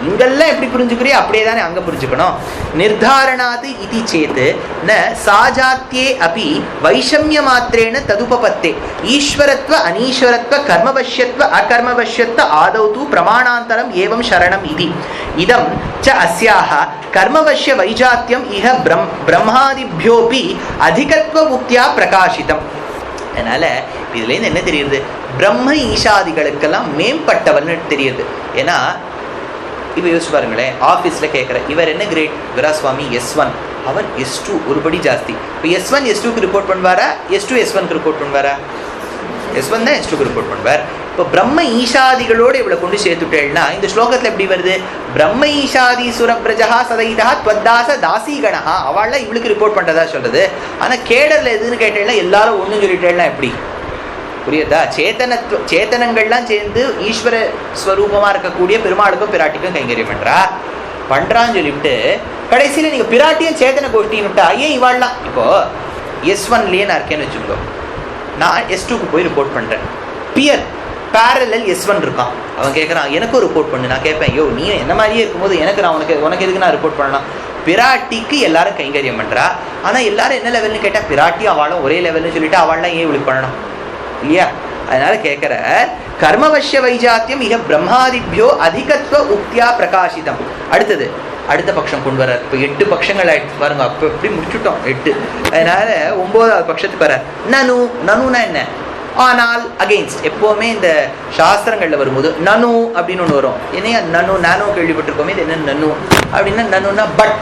இங்கெல்லாம் எப்படி புரிஞ்சுக்கிறியோ அப்படியே தானே அங்க புரிஞ்சுக்கணும். நிர்தாரணாது இது சேத்து ந சாஜாத்தியே அபி வைஷமிய மாத்திரேன ததுபபத்தே ஈஸ்வரத்வ அனீஸ்வரத்வ கர்மவஷ்யத்வ அகர்மவஷ்யத்வ ஆதௌ து பிரமாணாந்தரம் ஏவம் சரணம் இதி இதம் ச அஸ்யாஹ கர்மவஷ்ய வைஜாத்தியம் இஹ பிரம்மாதிபியோபி அதிகத்வ முக்தியா பிரகாசிதம். அதனால இதுலேருந்து என்ன தெரியுது, பிரம்ம ஈஷாதிகளுக்கெல்லாம் மேம்பட்டவன்னு தெரியுது. ஏன்னா இப்போ யோசிச்சு பாருங்களேன், ஆஃபீஸில் கேட்குற இவர் என்ன கிரேட், வீராஸ்வாமி S1, அவர் S2 ஒருபடி ஜாஸ்தி. இப்போ S1 S2க்கு ரிப்போர்ட் பண்ணுவாரா, S2 S1க்கு ரிப்போர்ட் பண்ணுவாரா? S1 தான் S2க்கு ரிப்போர்ட் பண்ணுவார். இப்போ பிரம்ம ஈஷாதிகளோடு இவளை கொண்டு சேர்த்துட்டேன்னா இந்த ஸ்லோகத்தில் எப்படி வருது, பிரம்ம ஈஷாதி சுரபிரஜா சதைதா துவத்தாச தாசீகணா, அவள்லாம் இவளுக்கு ரிப்போர்ட் பண்ணுறதா சொல்றது. ஆனால் கேடரில் எதுன்னு கேட்டேன்னா எல்லாரும் ஒன்றும் சொல்லிட்டேன்னா எப்படி புரியுதா? சேத்தனங்கள்லாம் சேர்ந்து ஈஸ்வர ஸ்வரூபமா இருக்கக்கூடிய பெருமாளுக்கும் பிராட்டிக்கும் கைங்கரியம் பண்றான்னு சொல்லிவிட்டு கடைசியில நீங்க பிராட்டியும் சேத்தன கோஷ்டின்னு ஏன் இவாள்லாம் இப்போ S1லயே நான் இருக்கேன்னு வச்சுக்கோ, நான் S2க்கு போய் ரிப்போர்ட் பண்றேன், பியர் பேரலல் S1 இருக்கான், அவன் கேட்கறான் எனக்கும் ரிப்போர்ட் பண்ணு. நான் கேட்பேன், யோ நீ என்ன மாதிரியே இருக்கும்போது எனக்கு நான் உனக்கு எதுக்கு நான் ரிப்போர்ட் பண்ணலாம்? பிராட்டிக்கு எல்லாரும் கைங்கரியம் பண்றா, ஆனா எல்லாரும் என்ன லெவல்னு கேட்டா பிராட்டி அவளும் ஒரே லெவல்னு சொல்லிட்டு அவள்லாம் ஏன் இவளுக்கு பண்ணணும் இல்லையா? அதனால கேட்கிற கர்மவஷ்ய வைஜாத்தியம் இக பிரம்மாதிபியோ அதிகத்துவ உக்தியா பிரகாசிதம். அடுத்தது அடுத்த பட்சம் கொண்டு வர்றார். இப்போ 8 பட்சங்கள் ஆயிடுச்சு பாருங்க, அப்போ எப்படி முடிச்சுட்டோம் 8. அதனால 9வது பட்சத்துக்கு வர்றார். நனுனா என்ன, ஆனால் அகெயின்ஸ்ட். எப்போவுமே இந்த சாஸ்திரங்களில் வரும்போது நனு அப்படின்னு ஒன்று வரும். என்னையா நானோ கேள்விப்பட்டிருக்கோமே, இது என்ன நனு அப்படின்னா, நனுன்னா பட்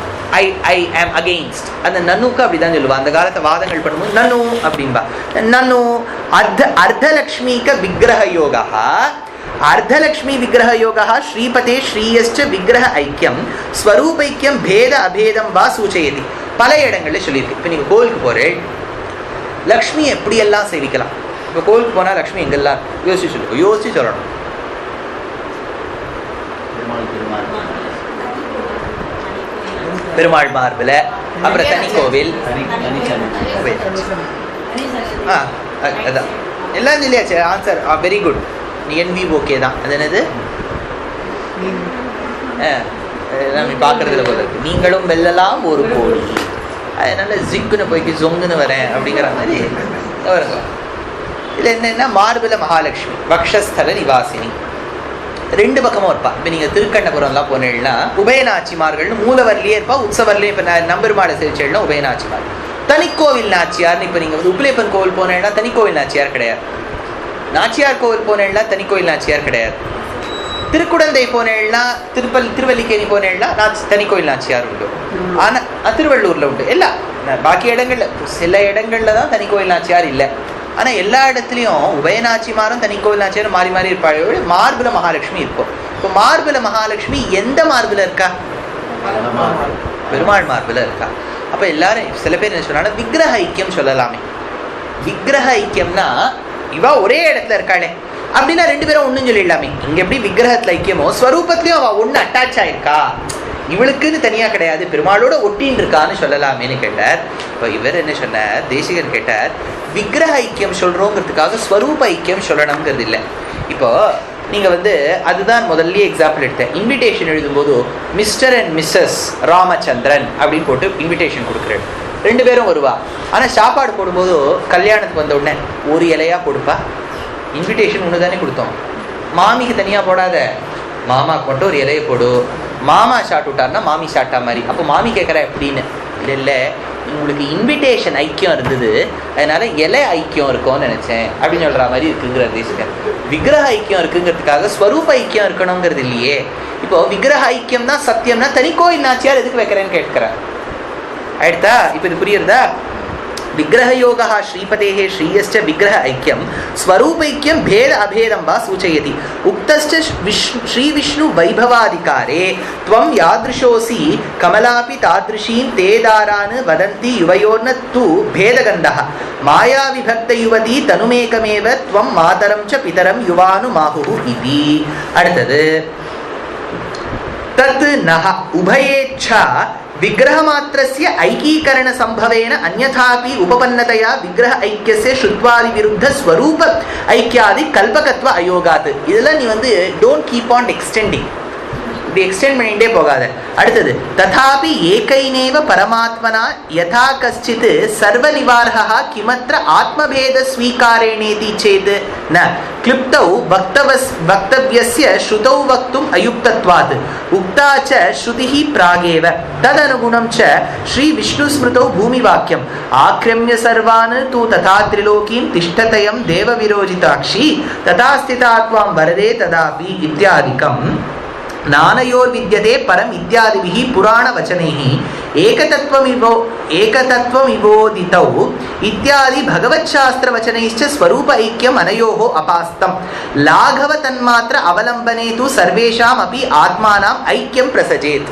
ஐ ஆம் அகெயின்ஸ்ட். அந்த நனுக்கு அப்படிதான் சொல்லுவா. அந்த காலத்தை வாதங்கள் பண்ணும்போது நனு அப்படின்பா. நனு அர்த்தலக்ஷ்மிக விக்கிரக யோகா, அர்த்தலக்ஷ்மி விக்கிரக யோகா ஸ்ரீபதே ஸ்ரீயஸ்ச விக்கிரக ஐக்கியம் ஸ்வரூபைக்கியம் பேத அபேதம் வா சூச்சயதி. பல இடங்கள்ல சொல்லியிருக்கு. இப்போ நீங்கள் கோவிலுக்கு போகிறேன், லக்ஷ்மி எப்படியெல்லாம் சேவிக்கலாம். இப்போ கோவிலுக்கு போனால் லக்ஷ்மி எங்கெல்லாம் யோசிச்சு சொல்லணும். பெருமாள் மார்பில், அப்புறம் தனி கோவில், அதான் எல்லாம் சொல்லியாச்சு. Answer very good. NV okay தான். அது என்னது நம்ம பார்க்கறதுல போல இருக்கு. நீங்களும் வெல்லலாம் ஒரு கோடி, அதனால ஜிக்குன்னு போய்க்கு ஜொங்குன்னு வரேன் அப்படிங்கிற மாதிரி வருங்க. இதில் என்னென்னா மார்பில மகாலட்சுமி, வக்ஷஸ்தல நிவாசினி, 2 பக்கமும் இருப்பா. இப்போ நீங்கள் திருக்கண்ணபுரம்லாம் போனீங்கன்னா உபயநாச்சிமார்கள்னு மூலவர்லேயே இருப்பா, உற்சவர்லேயே. இப்போ நம்பெருமாளை சேவிச்சேன்னா உபயநாச்சிமார். தனிக்கோவில் நாச்சியார்னு இப்போ நீங்கள் உப்பிலேப்பன் கோவில் போனேன்னா தனிக்கோவில் நாச்சியார் கிடையாது. நாச்சியார் கோவில் போனேன்னா தனிக்கோவில் நாச்சியார் கிடையாது. திருக்குடந்தை போனேன்னா திருவல்லிக்கேணி போனேன்னா தனிக்கோவில் நாச்சியார் உண்டு. ஆனால் திருவள்ளூரில் உண்டு. எல்லாம் பாக்கி இடங்கள்ல சில இடங்கள்ல தான் தனிக்கோவில் நாச்சியார் இல்லை. ஆனால் எல்லா இடத்துலையும் உபயநாச்சிமாரும் தனிக்கோவில் நாச்சியாரும் மாறி மாறி இருப்பாள். மார்புல மகாலட்சுமி இருக்கும். இப்போ மார்புல மகாலட்சுமி எந்த மார்புல இருக்கா? பெருமாள் மார்புல இருக்கா. அப்போ எல்லாரும் சில பேர் என்ன சொன்னாலும் விக்கிரக ஐக்கியம் சொல்லலாமே. விக்கிரக ஐக்கியம்னா இவா ஒரே இடத்துல இருக்காளே அப்படின்னா 2 பேரும் ஒன்றும் சொல்லிடலாமே. இங்கே எப்படி விக்கிரகத்தில் ஐக்கியமோ ஸ்வரூபத்திலையும் அவள் ஒன்று அட்டாச் ஆயிருக்கா, இவளுக்குன்னு தனியாக கிடையாது, பெருமாளோட ஒட்டின்னு இருக்கான்னு சொல்லலாமேன்னு கேட்டார். இப்போ இவர் என்ன சொன்னார், தேசிகன் கேட்டார், விக்கிரக ஐக்கியம் சொல்கிறோங்கிறதுக்காக ஸ்வரூப ஐக்கியம் சொல்லணுங்கிறது இல்லை. இப்போ நீங்கள் அதுதான் முதல்ல எக்ஸாம்பிள் எடுத்தேன். இன்விடேஷன் எழுதும்போது மிஸ்டர் அண்ட் மிஸ்ஸஸ் ராமச்சந்திரன் அப்படின்னு போட்டு இன்விடேஷன் கொடுக்குறேன். 2 பேரும் வருவா. ஆனால் சாப்பாடு போடும்போது கல்யாணத்துக்கு வந்த உடனே ஒரு இலையாக கொடுப்பா. இன்விடேஷன் ஒன்று தானே கொடுத்தோம். மாமிக்கு தனியாக போடாத, மாமாவுக்கு மட்டும் ஒரு இலையை போடு. மாமா ஷாட் விட்டார்னா மாமி ஷாட்டா மாதிரி. அப்போ மாமி கேட்குறா எப்படின்னு. இல்லை உங்களுக்கு இன்விடேஷன் ஐக்கியம் இருந்தது, அதனால இலை ஐக்கியம் இருக்கும்னு நினைச்சேன் அப்படின்னு சொல்ற மாதிரி இருக்குங்கிற தேசிகன். விக்கிரக ஐக்கியம் இருக்குங்கிறதுக்காக ஸ்வரூப ஐக்கியம் இருக்கணுங்கிறது இல்லையே. இப்போ விக்கிரக ஐக்கியம் தான் சத்தியம்னா தனி கோயில் நாச்சியார் எதுக்கு வைக்கிறேன்னு கேட்கிறேன். ஆயிடுதா? இப்போ இது புரியுறதா? விக்கிரக யோகா ஸ்ரீபதேஹே ஸ்ரீயஸ்ச விக்கிரக ஐக்கியம் ஸ்வரூபைக்கியம் பேத அபேதம் வா சூச்சயதி. உக்தஸ்ச ஸ்ரீ விஷ்ணு வைபவாதிகாரே த்வம் யாத்ருஷோசி கமலாபி தாத்ருஷீம் தே தாரான் வதந்தி யுவயோர்ன து பேதகந்தஹ மாயா விபக்த யுவதி தனுமேகமேவ த்வம் மாதரம் ச பிதரம் யுவானு மாஹுஹு இதி. அடுத்தது தத் நஹ உபயேச்சா विग्रह मात्रस्य ऐकीकरण संभवेन अन्यथापि उपपन्नतया विग्रह ऐक्यस्य श्रुत्वादि विरुद्ध स्वरूप ऐक्यादि कल्पकत्व अयोगात्. இதெல்லாம் நீ வந்து don't keep on extending, இப்படி எக்ஸ்டெண்ட் பண்ணிட்டே போகாத. அடுத்தது ததாபி ஏகைனேவ பரமாத்மனா யதா கஷ்டித் சர்வ நிவாரஹ கிமத்ர ஆத்மபேத ஸ்வீகாரேணேதி சேத் ந க்ளிப்தௌ வக்தவ்யஸ்ய ஸ்ருதௌ வக்தும் அயுக்தத்வாத் உக்தா ச ஸ்ருதிஹி பிராகேவ ததனுகுணம் ச ஸ்ரீ விஷ்ணு ஸ்மிருதௌ பூமி வாக்கியம் ஆக்ரம்ய சர்வான் தூ ததா த்ரிலோகீம் திஷ்டதயம் தேவ விரோஜிதாக்ஷி ததா ஸ்திதா த்வாம் வரதே ததாபி இத்யாதிகம் नानयोर विद्यते परम इत्यादिभिः पुराण वचनैः एकतत्वमिवोदितौ इत्यादि भगवच्छास्त्र वचनैश्च स्वरूप ऐक्यम् अनयोः अपास्तम् लाघव तन्मात्र अवलंबने तु सर्वेषाम् अपि आत्मानाम् ऐक्यं प्रसजेत्.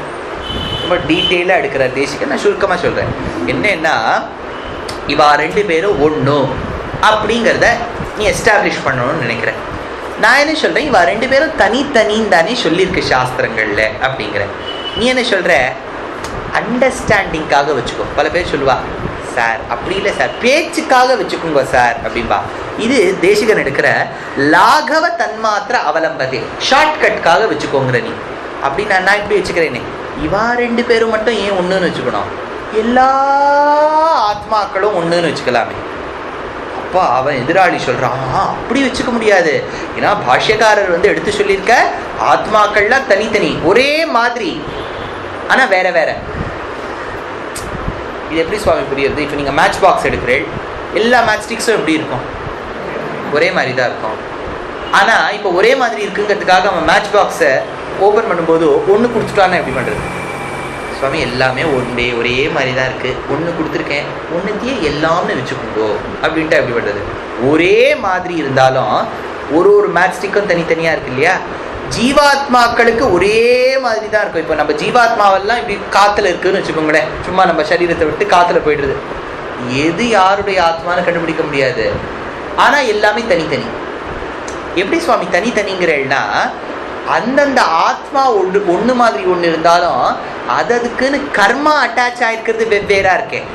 ரொம்ப டீட்டெயிலாக எடுக்கிற தேசிக்க நான் சுருக்கமாக சொல்கிறேன். என்னன்னா இவா ரெண்டு பேரும் ஒன்று அப்படிங்கிறத நீ எஸ்டாப்ளிஷ் பண்ணணும்னு நினைக்கிறேன். நான் என்ன சொல்கிறேன், இவா ரெண்டு பேரும் தனித்தனின்னு தானே சொல்லியிருக்கு சாஸ்திரங்களில் அப்படிங்கிறேன். நீ என்ன சொல்கிற, அண்டர்ஸ்டாண்டிங்காக வச்சுக்கோ. பல பேர் சொல்லுவா சார் அப்படி இல்லை சார் பேச்சுக்காக வச்சுக்கோங்க சார் அப்படின்பா. இது தேசிகன் எடுக்கிற லாகவ தன்மாத்திர அவலம்பதே, ஷார்ட்கட்காக வச்சுக்கோங்கிற நீ. அப்படி நான் இப்படி வச்சுக்கிறேனே, இவா ரெண்டு பேரும் மட்டும் ஏன் ஒன்றுன்னு வச்சுக்கணும், எல்லா ஆத்மாக்களும் ஒன்றுன்னு வச்சுக்கலாமே. அப்போ அவன் எதிராளி சொல்கிறான் அப்படி வச்சுக்க முடியாது, ஏன்னா பாஷ்யக்காரர் வந்து எடுத்து சொல்லியிருக்க ஆத்மாக்கள்லாம் தனித்தனி ஒரே மாதிரி ஆனால் வேற வேற. இது எப்படி சுவாமி புரியுறது? இப்போ நீங்கள் மேட்ச் பாக்ஸ் எடுக்கிறீள், எல்லா மேட்ச் ஸ்டிக்ஸும் எப்படி இருக்கும், ஒரே மாதிரி தான் இருக்கும். ஆனால் இப்போ ஒரே மாதிரி இருக்குங்கிறதுக்காக அவன் மேட்ச் பாக்ஸை ஓப்பன் பண்ணும்போது ஒன்று கொடுத்துட்டான்னா எப்படி பண்ணுறது? சுவாமி எல்லாமே ஒரே மாதிரி தான் இருக்குது, ஒன்று கொடுத்துருக்கேன், ஒன்றுத்தையே எல்லாம்னு வச்சுக்கோங்கோ அப்படின்ட்டு எப்படி பண்ணுறது? ஒரே மாதிரி இருந்தாலும் ஒரு மேட்ச் ஸ்டிக்கும் தனித்தனியாக இருக்கு இல்லையா? ஜீவாத்மாக்களுக்கு ஒரே மாதிரி தான் இருக்கும். இப்போ நம்ம ஜீவாத்மாவெல்லாம் இப்படி காற்றுல இருக்குதுன்னு வச்சுக்கோங்களேன், சும்மா நம்ம சரீரத்தை விட்டு காற்றுல போய்டுறது, எது யாருடைய ஆத்மான்னு கண்டுபிடிக்க முடியாது. ஆனால் எல்லாமே தனித்தனி. எப்படி சுவாமி தனித்தனிங்கிறேன்னா, அந்தந்த ஆத்மா ஒன்று மாதிரி ஒன்று இருந்தாலும் அதுக்குன்னு கர்மா அட்டாச் ஆகிருக்கிறது வெவ்வேறாக இருக்கேன்.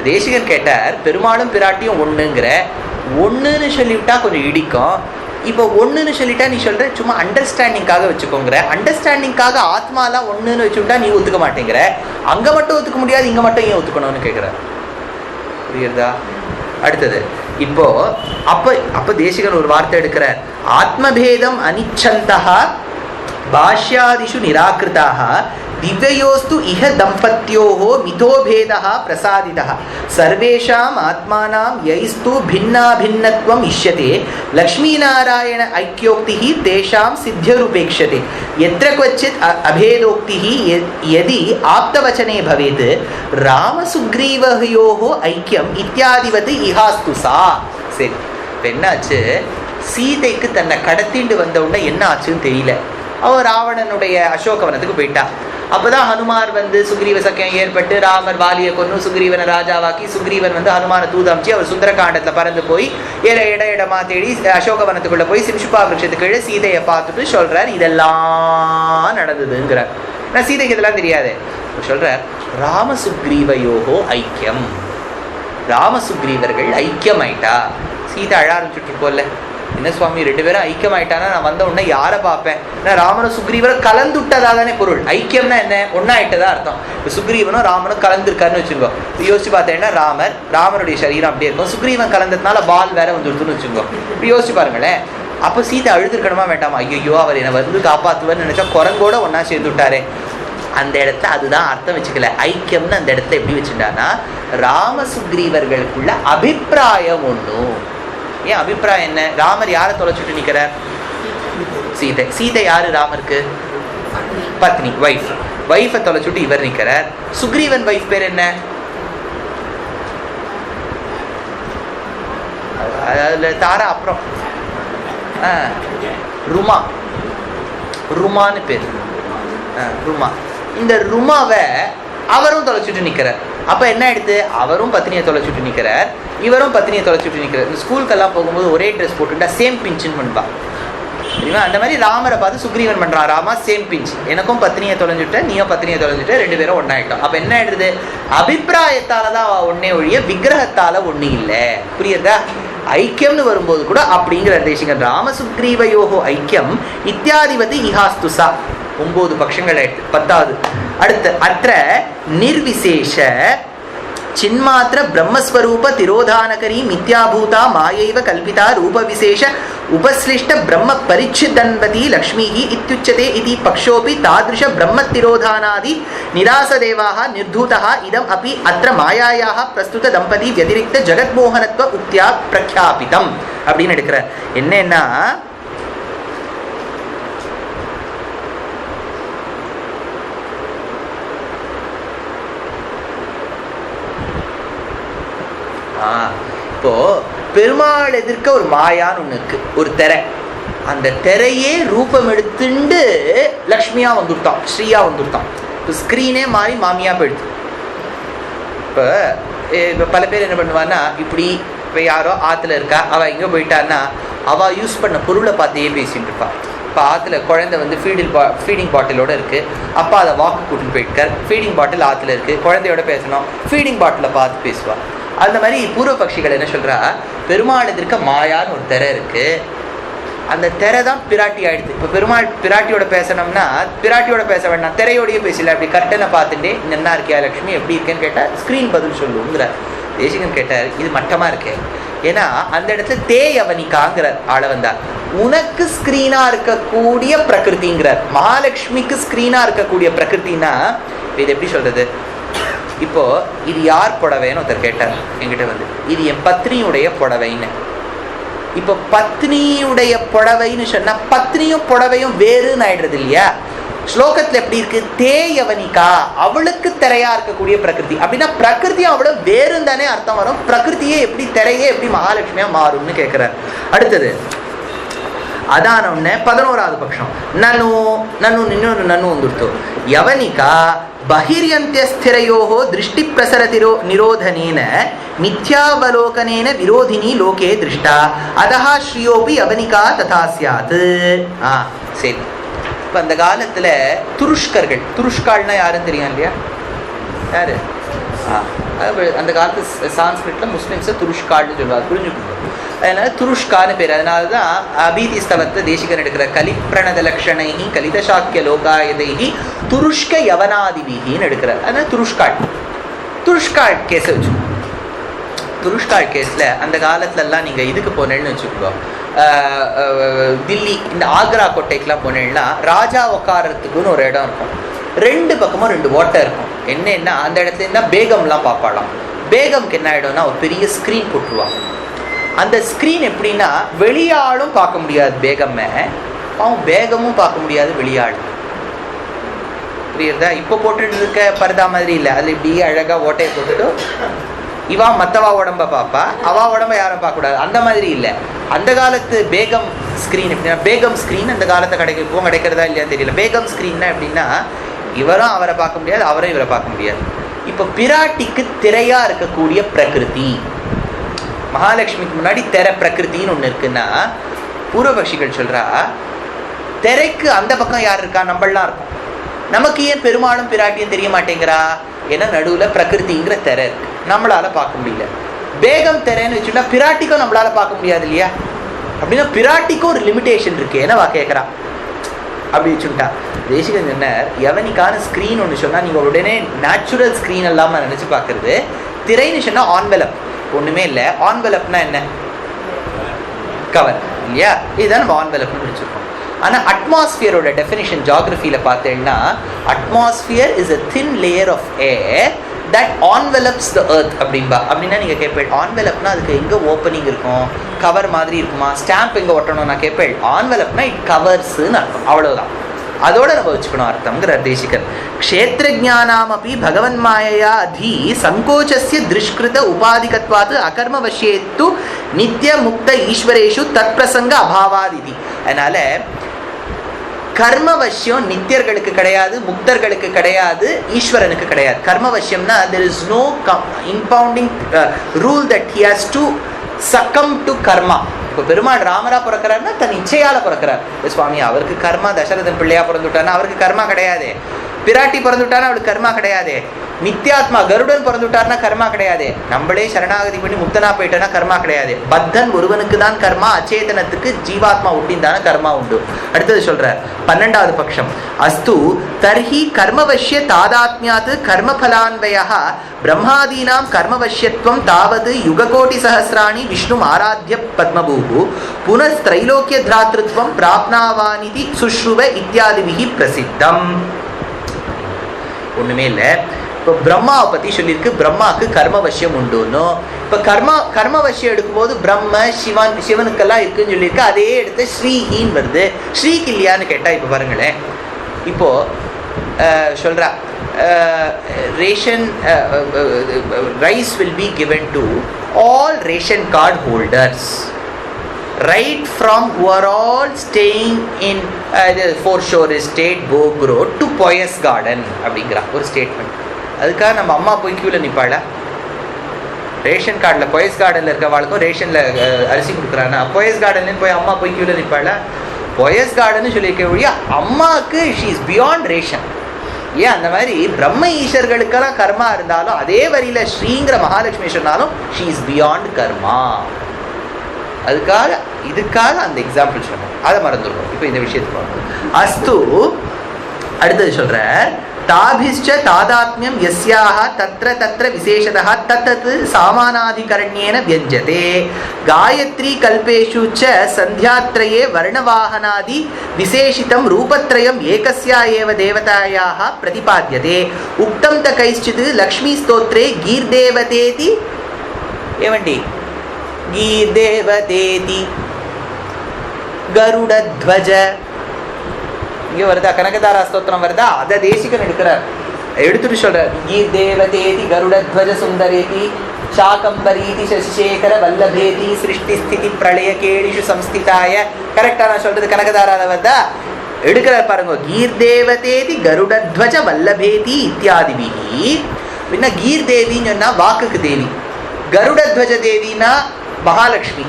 தேசிகன் கேட்டார், பெருமாளும் பிராட்டியும் ஒன்றுங்கிற, ஒன்றுன்னு சொல்லிவிட்டா கொஞ்சம் இடிக்கும். இப்போ ஒன்றுன்னு சொல்லிட்டா நீ சொல்கிற சும்மா அண்டர்ஸ்டாண்டிங்காக வச்சுக்கோங்கிற, அண்டர்ஸ்டாண்டிங்காக ஆத்மாலாம் ஒன்றுன்னு வச்சுக்கிட்டா நீ ஒத்துக்க மாட்டேங்கிற, அங்கே மட்டும் ஒத்துக்க முடியாது இங்கே மட்டும் ஏன் ஒத்துக்கணும்னு கேட்குற. புரியுறதா? அடுத்தது இப்போ அப்போ தேசிகன் ஒரு வார்த்தை எடுக்கிறார், ஆத்மபேதம் அனிச்சந்தः பாஷ்யாதிஷு நிராகிருதாக திவ்யயோஸ்து இஹ தம்பத்யோः மிதோ பேதः பிரசாதிதः சர்வேஷாம் ஆத்மானாம் யைஸ்து பின்னாபின்னத்வம் இஷ்யதே லக்ஷ்மீநாராயண ஐக்யோக்திः தேஷாம் சித்தியருபேக்ஷதே யத்ர क्वचित् அபேதோக்திः யதி ஆப்தவச்சனே பவேத் ராமசுக்ரீவயோः ஐக்கியம் இத்தியாதிவத் இஹாஸ்து சா. சரி, இப்போ என்னாச்சு, சீதைக்கு தன்னை கடத்திண்டு வந்த உடனே என்ன ஆச்சுன்னு தெரியல. அவன் ராவணனுடைய அசோகவனத்துக்கு போயிட்டா. அப்போதான் ஹனுமார் வந்து சுக்ரீவ சக்கியம் ஏற்பட்டு ராமர் வாலியை கொண்டு சுக்ரீவனை ராஜாவாக்கி, சுக்ரீவன் வந்து ஹனுமான தூதமிச்சு அவர் சுந்தரகாண்டத்தில் பறந்து போய் இடமா தேடி அசோகவனத்துக்குள்ளே போய் சிம்சுபா விருட்சத்துக்கு கீழே சீதையை பார்த்துட்டு சொல்கிறார் இதெல்லாம் நடந்ததுங்கிறார். நான் சீதைக்கு இதெல்லாம் தெரியாது. சொல்கிறார் ராமசுக்ரீவயோகோ ஐக்கியம், ராமசுக்ரீவர்கள் ஐக்கியமாயிட்டா. சீதை அழ ஆரம்பிச்சுட்டு இருக்கோம்ல, என்ன சுவாமி ரெண்டு பேரும் ஐக்கியமாயிட்டானா நான் வந்த உடனே யாரை பார்ப்பேன்? நான் ராமனும் சுக்ரீவரும் கலந்துட்டதா தானே பொருள். ஐக்கியம்னா என்ன? ஒன்னாயிட்டதா அர்த்தம். இப்போ சுக்ரீவனும் ராமனும் கலந்துருக்காருன்னு வச்சுக்கோ, யோசிச்சு பார்த்தேன்னா ராமனுடைய சரீரம் அப்படியே இருக்கும், சுக்ரீவன் கலந்ததுனால பால் வேற வந்துருதுன்னு வச்சுக்கோ. இப்படி யோசிச்சு பாருங்களேன். அப்போ சீதை அழுதுருக்கணுமா வேண்டாமா? ஐயோ அவர் என்னை வந்து காப்பாற்றுவேன்னு நினைச்சா குரங்கோட ஒன்னா சேர்ந்து விட்டாரே. அந்த இடத்துல அதுதான் அர்த்தம் வச்சுக்கல. ஐக்கியம்னு அந்த இடத்துல எப்படி வச்சுட்டானா, ராமசுக்ரீவர்களுக்குள்ள அபிப்பிராயம் ஒண்ணும். ஏன் அபிப்பிராயம் என்ன? ராமர் யாரை தொலைச்சுட்டு நிக்கிறார்? சீதை. சீதை யாரு ராமருக்கு? பத்னி, வைஃப். வைஃபை தொலைச்சுட்டு இவர் நிக்கிறார். சுக்ரீவன் வைஃப் பேர் என்ன? அதுல தாரா, அப்புறம் ருமா. ருமான்னு பேர், ருமா. இந்த ருமாவை அவரும் தொலைச்சுட்டு நிக்கிறார். அப்ப என்ன ஆயிடுது? அவரும் பத்னியை தொலைச்சுட்டு நிக்கிறார், இவரும் பத்னியை தொலைச்சுட்டு நிக்கிறார். இந்த ஸ்கூலுக்கெல்லாம் போகும்போது ஒரே ட்ரெஸ் போட்டுட்டா சேம் பிஞ்சுன்னு பண்ணுவா தெரியுமா? அந்த மாதிரி ராமரை பார்த்து சுக்ரீவன் பண்றான், ராமா சேம் பிஞ்ச், எனக்கும் பத்னியை தொலைஞ்சுட்ட, நீயும் பத்னியை தொலைஞ்சுட்ட, ரெண்டு பேரும் ஒன்னாயிட்டோம். அப்ப என்ன ஆயிடுது? அபிப்பிராயத்தாலதான் ஒன்னே ஒழிய விக்கிரகத்தால ஒண்ணு இல்லை. புரியுதா? ஐக்கியம்னு வரும்போது கூட அப்படிங்கிற தேசிகன் ராமசுக்ரீவயோகோ ஐக்கியம் இத்தியாதிவதி இஹாஸ்துசா. 9 பட்சங்கள் ஆயிடுது. 10வது அடுத்து அற்ற நிர்விசேஷ சின்மாத்திர பிரம்மஸ்வரூப திரோதானகரி மித்யாபூதா மாயைவ கல்பிதா ரூபவிசேஷ உபஸ்லிஷ்ட பிரம்ம பரிச்சிதன்வதி லக்ஷ்மீஹி இத்யுச்சதே இதி பக்ஷோபி தாத்ருஷ பிரம்ம திரோதானாதி நிராசதேவாஹ நிர்தூதஹ இதம் அபி அத்ர மாயாயாஹ பிரஸ்துத தம்பதி வதிரிக்த ஜகத்மோகனத்வ உக்த்யா பிரக்யாபிதம் அப்படின்னு எடுக்கிறார். என்னன்னா இப்போ பெருமாள் எதிர்க்க ஒரு மாயான்னு ஒண்ணு இருக்கு, ஒரு திரை. அந்த திரையே ரூபம் எடுத்துண்டு லக்ஷ்மியா வந்துட்டான், ஸ்ரீயா வந்துட்டான். இப்போ ஸ்கிரீனே மாறி மாமியா போயிடுது. இப்போ பல பேர் என்ன பண்ணுவான்னா, இப்படி இப்போ யாரோ ஆற்றுல இருக்கா, அவள் எங்கே போயிட்டான்னா அவள் யூஸ் பண்ண பொருளை பார்த்தே பேசிட்டு இருப்பாள். இப்போ ஆற்றுல குழந்தை வந்து ஃபீடிங் பாட்டிலோட இருக்குது, அப்பா அதை வாக்கு கூட்டின்னு போயிருக்கார், ஃபீடிங் பாட்டில் ஆற்றுல இருக்குது, குழந்தையோட பேசணும், ஃபீடிங் பாட்டிலை பார்த்து பேசுவாள். அந்த மாதிரி பூர்வ பட்சிகள் என்ன சொல்கிறா, பெருமாள் எதிர்க்க மாயான்னு ஒரு திரை இருக்குது, அந்த திரை தான் பிராட்டி ஆயிடுது. இப்போ பெருமாள் பிராட்டியோட பேசணும்னா பிராட்டியோட பேச வேண்டாம், திரையோடையே பேசல. அப்படி கர்ட்டனை பார்த்துட்டே என்ன இருக்கியா லக்ஷ்மி எப்படி இருக்கேன்னு கேட்டால் ஸ்க்ரீன் பதில் சொல்லுங்கிறார். தேசிகன் கேட்டார், இது மட்டமாக இருக்கே. ஏன்னா அந்த இடத்துல தேயவனிக்காங்கிறார் ஆள வந்தார். உனக்கு ஸ்க்ரீனா இருக்கக்கூடிய பிரகிருதிங்கிறார், மகாலட்சுமிக்கு ஸ்க்ரீனா இருக்கக்கூடிய பிரகிருத்தின்னா இது எப்படி சொல்றது? இப்போ இது யார் புடவைன்னு ஒருத்தர் கேட்டார் என்கிட்ட வந்து, இது என் பத்னியுடைய புடவைன்னு. இப்போ பத்னியுடைய புடவைன்னு சொன்னா பத்னியும் புடவையும் வேறுன்னு ஆயிடுறது இல்லையா? ஸ்லோகத்துல எப்படி இருக்கு? தேயவனிகா, அவளுக்கு திரையா இருக்கக்கூடிய பிரகிருதி. அப்படின்னா பிரகிருதியும் அவளும் வேறுன்னு தானே அர்த்தம் வரும். பிரகிருதியே எப்படி திரையே எப்படி மகாலட்சுமியா மாறும்னு கேட்கிறார். அடுத்தது அதான ஒண்ணு 11வது பட்சம் நனு நனு இன்னொரு நனு வந்துடுத்து. யவனிகா பகிர்யந்தியஸ்திரையோஹோ திருஷ்டி பிரசரதிரோ நிரோதனேன மித்யாவலோகனேன விரோதினி லோகே திருஷ்டா அதஹ ஸ்ரீயோபி யவனிகா ததா ஸ்யாத். சரி, இப்போ அந்த காலத்தில் துருஷ்கர்கள், துருஷ்கால்னா யாருன்னு தெரியும் இல்லையா? யாரு? அந்த காலத்து சான்ஸ்கிரிட்ல முஸ்லிம்ஸை துருஷ்கால்னு சொல்லுவாங்க, புரிஞ்சுக்கணும். அதனால துருஷ்கான்னு பேர். அதனால தான் அபீதி ஸ்தவத்தை தேசிகன் எடுக்கிற கலிப்பிரணத லக்ஷணைஹி கலிதசாக்கிய லோகாயதைஹி துருஷ்க யவனாதிபிகின்னு எடுக்கிறார். அதனால துருஷ்கால், துருஷ்கால் கேஸை வச்சு, துருஷ்கால் கேஸில் அந்த காலத்துலலாம் நீங்கள் இதுக்கு போனேன்னு வச்சுக்கோ, தில்லி இந்த ஆக்ரா கோட்டைக்கெலாம் போனேன்னா ராஜா உட்காரத்துக்குன்னு ஒரு இடம் இருக்கும், 2 பக்கமும் 2 ஓட்டை இருக்கும். என்னன்னா அந்த இடத்துல இருந்தால் பேகம்லாம் பார்ப்பாளாம். பேகம்க்கு என்ன ஆகிடும்னா ஒரு பெரிய ஸ்க்ரீன் போட்டுருவாங்க. அந்த ஸ்க்ரீன் எப்படின்னா வெளியாளும் பார்க்க முடியாது பேகம்மை, அவன் பேகமும் பார்க்க முடியாது வெளியாள். புரியுறதா? இப்போ போட்டுட்டு இருக்க பர்தா மாதிரி இல்லை, அதில் இப்படி அழகாக ஓட்டையை போட்டுட்டு இவா மற்றவா உடம்ப பார்ப்பா, அவா உடம்ப யாரும் பார்க்கக்கூடாது. அந்த மாதிரி இல்லை. அந்த காலத்து பேகம் ஸ்க்ரீன் எப்படின்னா, பேகம் ஸ்க்ரீன் அந்த காலத்தை இப்போ கிடைக்கிறதா இல்லையா தெரியல. பேகம் ஸ்க்ரீன்னா எப்படின்னா இவரும் அவரை பார்க்க முடியாது, அவரும் இவரை பார்க்க முடியாது. இப்போ பிராட்டிக்கு திரையா இருக்கக்கூடிய பிரகிருதி, மகாலட்சுமிக்கு முன்னாடி திரை பிரகிருத்தின்னு ஒன்று இருக்குன்னா பூர்வபக்ஷிகள் சொல்றா, திரைக்கு அந்த பக்கம் யார் இருக்கா? நம்மளாம் இருக்கும். நமக்கு ஏன் பெருமாளும் பிராட்டியும் தெரிய மாட்டேங்கிறா? ஏன்னா நடுவில் பிரகிருதிங்கிற திரை இருக்கு, நம்மளால பார்க்க முடியல. பேகம் திரைன்னு வச்சுட்டா பிராட்டிக்கும் நம்மளால பார்க்க முடியாது இல்லையா? அப்படின்னா பிராட்டிக்கும் ஒரு லிமிடேஷன் இருக்கு. என்னவா கேட்குறா? அப்படி வச்சுட்டா தேசிகன் சொன்னார், யவனிக்கான ஸ்க்ரீன் ஒன்று சொன்னால் நீங்கள் உடனே நேச்சுரல் ஸ்க்ரீன் இல்லாமல் நினச்சி பார்க்குறது. திரைன்னு சொன்னால் ஆன்வெலப், ஒன்றுமே இல்லை. ஆன்வெலப்னா என்ன? கவர் இல்லையா? இதுதான் நம்ம ஆன்வெலப்னு பிடிச்சிருக்கோம். ஆனால் அட்மாஸ்பியரோட டெஃபினிஷன் ஜியாகிரஃபியில் பார்த்தேன்னா atmosphere is a thin layer of air that envelops the earth அப்படின்பா. அப்படின்னா நீங்கள் கேட்பேன் envelopனா அதுக்கு எங்கே ஓப்பனிங் இருக்கும், கவர் மாதிரி இருக்குமா, ஸ்டாம்ப் எங்கே ஒட்டணும் நான் கேட்பேன். envelopனா இட் கவர்ஸ்ன்னு அர்த்தம், அவ்வளவுதான். அதோட நம்ம வச்சுக்கணும் அர்த்தம்ங்கிற தேசிகன். க்ஷேத்ரஜானாமபி பகவன் மாயையா அதி சங்கோச்சஸ்ய திருஷ்கிருத உபாதிகத்வாத் அகர்மவசியேத்து நித்திய முக்த ஈஸ்வரேஷு தத் பிரசங்க அபாவாதிதி. அதனால கர்மவசியம் நித்தியர்களுக்கு கிடையாது, முக்தர்களுக்கு கிடையாது, ஈஸ்வரனுக்கு கிடையாது. கர்மவசியம்னா there is no impounding rule that he has to succumb to karma. இப்போ பெருமாள் ராமரா பிறக்கிறாருன்னா தன் இச்சையால பிறக்கிறார். சுவாமி அவருக்கு கர்மா, தசரதன் பிள்ளையா பிறந்துட்டானா அவருக்கு கர்மா கிடையாது. பிராட்டி பிறந்துட்டானா அவளுக்கு கர்மா கிடையாது. நித்யாத்மா கருடன் பிறந்துட்டார்னா கர்மா கிடையாது. நம்மளே சரணாகதி பண்ணி முக்தனா போயிட்டோன்னா கர்மா கிடையாது. பத்தன் ஒருவனுக்கு தான் கர்மா, அச்சேதனத்துக்கு ஜீவாத்மா உண்டிந்தான கர்மா உண்டு. அடுத்தது சொல்ற 12வது பட்சம். அஸ்து தர்ஹி கர்மவசிய தாதாத்மியாத் கர்மபலான்வயः பிரம்மாதீனாம் கர்மவசியத்வம் தாவது யுககோட்டி சஹஸ்ராணி விஷ்ணு ஆராத்ய பத்மபூஹு புனஸ்திரைலோக்கிய திராத்ருத்வம் பிராப்னாவானிதி சுஷ்ருவ இத்தியாதிபிஹி பிரசித்தம். ஒண்ணுமே இல்லை. இப்போ பிரம்மாவை பத்தி சொல்லியிருக்கு, பிரம்மாவுக்கு கர்மவசியம் உண்டுன்னு. இப்போ கர்மவசியம் எடுக்கும்போது பிரம்ம சிவனுக்கெல்லாம் இருக்குன்னு சொல்லியிருக்கு. அதே எடுத்து ஸ்ரீஹின்னு வருது. ஸ்ரீக்கு இல்லையான்னு கேட்டா இப்போ பாருங்களேன். இப்போ சொல்றா ration rice will be given to all ration card holders right from who are all staying in the Foreshore Estate, Bog Road to Poyes Garden அப்படிங்கிற ஒரு ஸ்டேட்மெண்ட். அதுக்காக நம்ம அம்மா போய் கியூவில் நிற்பாளா? ரேஷன் கார்டில் பொயஸ் கார்டனில் இருக்கவாளுக்கும் ரேஷனில் அரிசி கொடுக்குறானா பொயஸ் கார்டன்லேருந்து போய் அம்மா போய் கியூவில் நிற்பாளா? பொயஸ் கார்டன் சொல்லியிருக்க வழியா அம்மாவுக்கு ஷீ இஸ் பியாண்ட் ரேஷன். ஏன் அந்த மாதிரி பிரம்ம ஈஸ்வர்களுக்கெல்லாம் கர்மா இருந்தாலும் அதே வரியில் ஸ்ரீங்கிற மகாலட்சுமி சொன்னாலும் ஷீ இஸ் பியாண்ட் கர்மா. இதுக்காக அந்த எக்ஸாம்பிள் சொன்னோம், அதை மறந்துடுவோம். இப்போ இந்த விஷயத்துக்கு அஸ்து அடுத்தது சொல்ற தாபிஷ்ச தாதாத்மியம் யஸ்யாக தத்ர தத்ர விசேஷதः தத்தத் சாமானாதிகரண்யேன வியஞ்சதே காயத்ரி கல்பேஷு ச சந்தியாத்ரயே வர்ணவாஹனாதி விசேஷிதம் ரூபத்ரயம் ஏகஸ்யா ஏவ தேவதாயாः பிரதிபாத்யதே உக்தம் த கைச்சித் லக்ஷ்மி ஸ்தோத்ரே கீர்தேவதேதி ஏவண்டி கீர்தேவதேதி கருடத்வஜ இங்கே வருதா, கனகதாரா ஸ்தோத்திரம் வருதா, அதை தேசிகன் எடுக்கிறார். எடுத்துட்டு சொல்றார் கீர்தேவதேதி கருடத்வஜ சுந்தரேதி சாகம்பரீதி சசிசேகர வல்லபேதி சிருஷ்டி ஸ்திதி பிரளய கேளிஷு சம்ஸ்திதாய. கரெக்டா நான் சொல்றது கனகதாரால வருதா? எடுக்கிறார் பாருங்க. கீர்தேவதேதி கருடத்வஜ வல்லபேதி இத்தியாதிபிஹி. பின்ன கீர்தேவின்னு சொன்னா வாக்குக்கு தேவி, கருடத்வஜ தேவினா மகாலட்சுமி,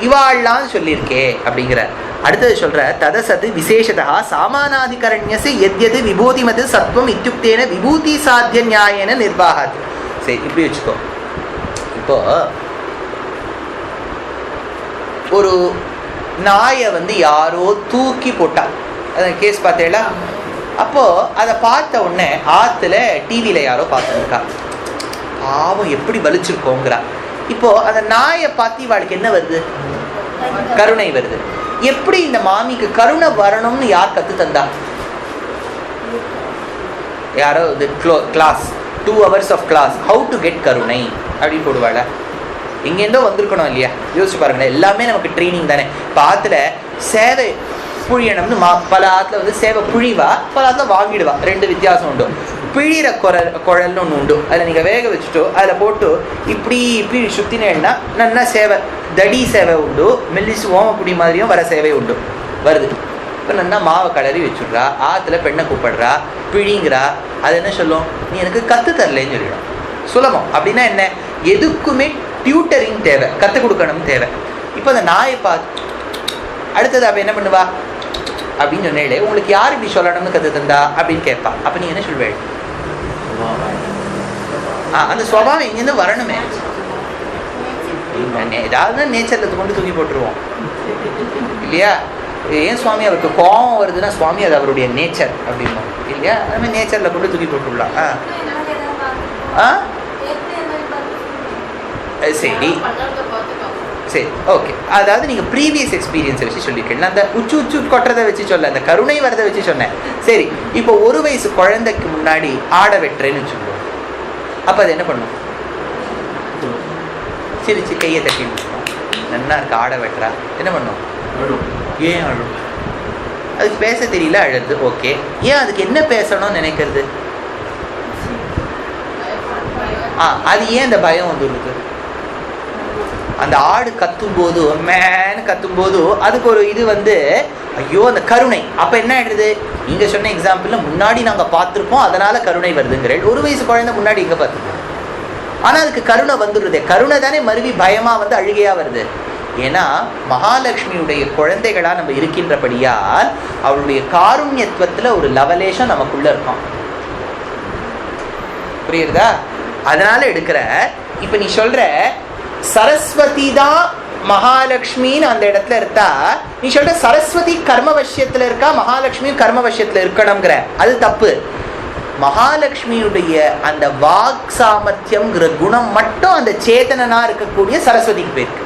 இவாள்லாம் சொல்லியிருக்கே அப்படிங்கிற. அடுத்தது சொல்ற ததசது விசேஷதா சாமானாதிகரண்யச எத்யது விபூதிமது சத்வம் இத்யுக்தேன விபூதி சாத்திய நியாயேன நிர்வாகாது. சரி, இப்படி வச்சுக்கோ. இப்போ ஒரு நாயை யாரோ தூக்கி போட்டா, அந்த கேஸ் பார்த்தேல. அப்போ அதை பார்த்த உடனே ஆத்துல டிவியில யாரோ பார்த்துருக்கா, பாவம் எப்படி வலிச்சிருக்கோங்கிறா. இப்போ அந்த நாயை பார்த்து இவாளுக்கு என்ன வருது? கருணை வருது. எப்படி இந்த மாமிக்கு கருணை வரணும்னு யார் கத்து தந்தா? யாரோ class 2 hours of class how to get கருணை அப்படின்னு போடுவாள. எங்கேருந்தோ வந்திருக்கணும் இல்லையா? யோசிச்சு பாருங்களேன். எல்லாமே நமக்கு ட்ரைனிங் தானே. இப்போ ஆத்துல சேவை புழியணும்னு பல ஆத்துல சேவை புழிவா, பல ஆத்துல வாங்கிடுவா. 2 வித்தியாசம் உண்டு. பிழிகிற குழல்னு ஒன்று உண்டு. அதில் நீங்கள் வேக வச்சுட்டோ அதில் போட்டு இப்படி இப்படி சுற்றினேன்னா நல்லா சேவை, தடி சேவை உண்டு, மெல்லிசு ஓமக்குடி மாதிரியும் வர சேவை உண்டு வருது. இப்போ நல்லா மாவை கலரி வச்சுட்றா, ஆற்றுல பெண்ணை கூப்பிடுறா, பிழிங்கிறா. அது என்ன சொல்லும்? நீ எனக்கு கற்று தரலன்னு சொல்லிடும். சுலபம். அப்படின்னா என்ன? எதுக்குமே டியூட்டரிங் தேவை, கற்றுக் கொடுக்கணும் தேவை. இப்போ அந்த நாயை பார்த்து அடுத்தது அவள் என்ன பண்ணுவா அப்படின்னு சொன்னேன், உங்களுக்கு யார் இப்படி சொல்லணும்னு கற்று தந்தா அப்படின்னு கேட்பா. அப்போ நீ என்ன சொல்வேன்? அந்த சுபாவம் இங்கேருந்து வரணுமே. ஏதாவது நேச்சர்ல கொண்டு தூக்கி போட்டுருவோம் இல்லையா? ஏன் சுவாமி அவருக்கு கோபம் வருதுன்னா சுவாமி அது அவருடைய நேச்சர் அப்படின்னா இல்லையா? அது மாதிரி நேச்சர்ல கொண்டு தூக்கி போட்டுடலாம். சரி, சரி, ஓகே. அதாவது நீங்கள் ப்ரீவியஸ் எக்ஸ்பீரியன்ஸை வச்சு சொல்லியிருக்கேன். நான் அந்த உச்சு கொட்டுறதை வச்சு சொல்ல, அந்த கருணை வரதை வச்சு சொன்னேன். சரி, இப்போ 1 வயசு குழந்தைக்கு முன்னாடி ஆடை வெட்டுறேன்னு வச்சுக்கோங்க. அப்போ அது என்ன பண்ணும்? சிரிச்சு கையை தட்டி நல்லா இருக்கு ஆடை வெட்டுறா, என்ன பண்ணும்? ஏன் அழும்? அதுக்கு பேச தெரியல, அழுது. ஓகே, ஏன் அதுக்கு என்ன பேசணும்னு நினைக்கிறது? அது ஏன் அந்த பயம் வந்துருக்கு? அந்த ஆடு கத்தும் போது, மேன்னு கத்தும் போது அதுக்கு ஒரு இது வந்து ஐயோ அந்த கருணை. அப்ப என்ன ஆயிடுது? நீங்க சொன்ன எக்ஸாம்பிள்ல முன்னாடி நாங்க பார்த்திருப்போம், அதனால கருணை வருதுங்கிற. 1 வயசு குழந்தை முன்னாடி எங்க பார்த்துருப்போம், ஆனா அதுக்கு கருணை வந்துடுது. கருணை தானே மறுவி பயமா வந்து அழுகையா வருது. ஏன்னா மகாலட்சுமியுடைய குழந்தைகளா நம்ம இருக்கின்றபடியால் அவளுடைய காருண்யத்துவத்துல ஒரு லவலேஷம் நமக்குள்ள இருக்கும். புரியுறதா? அதனால எடுக்கிற. இப்ப நீ சொல்ற சரஸ்வதி தான் மகாலட்சுமின்னு அந்த இடத்துல இருக்கா. நீ சொல்ற சரஸ்வதி கர்மவசியத்துல இருக்கா, மகாலட்சுமியும் கர்மவசியத்துல இருக்கணுங்கிற. அது தப்பு. மகாலட்சுமியுடைய அந்த வாக் சாமர்த்தியம்ங்கிற குணம் மட்டும் அந்த சேதனனா இருக்கக்கூடிய சரஸ்வதிக்கு போயிருக்கு.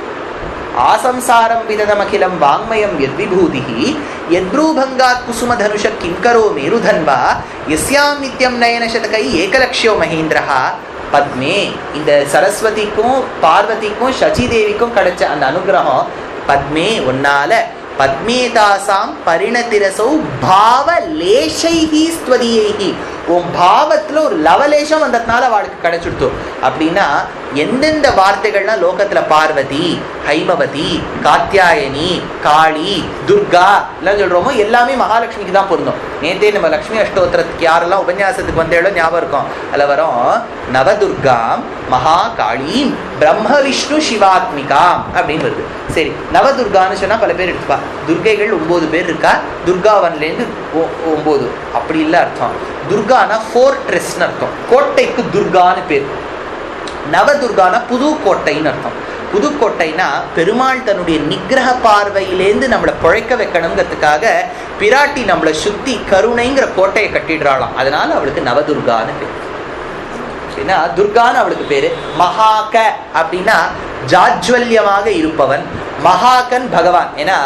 ஆசம்சாரம் விததமகிலம் வாங்மயம் யத்விபூதிஹி யத்ரூபங்காத் குசுமதனுஷ கிம்கரோ மேருதன்வா யஸ்யாம் நித்யம் நயன சதகை ஏகலக்ஷ்யோ மகேந்திரஹா. பத்மே, இந்த சரஸ்வதிக்கும் பார்வதிக்கும் சச்சி தேவிக்கும் கிடைச்ச அந்த அனுகிரகம் பத்மே உன்னால பத்மேதாசாம் பரிணதிரசௌ பாவ லேஷைஹி ஸ்வதியைஹி. உன் பாவத்துல ஒரு லவலேஷம் வந்ததுனால அவளுக்கு கிடைச்சிடுத்து. அப்படின்னா எந்தெந்த வார்த்தைகள்லாம் லோகத்துல பார்வதி, ஹைமவதி, காத்தியாயனி, காளி, துர்கா எல்லாம் சொல்றோமோ எல்லாமே மகாலட்சுமிக்கு தான் பொருந்தும். நேத்தே நம்ம லட்சுமி அஷ்டோத்திரத்துக்கு யாரெல்லாம் உபன்யாசத்துக்கு வந்தேளோ ஞாபகம் இருக்கும். அதுல வரும் நவதுர்காம் மகாகாளீம் பிரம்ம விஷ்ணு சிவாத்மிகாம் அப்படின்னு வருது. சரி, நவதுர்கான்னு சொன்னா பல பேர் எடுத்துப்பா. துர்கைகள் 9 பேர் இருக்கா, துர்காவன்லேருந்து 9 அப்படி இல்லை அர்த்தம். துர்கானா ஃபோர்ட்ரெஸ்ன்னு அர்த்தம். கோட்டைக்கு துர்கான்னு பேர். நவதுர்கானா புது கோட்டைன்னு அர்த்தம். புதுக்கோட்டைனா பெருமாள் தன்னுடைய நிகிரக பார்வையிலேருந்து நம்மளை பிழைக்க வைக்கணுங்கிறதுக்காக பிராட்டி நம்மளை சுத்தி கருணைங்கிற கோட்டையை கட்டிடுறாளாம். அதனால அவளுக்கு நவதுர்கான்னு பேர். ஏன்னா துர்கான்னு அவளுக்கு பேரு. மகாக அப்படின்னா ஜாஜ்வல்யமாக இருப்பவன். மகாகன் பகவான். ஏன்னா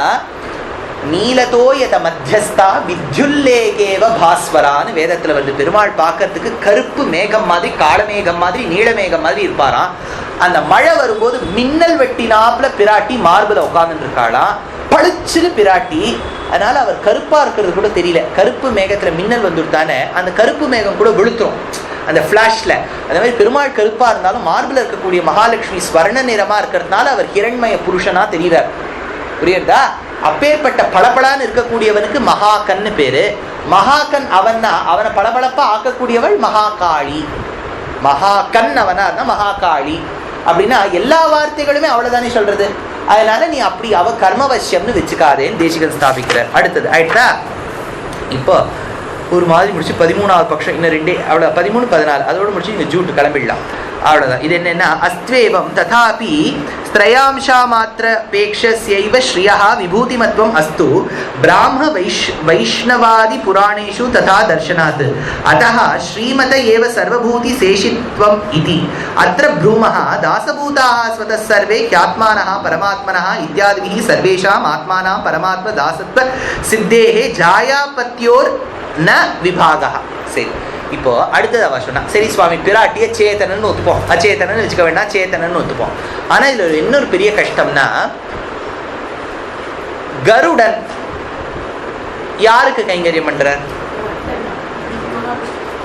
நீலதோயத மத்தியஸ்தா வித்யுல்லேகேவ பாஸ்வரான்னு வேதத்துல வந்து பெருமாள் பார்க்கறதுக்கு கருப்பு மேகம் மாதிரி, காளமேகம் மாதிரி, நீளமேகம் மாதிரி இருப்பாராம். அந்த மழை வரும்போது மின்னல் வெட்டினாப்புல பிராட்டி மார்புல உட்கார்ந்துட்டு இருக்காளாம். பளிச்சுன்னு பிராட்டி. அதனால அவர் கருப்பா இருக்கிறது கூட தெரியல. கருப்பு மேகத்துல மின்னல் வந்துட்டானே அந்த கருப்பு மேகம் கூட விழுத்துரும் அந்த பிளாஷ்ல. அந்த மாதிரி பெருமாள் கருப்பா இருந்தாலும் மார்புல இருக்கக்கூடிய மகாலட்சுமி ஸ்வர்ண நிறமா இருக்கிறதுனால அவர் ஹிரண்மய புருஷனா தெரிகிறார். புரியுதா? அப்பேற்பட்ட பளபளான்னு இருக்கக்கூடியவனுக்கு மகாகன்னு பேரு. மகாகன் அவன்னா அவனை பளபளப்பா ஆக்கக்கூடியவள் மகாகாளி. மகாகன் அவனா இருந்தா மகாகாளி. அப்படின்னா எல்லா வார்த்தைகளுமே அவ்வளவுதானே சொல்றது. அதனால நீ அப்படி அவ கர்மவசியம்னு வச்சுக்காதேன்னு தேசிகன் ஸ்தாபிக்கிறார். அடுத்தது ஆயிட்டா. இப்போ ஒரு மாதிரி முடிச்சு 13வது பட்சம், இன்னும் 2 அவ்வளோ 13, 14 அதோடு முடிச்சு இந்த ஜூட்டு கிளம்பிடலாம். அவ்வளோதான். இது என்னன்னா அஸ்த்வேவம் ததாபி ஸ்திரயாம்சா மாத்திர பேக்ஷஸ்யைவ ஸ்ரீயா விபூதிமத்வம் அஸ்து பிராம வைஷ்ணவாதி புராணேஷு ததா தர்ஷனாத் அத்தः ஸ்ரீமத ஏவ சர்வபூதி சேஷித்வம் இதி அத்ர ப்ரூமः தாசபூதாः ஸ்வதः சர்வே ஹ்யாத்மானः பரமாத்மனः இத்யாதிபிः சர்வேஷாம் ஆத்மானாம் பரமாத்ம தாசத்வ சித்தேஹே ஜாயாபத்யோர் ந விபாகா. சரி, இப்போ அடுத்தது அவ சொன்னா, சரி சுவாமி பிராட்டிய சேத்தனன்னு ஒத்துப்போம், அச்சேத்தனன்னு வச்சுக்க வேண்டாம், சேத்தனன்னு ஒத்துப்போம். ஆனா இதுல இன்னொரு பெரிய கஷ்டம்னா கருடன் யாருக்கு கைங்கரியம் பண்ற?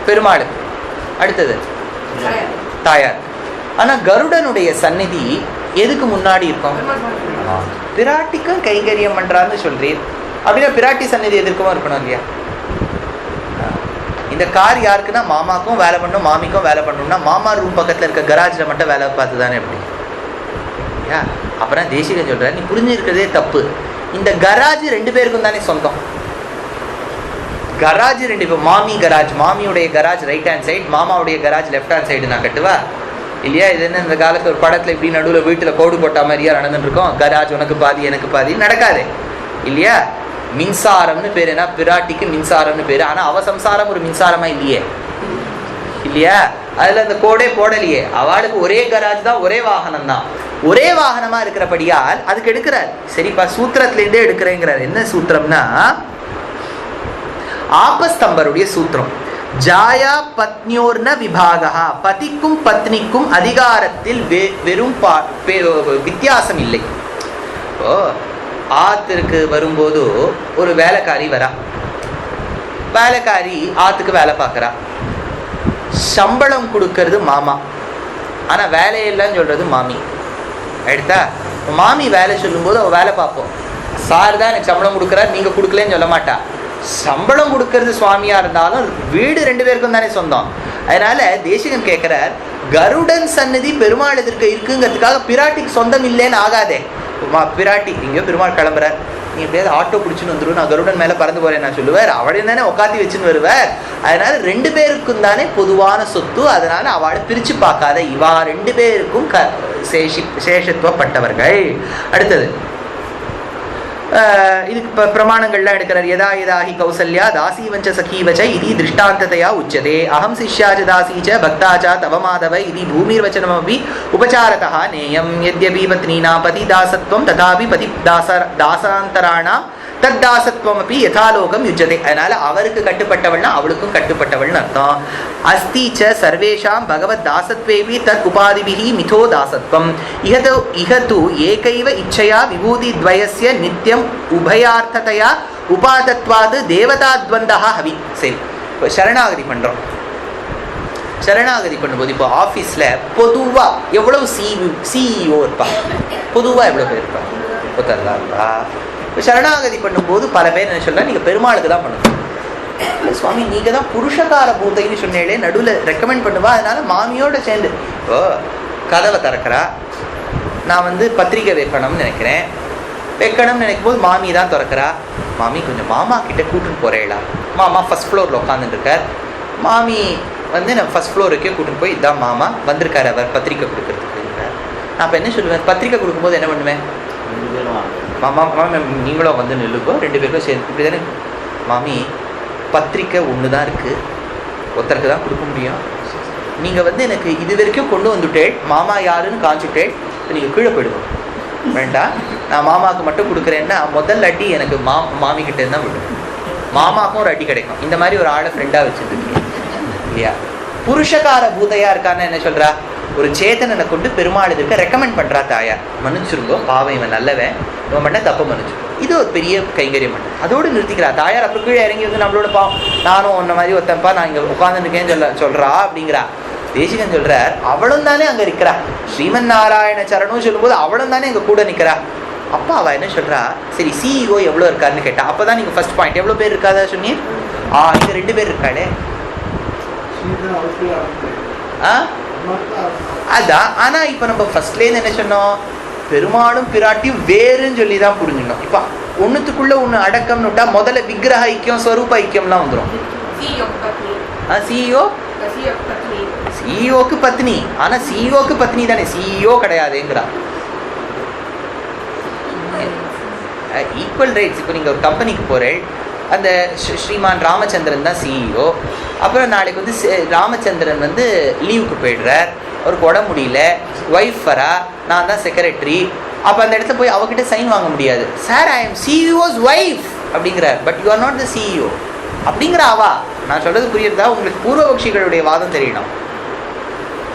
பெருமாளுக்கு. அடுத்தது தாயார். ஆனா கருடனுடைய சந்நிதி எதுக்கு முன்னாடி இருக்கும்? பிராட்டிக்கும் கைங்கரியம் பண்றான்னு சொல்றீர். அப்படின்னா பிராட்டி சந்நிதி எதுக்குமா இருக்கணும் இல்லையா? இந்த கார் யாருக்குன்னா மாமாக்கும் வேலை பண்ணணும், மாமிக்கும் வேலை பண்ணணும்னா மாமா ரூம் பக்கத்தில் இருக்க கராஜில் மட்டும் வேலை பார்த்து தானே எப்படி? அப்புறம் தேசிகன் சொல்ற நீ புரிஞ்சிருக்கிறதே தப்பு. இந்த கராஜ் 2 பேருக்கும் தானே சொந்தம். கராஜ் 2 இப்போ மாமி கராஜ், மாமியுடைய கராஜ் ரைட் ஹேண்ட் சைடு, மாமாவுடைய கராஜ் லெஃப்ட் ஹேண்ட் சைடு. நான் கட்டுவா இல்லையா? இது என்ன இந்த காலத்தில் ஒரு படத்தில் இப்படி நடுவில் வீட்டில் கோடு போட்ட மாதிரியா நடந்துட்டு இருக்கோம். கராஜ் உனக்கு பாதி எனக்கு பாதி நடக்காது இல்லையா? மின்சாரம்னு பேர். என்ன பிராட்டிக்கு மின்சாரம்னு பேரு. ஆனா அவ சம்சாரம் ஒரு மின்சாரமா இல்லையே இல்லையா? அதுல அந்த கோடே போடலையே. அவளுக்கு ஒரே கராஜ் தான், ஒரே வாகனம் தான். ஒரே வாகனமா இருக்கிறபடியால் அதுக்கு எடுக்கிறார். சரிப்பா, சூத்திரத்திலேருந்தே எடுக்கிறேங்கிறார். என்ன சூத்திரம்னா ஆபஸ்தம்பருடைய சூத்திரம். ஜாயா பத்னியோர்ன விபாகா, பதிக்கும் பத்னிக்கும் அதிகாரத்தில் வெறும் வித்தியாசம் இல்லை. ஆத்திற்கு வரும்போது ஒரு வேலைக்காரி வரா, வேலைக்காரி ஆத்துக்கு வேலை பார்க்கறா, சம்பளம் கொடுக்கறது மாமா, ஆனா வேலையெல்லாம் சொல்றது மாமி. எடுத்தா மாமி வேலை சொல்லும் போது அவ வேலை பார்ப்போம், சார் தான் எனக்கு சம்பளம் கொடுக்குறாரு, நீங்க கொடுக்கலன்னு சொல்ல மாட்டா. சம்பளம் கொடுக்கறது சுவாமியா இருந்தாலும் வீடு 2 பேருக்கும் தானே சொந்தம். அதனால தேசிகன் கேட்கிறார், கருடன் சன்னதி பெருமாள் எதிர்க்க இருக்குங்கிறதுக்காக பிராட்டிக்கு சொந்தம் இல்லைன்னு ஆகாதே. பிராட்டி இங்கேயோ பெருமாள் கிளம்புறார், நீ எப்படியாவது ஆட்டோ பிடிச்சுன்னு வந்துடும், நான் கருடன் மேல பறந்து போறேன் நான் சொல்லுவார், அவளையும் தானே உட்காத்தி வச்சுன்னு வருவார். அதனால 2 பேருக்கும் தானே பொதுவான சொத்து. அதனால அவளை பிரிச்சு பார்க்காத, இவா 2 பேருக்கும் சேஷத்துவப்பட்டவர்கள். அடுத்தது இதுக்கு பிரமாணங்கள்லாம் எடுக்கிறார். யதா யதாஹி கௌசல்யா தாசீவஞ்ச சகீவச்ச இது திருஷ்டாந்ததையா உச்சதே அகம் சிஷ்யாச்ச தாசீச்ச பக்தாச்ச தவ மாதவ இது பூமிர்வச்சனமபி உபசாரதா நேயம் யத்யபி பத்னீனா பதி தாசத்வம் ததாபி பதி தாசாந்தராணாம் தத்தாசத்வம் அப்படி யதாலோகம் யுஜ்ஜதே. அதனால அவருக்கு கட்டுப்பட்டவள்னா அவளுக்கும் கட்டுப்பட்டவள்னு அர்த்தம். அஸ்திச்ச சர்வேஷாம் பகவத் தாசத்வேபி தத் உபாதிபிஹி மிதோ தாசத்வம் இஹது ஏகைவ இச்சையா விபூதி துவயஸ்ய நித்யம் உபயார்த்ததையா உபாதத்வாது தேவதாத்வந்தஹ ஹவி. சரி, இப்போ சரணாகதி பண்றோம். சரணாகதி பண்ணும்போது இப்போ ஆஃபீஸில் பொதுவாக எவ்வளவு சிஇஓ இருப்பாங்க, பொதுவாக எவ்வளோ பேர் இருப்பாங்க, ஒருத்தர் இருப்பா. இப்போ சரணாகதி பண்ணும்போது பல பேர் என்ன சொல்ல, நீங்கள் பெருமாளுக்கு தான் பண்ணணும். சுவாமி நீங்கள் தான் புருஷகார பூத்தைன்னு சொன்னேளே, நடுவில் ரெக்கமெண்ட் பண்ணுவா, அதனால மாமியோட சேர்ந்து இப்போ கதவை திறக்கிறா, நான் பத்திரிக்கை வைக்கணும்னு நினைக்கிறேன், வைக்கணும்னு நினைக்கும் போது மாமி தான் திறக்கிறா. மாமி கொஞ்சம் மாமா கிட்ட கூட்டுன்னு போகிறேளா, மாமா ஃபர்ஸ்ட் ஃப்ளோரில் உட்காந்துருக்கார், மாமி நான் ஃபர்ஸ்ட் ஃப்ளோருக்கே கூட்டின்னு போய் இதான் மாமா வந்திருக்காரு அவர் பத்திரிக்கை கொடுக்கறதுக்கு. நான் இப்போ என்ன சொல்லுவேன், பத்திரிக்கை கொடுக்கும்போது என்ன பண்ணுவேன், மாமா மாமா நீங்களும் நில்லுக்கோ, 2 பேருக்கும் சேர்ந்து இப்படி தானே. மாமி பத்திரிக்கை ஒன்று தான் இருக்குது, ஒருத்தருக்கு தான் கொடுக்க முடியும், நீங்கள் எனக்கு இது வரைக்கும் கொண்டு வந்துட்டேன், மாமா யாருன்னு காமிச்சுட்டேன், இப்போ நீங்கள் கீழே போயிடுவோம் வேண்டாம், நான் மாமாவுக்கு மட்டும் கொடுக்குறேன்னா முதல் அடி எனக்கு மாமி கிட்டே தான் விடும், மாமாவுக்கும் ஒரு அடி கிடைக்கும். இந்த மாதிரி ஒரு ஆளை ஃப்ரெண்டாக வச்சுருக்கீங்க இல்லையா. புருஷகார பூதையாக இருக்கான்னு என்ன சொல்கிறா, ஒரு சேத்தனை கொண்டு பெருமாள் இருக்க ரெக்கமெண்ட் பண்ணுறா தாயார், மன்னிச்சிருங்கோ பாவம் இவன் நல்லவன், இவன் பண்ண தப்ப மன்னிச்சிருக்கோம். இது ஒரு பெரிய கைங்கரியம் பண்ண, அதோடு நிறுத்திக்கிறா தாயார். அப்புறம் கீழே இறங்கி நம்மளோட பாவம் நானும் ஒன்ன மாதிரி ஒருத்தன்ப்பா நான் இங்கே உட்காந்துருக்கேன்னு சொல்கிறா அப்படிங்கிறா. தேசிகன் சொல்கிறார், அவளும் தானே அங்கே இருக்கிறா, ஸ்ரீமன் நாராயண சரணம் சொல்லும்போது அவளும் தானே எங்கள் கூட நிற்கிறா. அப்பா அவள் என்ன சொல்கிறா, சரி சிஇஓ எவ்வளோ இருக்காருன்னு கேட்டா. அப்போ தான் நீங்கள் ஃபர்ஸ்ட் பாயிண்ட் எவ்வளோ பேர் இருக்காதா சொன்னீர், இங்கே 2 பேர் இருக்காளே அதான். ஆனா இப்ப நம்ம ஃபர்ஸ்ட்லேருந்து என்ன சொன்னோம், பெருமாளும் பிராட்டியும் வேறுன்னு சொல்லி தான் புரிஞ்சுக்கணும். இப்ப ஒண்ணுத்துக்குள்ள ஒண்ணு அடக்கம்னு விட்டா முதல்ல விக்கிரக ஐக்கியம் ஸ்வரூப ஐக்கியம்லாம் வந்துடும். சிஇஓக்கு பத்னி, ஆனா சிஇஓக்கு பத்னி தானே, சிஇஓ கிடையாதுங்கிறா. Equal rights. இப்போ நீங்க ஒரு கம்பெனிக்கு போறேன், அந்த ஸ்ரீமான் ராமச்சந்திரன் தான் சிஇஓ. அப்புறம் நாளைக்கு ராமச்சந்திரன் லீவுக்கு போயிடுறார், அவருக்கு உடம்பு முடியல, ஒய்ஃப் வரா, நான் தான் செக்ரட்டரி. அப்போ அந்த இடத்துல போய் அவகிட்ட சைன் வாங்க முடியாது. Sir I am CEO's wife அப்படிங்கிறார், but you are not the CEO அப்படிங்கிற அவா. நான் சொல்றது புரியுறதா உங்களுக்கு? பூர்வபக்ஷிகளுடைய வாதம் தெரியணும்.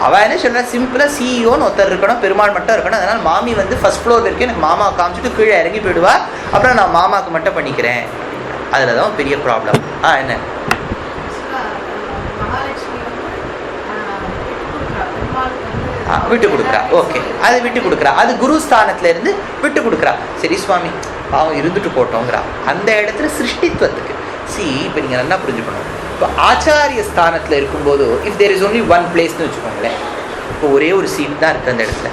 அவள் என்ன சொல்கிறா, சிம்பிளாக சிஇஓன்னு ஒருத்தர் இருக்கணும், பெருமாள் மட்டும் இருக்கணும். அதனால் மாமி ஃபர்ஸ்ட் ஃப்ளோர் வரைக்கும் எனக்கு மாமா காமிச்சிட்டு கீழே இறங்கி போயிடுவா, அப்புறம் நான் மாமாவுக்கு மட்டும் பண்ணிக்கிறேன். அதில் தான் பெரிய ப்ராப்ளம். என்ன விட்டு கொடுக்குறா, ஓகே, அது விட்டு கொடுக்குறா, அது குருஸ்தானத்துல இருந்து விட்டு கொடுக்குறா. சரி சுவாமி பாவம் இருந்துட்டு போட்டோங்கிறா. அந்த இடத்துல சிருஷ்டித்வத்துக்கு இப்போ நீங்கள் நல்லா புரிஞ்சுக்கணும். இப்போ ஆச்சாரிய ஸ்தானத்தில் இருக்கும்போது if there is only one பிளேஸ்னு வச்சுக்கோங்களேன், இப்போ ஒரே ஒரு சீட் தான் இருக்குது அந்த இடத்துல.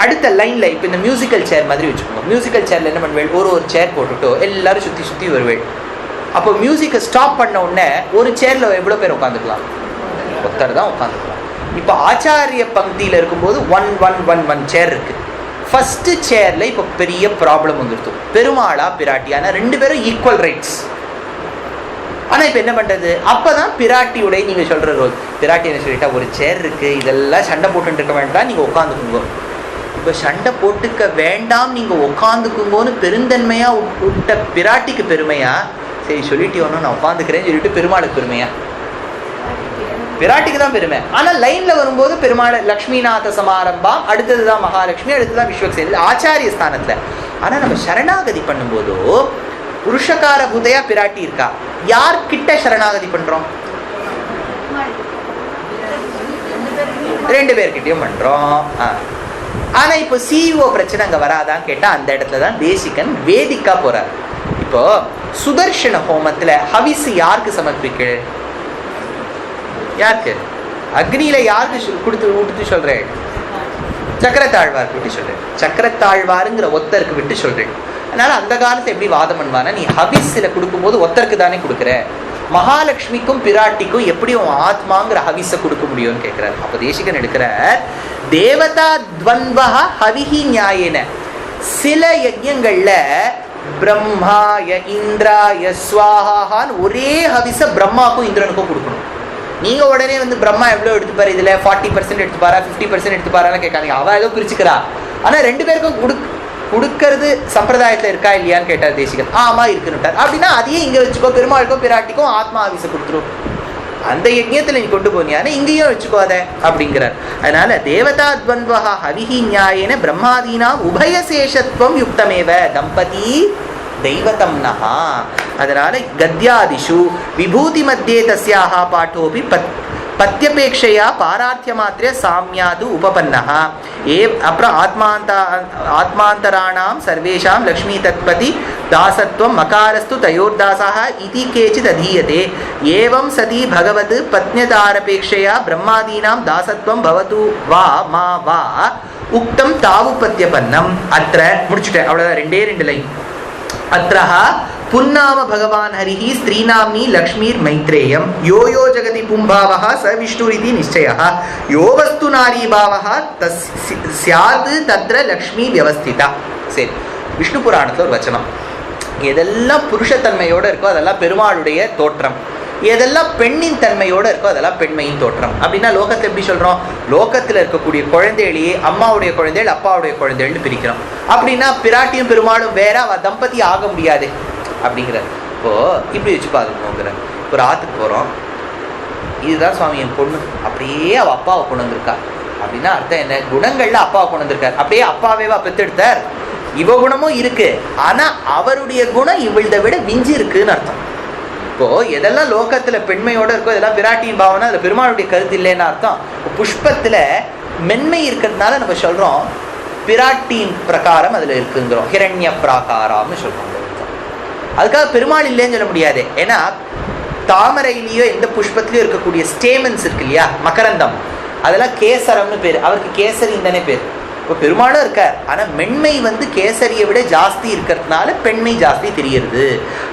அடுத்த லைனில் இப்போ இந்த மியூசிக்கல் சேர் மாதிரி வச்சுக்கோங்க. மியூசிக்கல் சேரில் என்ன பண்ணுவேன், ஒரு சேர் போட்டுவிட்டோ எல்லாரும் சுற்றி சுற்றி வருவேன். அப்போ மியூசிக்கை ஸ்டாப் பண்ண உடனே ஒரு சேரில் எவ்வளோ பேர் உட்காந்துக்கலாம், ஒருத்தர் தான் உட்காந்துக்கலாம். இப்போ ஆச்சாரிய பங்கியில் இருக்கும்போது ஒன் சேர் இருக்குது. ஃபஸ்ட்டு சேரில் இப்போ பெரிய ப்ராப்ளம் வந்துடுது, பெருமாளா பிராட்டியான 2 பேரும் ஈக்குவல் ரைட்ஸ். ஆனா இப்ப என்ன பண்றது? அப்பதான் பிராட்டியுடைய நீங்க சொல்ற ரோல். பிராட்டி என்ன சொல்லிட்டா, ஒரு சேர் இருக்கு, இதெல்லாம் சண்டை போட்டு இருக்க வேண்டாம், நீங்க உட்காந்துக்குங்க. இப்ப சண்டை போட்டுக்க வேண்டாம், நீங்க உட்காந்துக்குங்கன்னு பெருந்தன்மையா விட்ட பிராட்டிக்கு பெருமையா? சரி சொல்லிட்டு ஒன்னும் நான் உட்காந்துக்கிறேன்னு சொல்லிட்டு பெருமாளுக்கு பெருமையா? பிராட்டிக்கு தான் பெருமை. ஆனா லைன்ல வரும்போது பெருமாள் லக்ஷ்மிநாத சமாரம்பம், அடுத்ததுதான் மகாலட்சுமி, அடுத்ததுதான் விஸ்வக்சேனி, ஆச்சாரிய ஸ்தானத்துல. ஆனா நம்ம சரணாகதி பண்ணும்போதோ புருஷகார பூதையா பிராட்டி இருக்கா. யார்கிட்ட சரணாகதி பண்றோம்? 2 பேர்கிட்டயும் பண்றோம். ஆனா இப்போ சிஇஓ பிரச்சனை அங்க வராதான் கேட்டா, அந்த இடத்துலதான் தேசிகன் வேதிக்கா போறார். இப்போ சுதர்ஷன ஹோமத்துல ஹவிஸ் யாருக்கு சமர்ப்பிக்க? யாருக்கு? அக்னியில யாருக்கு விட்டு சொல்றேன்? சக்கரத்தாழ்வாருக்கு விட்டு சொல்றேன். சக்கரத்தாழ்வாருங்கிற ஒத்தருக்கு விட்டு சொல்றேன். அதனால அந்த காலத்தை எப்படி வாதம் பண்ணுவானா, நீ ஹவிஸ்ல கொடுக்கும்போது ஒத்தருக்கு தானே கொடுக்குற, மகாலட்சுமிக்கும் பிராட்டிக்கும் எப்படி உன் ஆத்மாங்கிற ஹவிஸ கொடுக்க முடியும்னு கேட்கிறார். அப்ப தேசிகன் எடுக்கிற தேவதா துவன்வஹ ஹவிஹி நியாயேன. சில யஜ்ஞங்கள்ல பிரம்மாய இந்திராய ஸ்வாஹான்னு ஒரே ஹவிஸ பிரம்மாக்கும் இந்திரனுக்கும் கொடுக்கணும். நீங்க உடனே வந்து பிரம்மா எவ்வளவு எடுத்துப்பாரு, இதுல 40% எடுத்துப்பாரா 50% எடுத்துப்பாரான்னு கேட்காதீங்க. அவ ஏதோ பிரிச்சுக்கிறா. ஆனா 2 பேருக்கும் கொடுக்கறது சம்பிரதாயத்துல இருக்கா இல்லையான்னு கேட்டார் தேசிகன். ஆமா இருக்குன்னு. அப்படின்னா அதையே இங்க வச்சுக்கோ, பெருமாளுக்கும் பிராட்டிக்கும் ஆத்மா ஆவிச கொடுத்துரும். அந்த யஜ்ஞத்துல நீ கொண்டு போனியானே இங்கேயும் வச்சுக்கோத அப்படிங்கிறார். அதனால தேவதா துவன்வஹ ஹவிஹி நியாயேன பிரம்மாதீனா உபயசேஷத்துவம் யுக்தமேவ தம்பதி தெய்வதம் நஹா. அதனால கத்யாதிஷு விபூதி மத்தியே தஸ்யாக பாட்டோபி பத்தியபேட்சையா பாரார்த்திய மாத்திர சாமியாது உபபன்னஹ. அப்புறம் ஆத்மாந்தராணாம் சர்வேஷாம் லக்ஷ்மி தத்பதி தாசத்வம் மகாரஸ்து தயோர்தாசः இதி கேச்சித் அதீயதே. ஏவம் சதி பகவத் பத்ன்யதாரபேட்சையா பிரம்மாதீனாம் தாசத்வம் பவது வா மா வா உக்தம் தாவுபத்யபன்னம். அத்ர முடிச்சுட்டேன், அவ்வளவுதான், 2 லைன். அத்ரஹ புன்னாம பகவான் ஹரிஹி ஸ்ரீநாம்னி லக்ஷ்மீர் மைத்ரேயம் யோ யோ ஜகதி பும்பாவஹ ச விஷ்ணுரிதி நிச்சயஹ யோ வஸ்து நாரி பாவஹ ஸ்யாத் தத்ர லக்ஷ்மி வியவஸ்திதா. சரி, விஷ்ணு புராணத்துல ஒரு வச்சனம். எதெல்லாம் புருஷத்தன்மையோட இருக்கோ அதெல்லாம் பெருமாளுடைய தோற்றம், எதெல்லாம் பெண்ணின் தன்மையோட இருக்கோ அதெல்லாம் பெண்மையின் தோற்றம். அப்படின்னா லோகத்தை எப்படி சொல்றோம்? லோகத்துல இருக்கக்கூடிய குழந்தைகளையே அம்மாவுடைய குழந்தைகள் அப்பாவுடைய குழந்தைகள்னு பிரிக்கிறோம். அப்படின்னா பிராட்டியும் பெருமாளும் வேற, அவ தம்பதி ஆக முடியாது அப்படிங்கிற. இப்போ இப்படி வச்சு பாருங்கிற, ஒரு ஆத்துக்கு போறோம், இதுதான் சுவாமி என் பொண்ணு, அப்படியே அவ அப்பாவை கொண்டு வந்திருக்கா. அப்படின்னா அர்த்தம் என்ன? குணங்கள்ல அப்பாவை கொண்டு வந்திருக்காரு. அப்படியே அப்பாவேவா பெத்தெடுத்தார்? இவ குணமும் இருக்கு, ஆனா அவருடைய குணம் இவள்தை விட விஞ்சி இருக்குன்னு அர்த்தம். இப்போ எதெல்லாம் லோகத்துல பெண்மையோட இருக்கோ இதெல்லாம் பிராட்டியின் பாவனா, அதுல பெருமாளுடைய கருத்து இல்லைன்னு அர்த்தம். புஷ்பத்துல மென்மை இருக்கிறதுனால நம்ம சொல்றோம் பிராட்டியின் பிரகாரம் அதுல இருக்குங்கிறோம், ஹிரண்ய பிராகாரம்னு சொல்றோம். அதுக்காக பெருமாள் இல்லைன்னு சொல்ல முடியாது. ஏன்னா தாமரையிலேயோ எந்த புஷ்பத்திலயோ இருக்கக்கூடிய ஸ்டேமன்ஸ் இருக்கு இல்லையா, மகரந்தம், அதெல்லாம் கேசரம்னு பேர். அவருக்கு கேசரின்னு தானே பேர். இப்போ பெருமாளும் இருக்கார், ஆனா மென்மை வந்து கேசரியை விட ஜாஸ்தி இருக்கிறதுனால பெண்மை ஜாஸ்தி தெரியுது.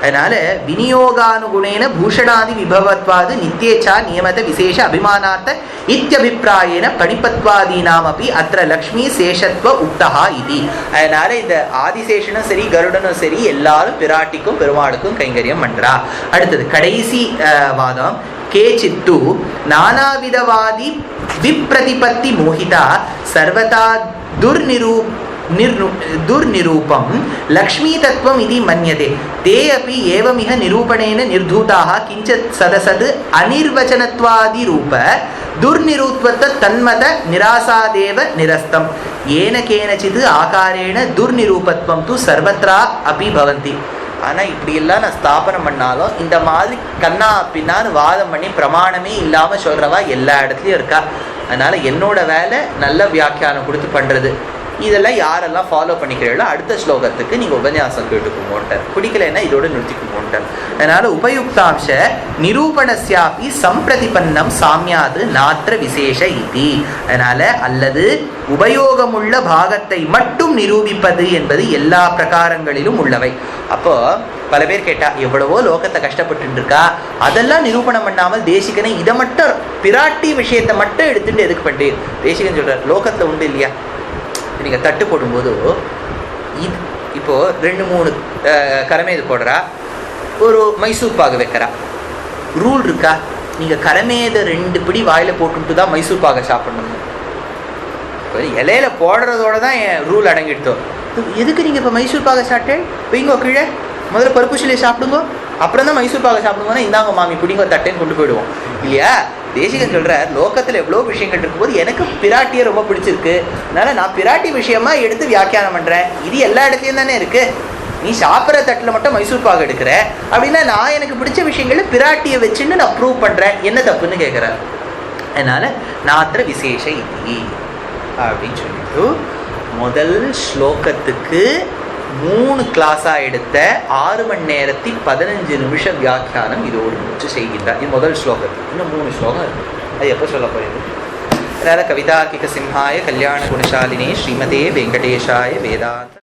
அதனால விநியோகானுகுணேன பூஷணாதி விபவத்வாது நித்தியேச்சா நியமத விசேஷ அபிமானார்த்த இத்தியபிப்பிராயேன பணிப்பத்வாதீனாம் அப்படி அத்த லக்ஷ்மி சேஷத்வ உக்தஹா இது. அதனால இந்த ஆதிசேஷனும் சரி கருடனும் சரி எல்லாரும் பிராட்டிக்கும் பெருமாளுக்கும் கைங்கரியம் பண்றா. அடுத்தது கடைசி வாதம். கேச்சித்து நானாவிதவாதி விப்ரதிபத்தி மோகிதா சர்வதா துர்நிரூபம் லக்ஷ்மீ தத்துவம் இது மன்யதே தே அப்பி ஏவமிக நிரூபணேன நிர்தூதாக கிஞ்சத் சதசத் அனிர்வச்சனத்வாதி ரூப துர்நிரூத்வத்த தன்மத நிராசாதேவ நிரஸ்தம் ஏன கேனச்சித் ஆகாரேண துர்நிரூபத்வம் து சர்வத்ரா அப்பி பவந்தி. ஆனால் இப்படியெல்லாம் நான் ஸ்தாபனம் பண்ணாலும் இந்த மாதிரி கண்ணா பின்னான்னு வாதம் பண்ணி பிரமாணமே இல்லாமல் சொல்கிறவா எல்லா இடத்துலையும் இருக்கா. அதனால் என்னோட வேலை நல்ல வியாக்கியானம் கொடுத்து பண்ணுறது. இதெல்லாம் யாரெல்லாம் ஃபாலோ பண்ணிக்கிறீங்களோ அடுத்த ஸ்லோகத்துக்கு நீங்கள் உபன்யாசம் கேட்டுக்குமோன்ட்டார், பிடிக்கலைன்னா இதோடு நிறுத்திக்குமோன்ட்டார். அதனால் உபயுக்தாம்ச நிரூபணஸ்யாபி சம்பிரதிபன்னம் சாமியாது நாத்திர விசேஷ இதி. அதனால் அல்லது உபயோகமுள்ள பாகத்தை மட்டும் நிரூபிப்பது என்பது எல்லா பிரகாரங்களிலும் உள்ளவை. அப்போ பல பேர் கேட்டா எவ்வளவோ லோகத்தை கஷ்டப்பட்டு இருக்கா, அதெல்லாம் நிரூபணம் பண்ணாமல் தேசிகனை இதை மட்டும் பிராட்டி விஷயத்தை மட்டும் எடுத்துட்டு எதுக்கு பண்ணி தேசிகன் சொல்றார்? லோகத்துல உண்டு இல்லையா, நீங்க தட்டு போடும்போது இது இப்போ 2-3 கரமேது போடுறா, ஒரு மைசூர் பாகு வைக்கிறா, ரூல் இருக்கா? நீங்கள் கரமேத 2 பிடி வாயில் போட்டுட்டு தான் மைசூர் பாகை சாப்பிடணும். இலையில போடுறதோட தான் என் ரூல் அடங்கிட்டோம். எதுக்கு நீங்கள் இப்போ மைசூர் பாகை சாப்பிட்டேன்? வைங்கோ கீழே, முதல்ல பருப்பு சிலையை சாப்பிடுங்கோ, அப்புறம் தான் மைசூர் பாகை சாப்பிடுங்கன்னா இந்தாங்க மாமி பிடிங்கோ தட்டேன்னு கொண்டு போயிடுவோம் இல்லையா? தேசிகன் சொல்கிறார், லோகத்தில் எவ்வளோ விஷயங்கள் இருக்கும்போது எனக்கு பிராட்டியை ரொம்ப பிடிச்சிருக்கு, அதனால் நான் பிராட்டி விஷயமா எடுத்து வியாக்கியானம் பண்ணுறேன். இது எல்லா இடத்துலையும் தானே இருக்குது. நீ சாப்பிட்ற தட்டில் மட்டும் மைசூர் பாகு எடுக்கிற அப்படின்னா நான் எனக்கு பிடிச்ச விஷயங்களை பிராட்டியை வச்சுன்னு நான் ப்ரூவ் பண்ணுறேன், என்ன தப்புன்னு கேட்குறேன். அதனால் நாத்திர விசேஷ இதி அப்படின்னு சொல்லிட்டு முதல் ஸ்லோகத்துக்கு 3 கிளாஸாக எடுத்த 6 மணி நேரத்தில் 15 நிமிஷம் வியாக்கியானம் இதோடு முடிச்சு செய்கின்றார். இது முதல் ஸ்லோகத்துக்கு. இன்னும் 3 ஸ்லோகம் இருக்குது. அது எப்போ சொல்ல போகிறது? அதனால் கவிதார்க்கிக சிம்ஹாய கல்யாண குணசாலினே ஸ்ரீமதே வெங்கடேஷாய வேதாந்த